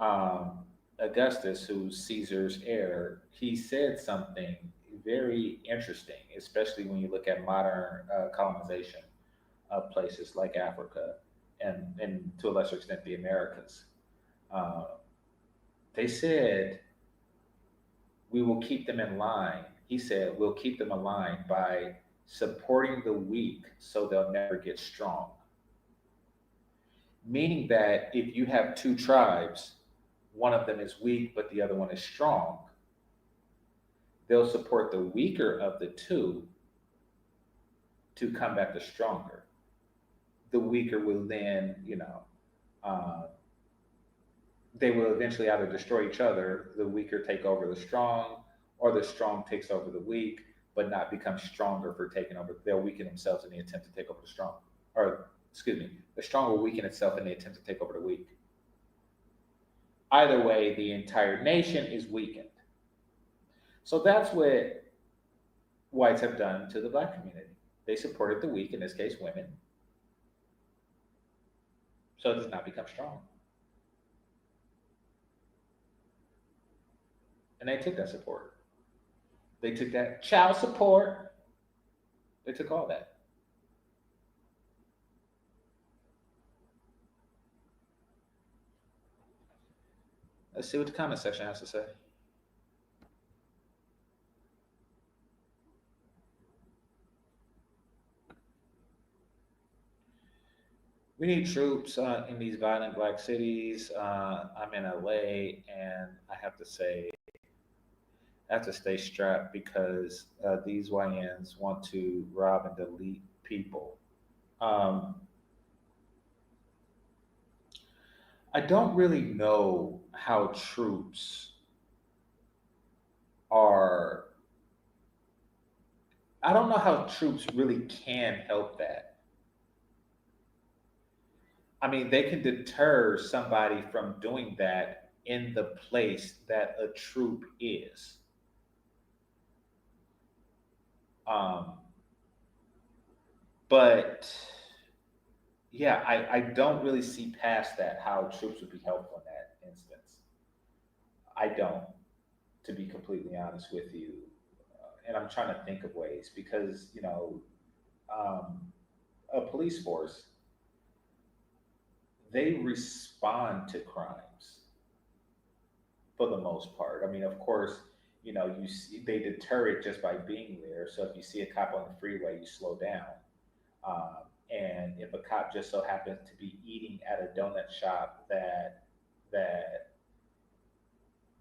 um, Augustus, who's Caesar's heir, he said something very interesting, especially when you look at modern colonization of places like Africa and to a lesser extent the Americas. Uh, they said, we will keep them in line. He said, we'll keep them aligned by supporting the weak so they'll never get strong. Meaning that if you have two tribes, one of them is weak, but the other one is strong, they'll support the weaker of the two to combat the stronger. The weaker will then, uh, they will eventually either destroy each other, the weaker take over the strong, or the strong takes over the weak, but not become stronger for taking over. They'll weaken themselves in the attempt to take over the strong. Or, excuse me, the strong will weaken itself in the attempt to take over the weak. Either way, the entire nation is weakened. So that's what whites have done to the black community. They supported the weak, in this case, women, so it does not become strong. And they took that support. They took that child support. They took all that. Let's see what the comment section has to say. We need troops in these violent black cities. I'm in LA, and I have to say, I have to stay strapped because these YNs want to rob and delete people. Um, I don't really know how troops are. I don't know how troops really can help that. I mean, they can deter somebody from doing that in the place that a troop is. Um, but yeah, I don't really see past that how troops would be helpful in that instance. I don't, to be completely honest with you. And I'm trying to think of ways because, um, a police force, they respond to crimes for the most part. I mean, of course, you see they deter it just by being there. So if you see a cop on the freeway, you slow down. And if a cop just so happens to be eating at a donut shop that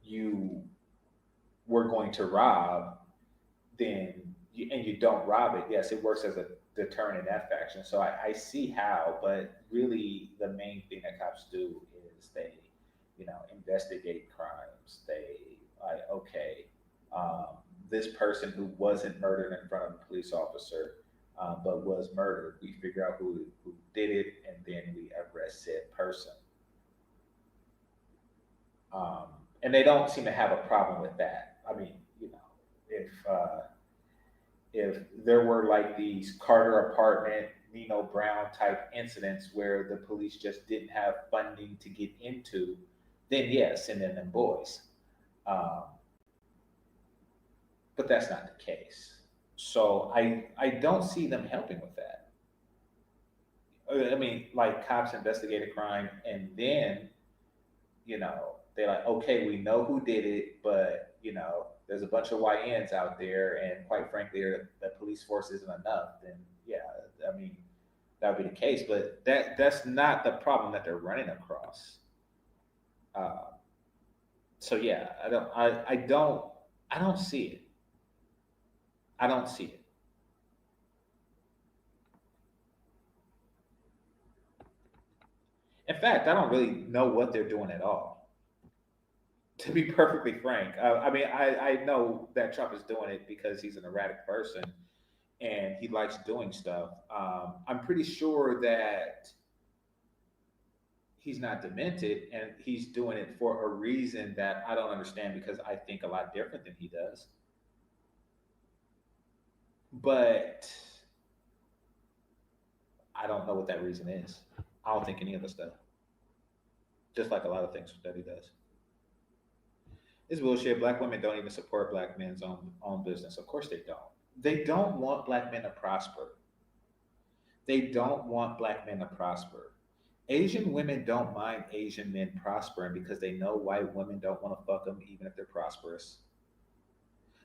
you were going to rob, and you don't rob it, yes, it works as a deterrent in that faction. So I see how, but really the main thing that cops do is they, investigate crimes. They like, okay, this person who wasn't murdered in front of a police officer, but was murdered. We figure out who did it, and then we arrest said person. Um, and they don't seem to have a problem with that. I mean, if there were like these Carter apartment, Nino Brown type incidents where the police just didn't have funding to get into, then yes, send in them boys. Um, but that's not the case. So I don't see them helping with that. I mean, like cops investigate a crime and then, they're like, okay, we know who did it, but there's a bunch of YNs out there, and quite frankly, the police force isn't enough. Then yeah, I mean that would be the case, but that's not the problem that they're running across. Uh, so yeah, I don't see it. I don't see it. In fact, I don't really know what they're doing at all. To be perfectly frank, I mean, I know that Trump is doing it because he's an erratic person and he likes doing stuff. I'm pretty sure that he's not demented and he's doing it for a reason that I don't understand because I think a lot different than he does. But I don't know what that reason is. I don't think any of us do. Just like a lot of things that he does. It's bullshit. Black women don't even support black men's own business. Of course they don't. They don't want black men to prosper. They don't want black men to prosper. Asian women don't mind Asian men prospering because they know white women don't want to fuck them even if they're prosperous.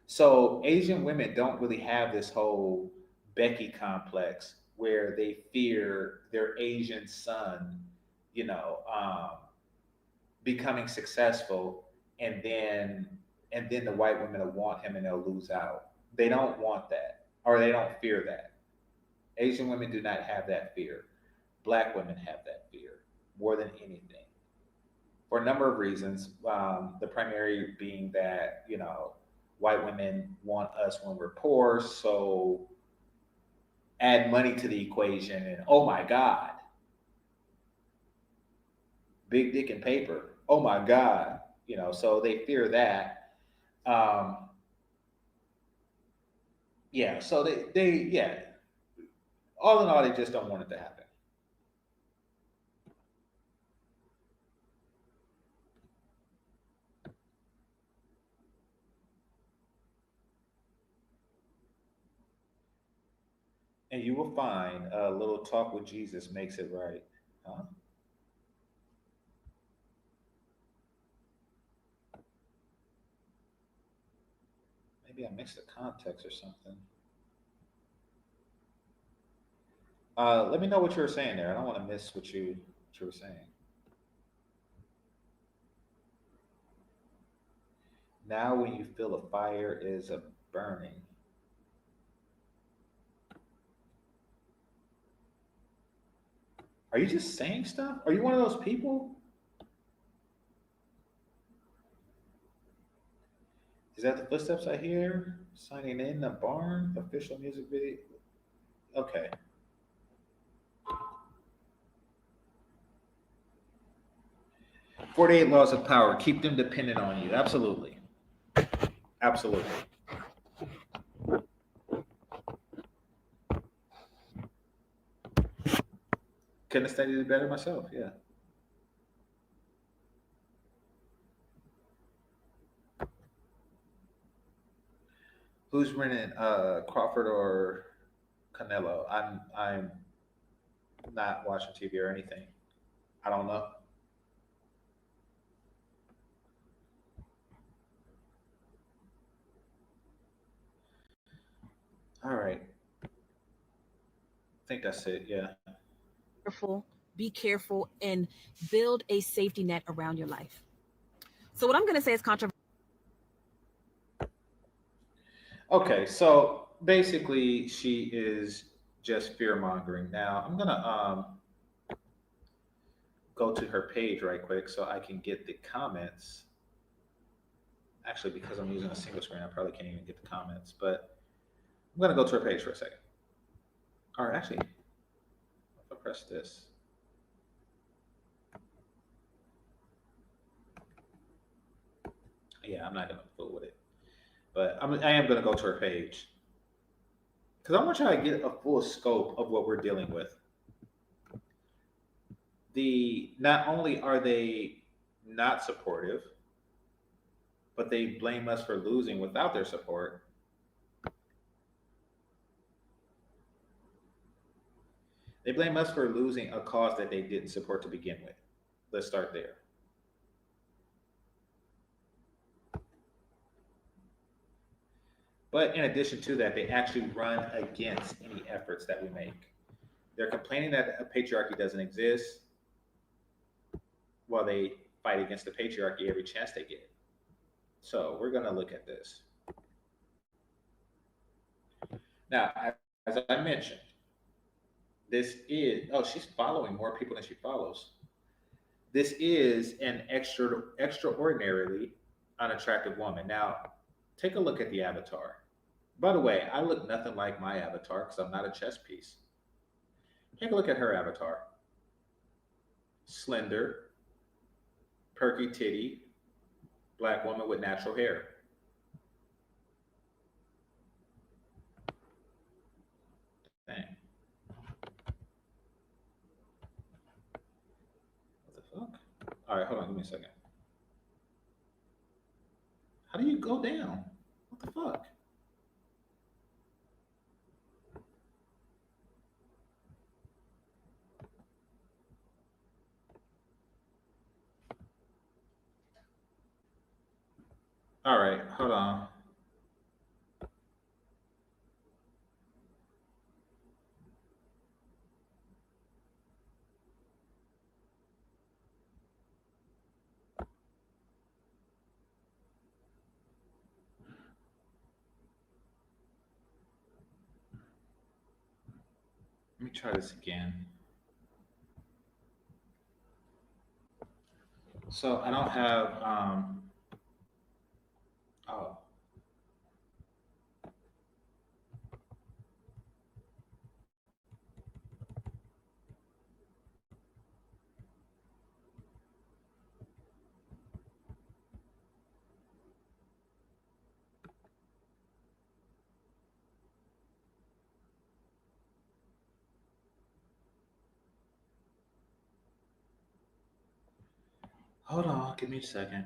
So Asian women don't really have this whole Becky complex where they fear their Asian son, you know, becoming successful, and then the white women will want him and they'll lose out. They don't want that, or they don't fear that. Asian women do not have that fear. Black women have that fear more than anything for a number of reasons. The primary being that white women want us when we're poor, so add money to the equation, and oh my god, big dick and paper. Oh my god, so they fear that. Um, yeah, so yeah. All in all, they just don't want it to happen. And you will find a little talk with Jesus makes it right. Huh? Maybe I mixed the context or something. Let me know what you were saying there. I don't want to miss what you were saying. Now, when you feel a fire is a burning, are you just saying stuff? Are you one of those people? Is that the footsteps I hear? Signing in the barn, official music video. Okay. 48 laws of power. Keep them dependent on you. Absolutely. Absolutely. Couldn't have studied it better myself. Yeah. Who's winning, Crawford or Canelo? I'm not watching TV or anything. I don't know. All right. I think that's it. Yeah. Careful, be careful, and build a safety net around your life. So what I'm going to say is controversial. Okay. So basically, she is just fear mongering. Now I'm gonna go to her page right quick so I can get the comments. Actually, because I'm using a single screen, I probably can't even get the comments. But I'm gonna go to her page for a second. Or actually, if I press this, yeah, I'm not gonna fool with it. But I am gonna go to her page because I want y'all to get a full scope of what we're dealing with. The Not only are they not supportive, but they blame us for losing without their support. They blame us for losing a cause that they didn't support to begin with. Let's start there. But in addition to that, they actually run against any efforts that we make. They're complaining that a patriarchy doesn't exist while they fight against the patriarchy every chance they get. So we're going to look at this. Now, as I mentioned, this is, oh, she's following more people than she follows. This is an extraordinarily unattractive woman. Now, take a look at the avatar. By the way, I look nothing like my avatar because I'm not a chess piece. Take a look at her avatar. Slender, perky titty, black woman with natural hair. Dang. What the fuck? All right, hold on, give me a second. How do you go down? What the fuck? All right, hold on. Let me try this again. So I don't have oh, hold on, give me a second.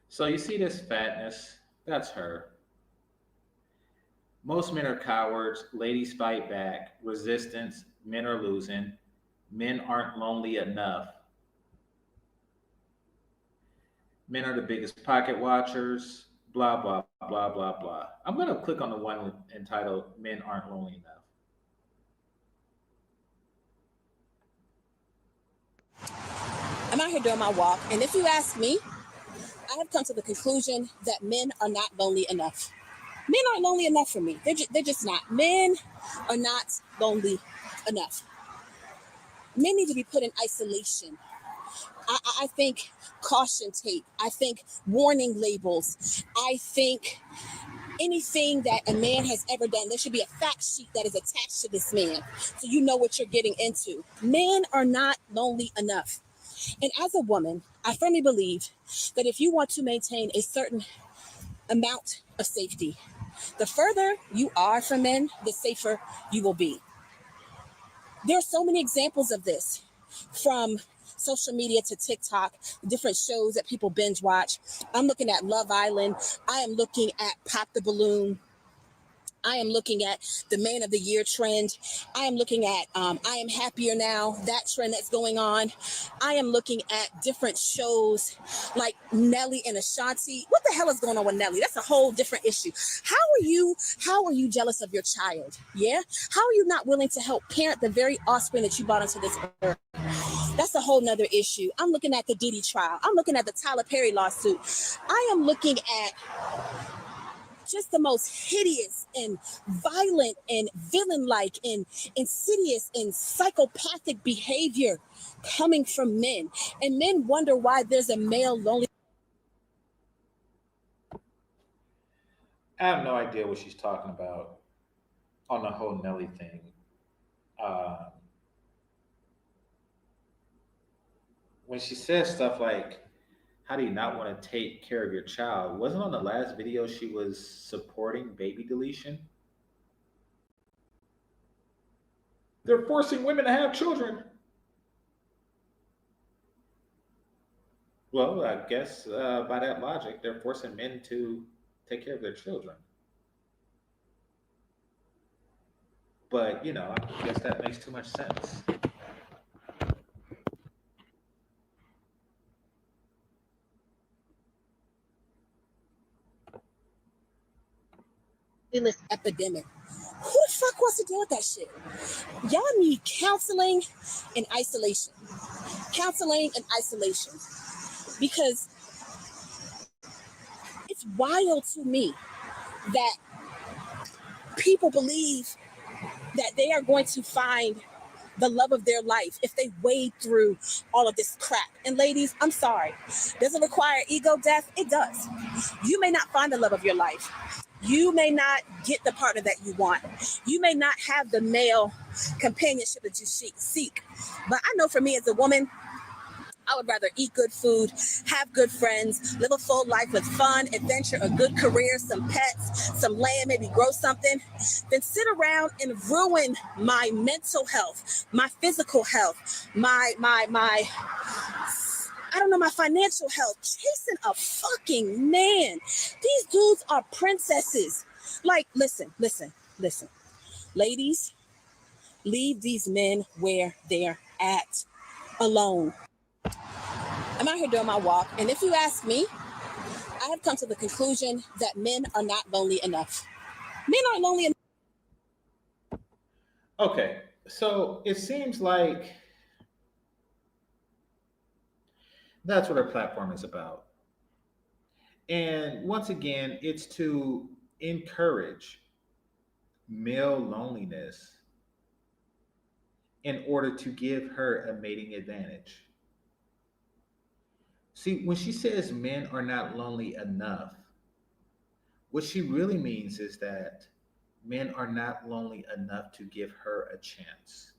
So you see this fatness? That's her. Most men are cowards. Ladies fight back. Resistance. Men are losing. Men aren't lonely enough. Men are the biggest pocket watchers. Blah, blah, blah, blah, blah. I'm going to click on the one entitled Men Aren't Lonely Enough. I'm out here doing my walk, and if you ask me, I have come to the conclusion that men are not lonely enough. Men aren't lonely enough for me. They're just not. Men are not lonely enough. Men need to be put in isolation. I think caution tape. I think warning labels. I think anything that a man has ever done, there should be a fact sheet that is attached to this man so you know what you're getting into. Men are not lonely enough. And as a woman, I firmly believe that if you want to maintain a certain amount of safety, the further you are from men, the safer you will be. There are so many examples of this, from social media to TikTok, different shows that people binge watch. I'm looking at Love Island. I am looking at Pop the Balloon. I am looking at the Man of the Year trend. I am looking at I Am Happier Now, that trend that's going on. I am looking at different shows like Nelly and Ashanti. What the hell is going on with Nelly? That's a whole different issue. How are you jealous of your child? Yeah? How are you not willing to help parent the very offspring that you brought into this earth? That's a whole nother issue. I'm looking at the Diddy trial. I'm looking at the Tyler Perry lawsuit. I am looking at just the most hideous and violent and villain-like and insidious and psychopathic behavior coming from men. And men wonder why there's a male lonely. I have no idea what she's talking about on the whole Nelly thing. Uh, when she says stuff like, how do you not want to take care of your child? Wasn't on the last video she was supporting baby deletion? They're forcing women to have children. Well, I guess by that logic, they're forcing men to take care of their children. But I guess that makes too much sense. This epidemic. Who the fuck wants to deal with that shit? Y'all need counseling and isolation. Counseling and isolation. Because it's wild to me that people believe that they are going to find the love of their life if they wade through all of this crap. And ladies, I'm sorry. Does it require ego death? It does. You may not find the love of your life. You may not get the partner that you want. You may not have the male companionship that you seek. But I know for me as a woman, I would rather eat good food, have good friends, live a full life with fun, adventure, a good career, some pets, some land, maybe grow something, than sit around and ruin my mental health, my physical health, my I don't know, my financial health, chasing a fucking man. These dudes are princesses. Like, listen. Ladies, leave these men where they're at alone. I'm out here doing my walk, and if you ask me, I have come to the conclusion that men are not lonely enough. Men aren't lonely enough. Okay, so it seems like that's what our platform is about. And once again, it's to encourage male loneliness in order to give her a mating advantage. See, when she says men are not lonely enough, what she really means is that men are not lonely enough to give her a chance.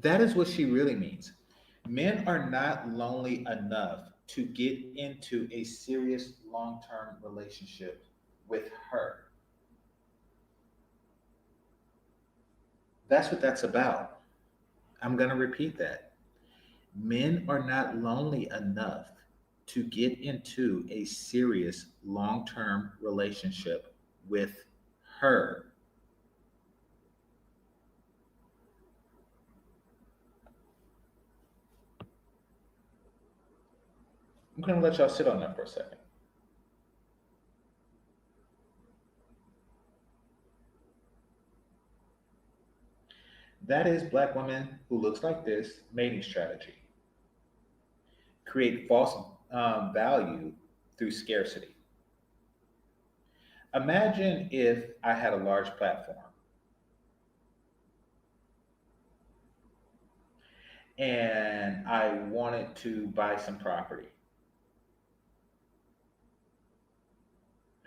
That is what she really means. Men are not lonely enough to get into a serious long term relationship with her. That's what that's about. I'm going to repeat that. Men are not lonely enough to get into a serious long term relationship with her. I'm going to let y'all sit on that for a second. That is black women who looks like this mating strategy. Create false value through scarcity. Imagine if I had a large platform and I wanted to buy some property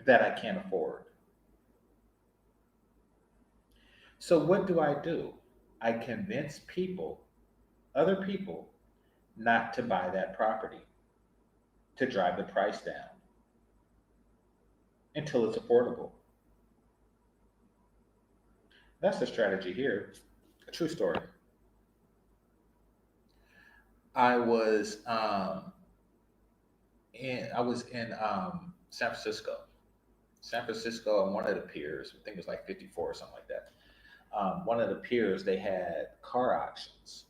that I can't afford. So, what do? I convince people, other people, not to buy that property to drive the price down until it's affordable. That's the strategy here. A true story. I was in San Francisco. San Francisco on one of the piers, I think it was like 54 or something like that. One of the piers, they had car auctions.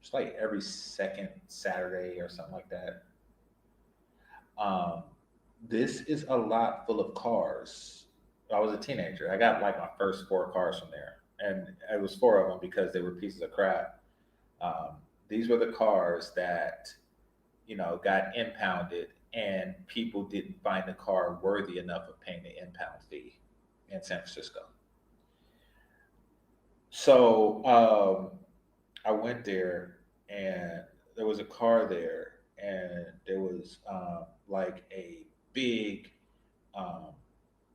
It's like every second Saturday or something like that. Um, this is a lot full of cars. I was a teenager. I got like my first four cars from there, and it was four of them because they were pieces of crap. Um, these were the cars that got impounded, and people didn't find the car worthy enough of paying the impound fee in San Francisco. So I went there, and there was a car there, and there was like a big, um,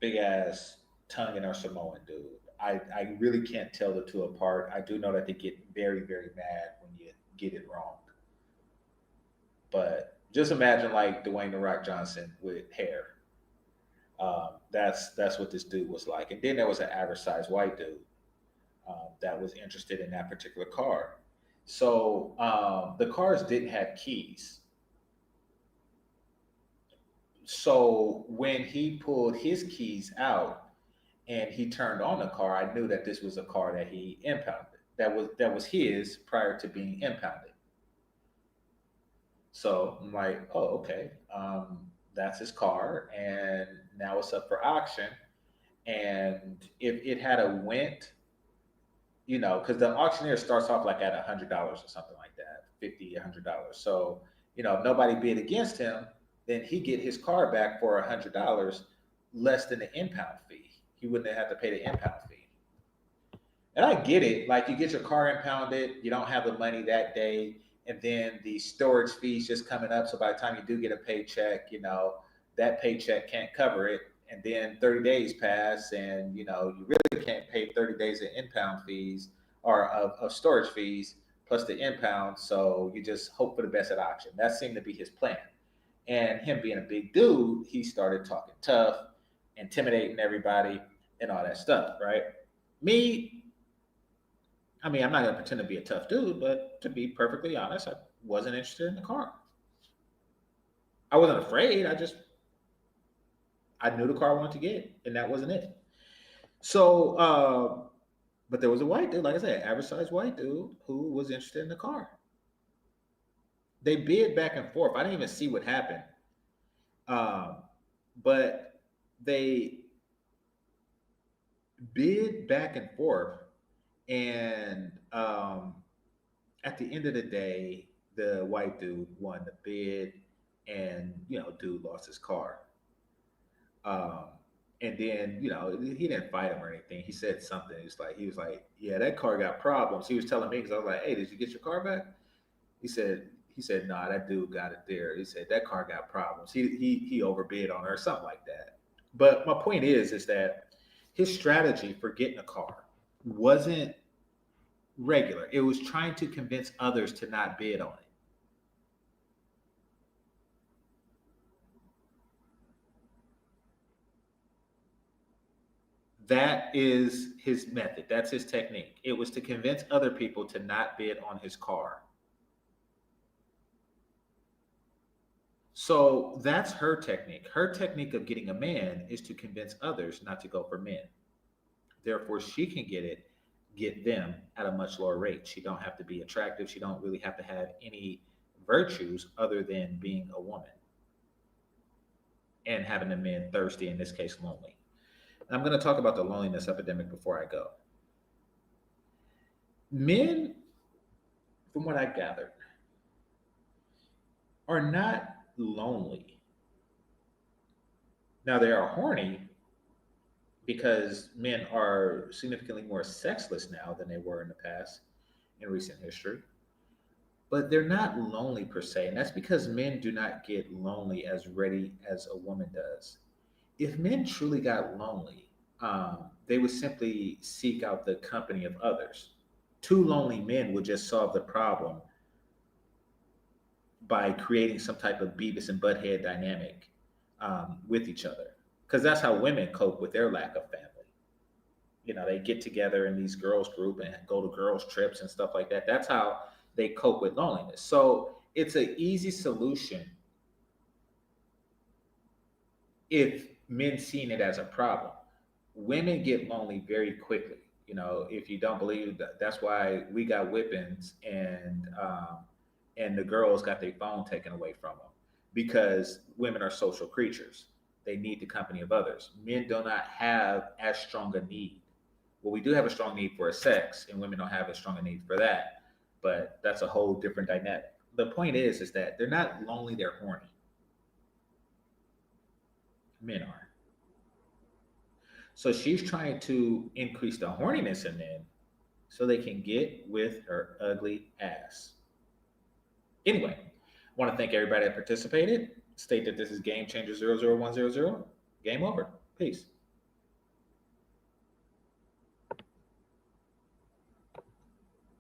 big ass tongue in our Samoan dude. I really can't tell the two apart. I do know that they get very, very mad when you get it wrong. But just imagine like Dwayne the Rock Johnson with hair. That's what this dude was like. And then there was an average sized white dude that was interested in that particular car. So the cars didn't have keys. So when he pulled his keys out and he turned on the car, I knew that this was a car that he impounded. That was his prior to being impounded. So I'm like, oh, okay, that's his car, and now it's up for auction. And if it had a went, because the auctioneer starts off like at $100 or something like that, 50, $100. So if nobody bid against him, then he get his car back for $100 less than the impound fee. He wouldn't have to pay the impound fee. And I get it. Like you get your car impounded, you don't have the money that day, and then the storage fees just coming up. So by the time you do get a paycheck, that paycheck can't cover it. And then 30 days pass, and you really can't pay 30 days of impound fees or of storage fees plus the impound. So you just hope for the best at auction. That seemed to be his plan. And him being a big dude, he started talking tough, intimidating everybody, and all that stuff, right? Me, I mean, I'm not gonna pretend to be a tough dude, but to be perfectly honest, I wasn't interested in the car. I wasn't afraid. I knew the car I wanted to get, and that wasn't it. So, but there was a white dude, like I said, average sized white dude who was interested in the car. They bid back and forth. I didn't even see what happened, um, but they bid back and forth, and at the end of the day, the white dude won the bid, and dude lost his car. Um, and then he didn't fight him or anything. He said something. He was like, yeah, that car got problems. He was telling me because I was like, hey, did you get your car back? He said, nah, that dude got it there. He said that car got problems. He overbid on her or something like that. But my point is that his strategy for getting a car wasn't regular. It was trying to convince others to not bid on it. That is his method. That's his technique. It was to convince other people to not bid on his car. So that's her technique. Her technique of getting a man is to convince others not to go for men. Therefore, she can get them at a much lower rate. She don't have to be attractive. She don't really have to have any virtues other than being a woman and having the men thirsty, in this case, lonely. I'm going to talk about the loneliness epidemic before I go. Men, from what I gathered, are not lonely. Now, they are horny because men are significantly more sexless now than they were in the past in recent history, but they're not lonely per se. And that's because men do not get lonely as ready as a woman does. If men truly got lonely, they would simply seek out the company of others. Two lonely men would just solve the problem by creating some type of Beavis and Butthead dynamic with each other. Because that's how women cope with their lack of family. They get together in these girls group and go to girls trips and stuff like that. That's how they cope with loneliness. So it's an easy solution if men seen it as a problem. Women get lonely very quickly. If you don't believe that, that's why we got whippings, and the girls got their phone taken away from them because women are social creatures. They need the company of others. Men do not have as strong a need. Well, we do have a strong need for sex, and women don't have as strong a need for that. But that's a whole different dynamic. The point is that they're not lonely; they're horny. Men are. So she's trying to increase the horniness in men so they can get with her ugly ass. Anyway, I want to thank everybody that participated. State that this is GameChanger 00100. Game over. Peace.